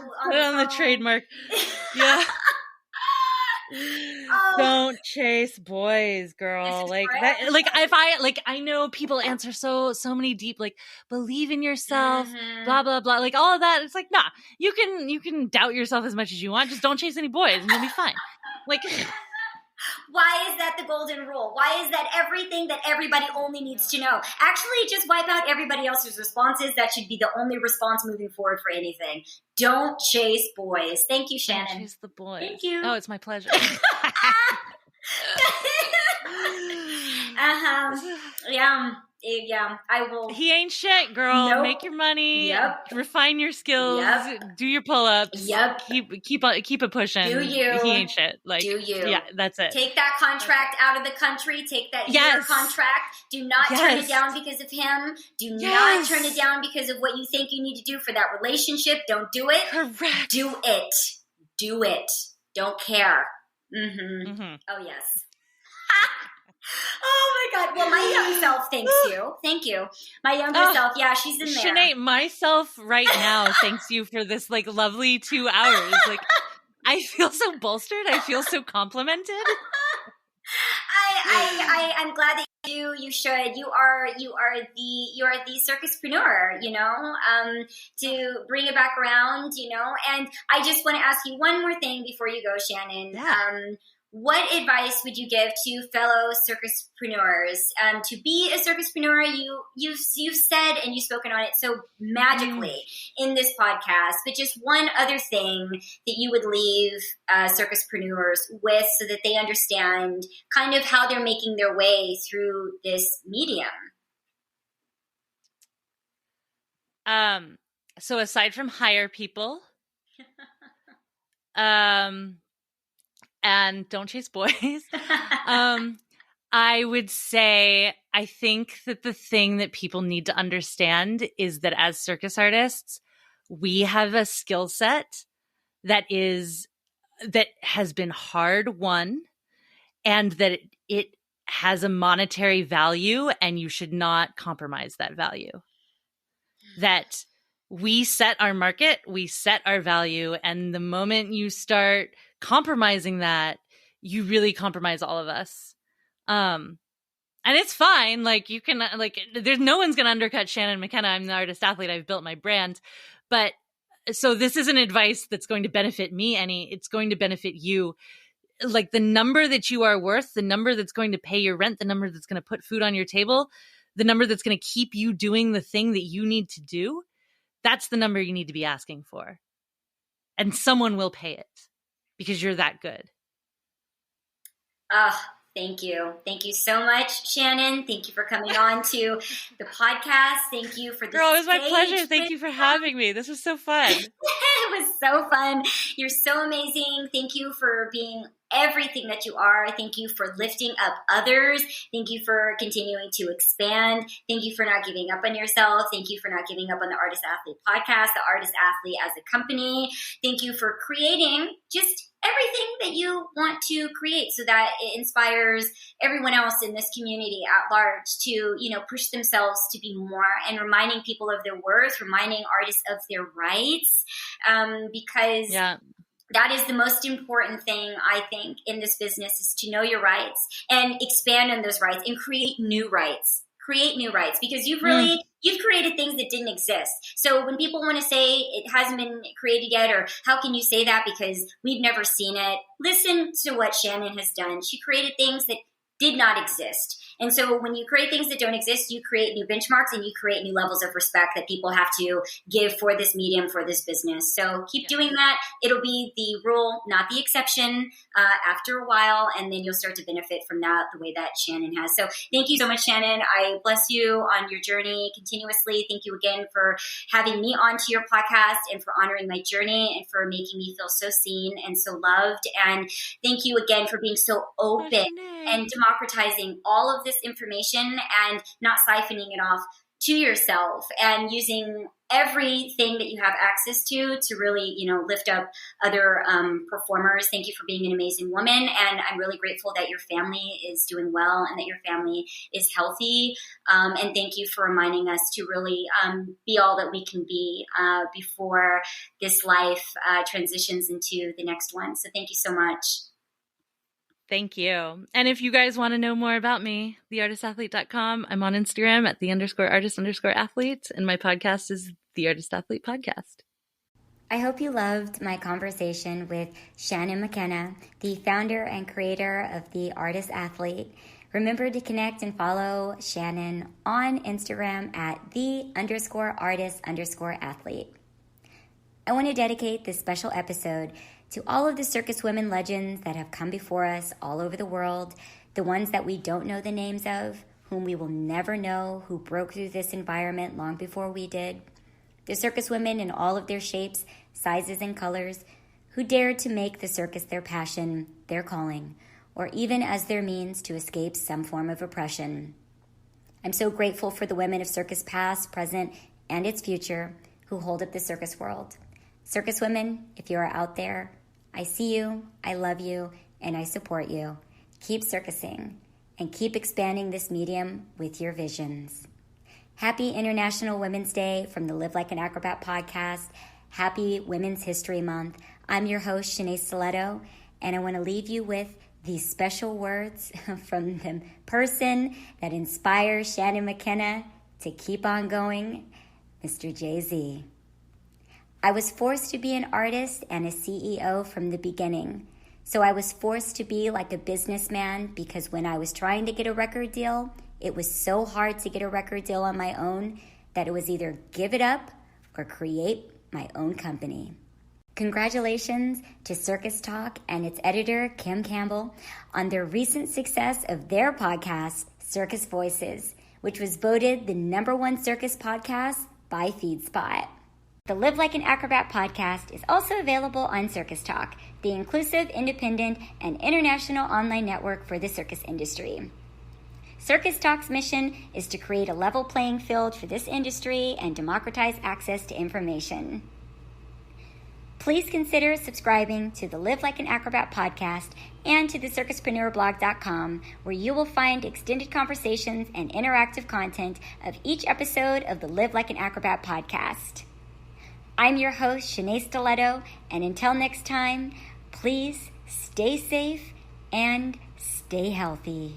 the trademark. Yeah. Don't chase boys, girl. Like that, like if I know people answer so many deep, like, believe in yourself, blah blah blah, like all of that. It's like, nah, you can doubt yourself as much as you want, just don't chase any boys and you'll be fine. Like, why is that the golden rule? Why is that everything that everybody only needs to know? Actually, just wipe out everybody else's responses. That should be the only response moving forward for anything. Don't chase boys. Thank you, Shannon. Don't chase the boys. Thank you. Oh, it's my pleasure. Yeah, I will. He ain't shit, girl. Nope. Make your money. Yep. Refine your skills. Yep. Do your pull-ups. Yep. Keep it pushing. Do you? He ain't shit. Like, do you? Yeah, that's it. Take that contract out of the country. Take that year contract. Do not turn it down because of him. Do not turn it down because of what you think you need to do for that relationship. Don't do it. Correct. Do it. Do it. Don't care. Oh, yes. Oh my God. Well, my young self thanks you. Thank you. My younger self, she's in there. Shenea, myself right now thanks you for this like lovely 2 hours. Like, I feel so bolstered. I feel so complimented. I'm glad that you should. You are the circuspreneur, to bring it back around, and I just want to ask you one more thing before you go, Shannon. what advice would you give to fellow circuspreneurs? To be a circuspreneur, you've said and you've spoken on it so magically in this podcast, but just one other thing that you would leave circuspreneurs with so that they understand kind of how they're making their way through this medium. So aside from hire people, and don't chase boys. I would say, I think that the thing that people need to understand is that as circus artists, we have a skill set that has been hard won, and that it has a monetary value, and you should not compromise that value. That we set our market, we set our value, and the moment you start compromising that, you really compromise all of us. And it's fine. Like, you can, like, there's no one's going to undercut Shannon McKenna. I'm the artist athlete. I've built my brand. But so this isn't advice that's going to benefit me any. It's going to benefit you. Like, the number that you are worth, the number that's going to pay your rent, the number that's going to put food on your table, the number that's going to keep you doing the thing that you need to do, that's the number you need to be asking for. And someone will pay it because you're that good. Thank you. Thank you so much, Shannon. Thank you for coming on to the podcast. Thank you for the Girl, it was my pleasure. Thank you for having me. This was so fun. It was so fun. You're so amazing. Thank you for being everything that you are. Thank you for lifting up others. Thank you for continuing to expand. Thank you for not giving up on yourself. Thank you for not giving up on the Artist Athlete podcast, the Artist Athlete as a company. Thank you for creating just everything that you want to create so that it inspires everyone else in this community at large to, you know, push themselves to be more, and reminding people of their worth, reminding artists of their rights, because that is the most important thing, I think, in this business, is to know your rights and expand on those rights and create new rights. Create new rights, because you've created things that didn't exist. So when people want to say it hasn't been created yet, or how can you say that because we've never seen it, listen to what Shannon has done. She created things that did not exist. And so when you create things that don't exist, you create new benchmarks and you create new levels of respect that people have to give for this medium, for this business. So keep doing that. It'll be the rule, not the exception, after a while, and then you'll start to benefit from that the way that Shannon has. So thank you so much, Shannon. I bless you on your journey continuously. Thank you again for having me onto your podcast and for honoring my journey and for making me feel so seen and so loved. And thank you again for being so open and democratizing all of this information and not siphoning it off to yourself, and using everything that you have access to really, you know, lift up other performers. Thank you for being an amazing woman. And I'm really grateful that your family is doing well and that your family is healthy. And thank you for reminding us to really be all that we can be before this life transitions into the next one. So thank you so much. Thank you. And if you guys want to know more about me, theartistathlete.com. I'm on Instagram at @the_artist_athlete, and my podcast is The Artist Athlete Podcast. I hope you loved my conversation with Shannon McKenna, the founder and creator of The Artist Athlete. Remember to connect and follow Shannon on Instagram at @the_artist_athlete. I want to dedicate this special episode to all of the circus women legends that have come before us all over the world, the ones that we don't know the names of, whom we will never know, who broke through this environment long before we did, the circus women in all of their shapes, sizes, and colors, who dared to make the circus their passion, their calling, or even as their means to escape some form of oppression. I'm so grateful for the women of circus past, present, and its future who hold up the circus world. Circus women, if you are out there, I see you, I love you, and I support you. Keep circusing and keep expanding this medium with your visions. Happy International Women's Day from the Live Like an Acrobat podcast. Happy Women's History Month. I'm your host, Shenea Stiletto, and I want to leave you with these special words from the person that inspires Shannon McKenna to keep on going, Mr. Jay-Z. I was forced to be an artist and a CEO from the beginning. So I was forced to be like a businessman because when I was trying to get a record deal, it was so hard to get a record deal on my own that it was either give it up or create my own company. Congratulations to Circus Talk and its editor, Kim Campbell, on their recent success of their podcast, Circus Voices, which was voted the #1 circus podcast by FeedSpot. The Live Like an Acrobat podcast is also available on Circus Talk, the inclusive, independent, and international online network for the circus industry. Circus Talk's mission is to create a level playing field for this industry and democratize access to information. Please consider subscribing to the Live Like an Acrobat podcast and to the Circuspreneurblog.com, where you will find extended conversations and interactive content of each episode of the Live Like an Acrobat podcast. I'm your host, Shenea Stiletto, and until next time, please stay safe and stay healthy.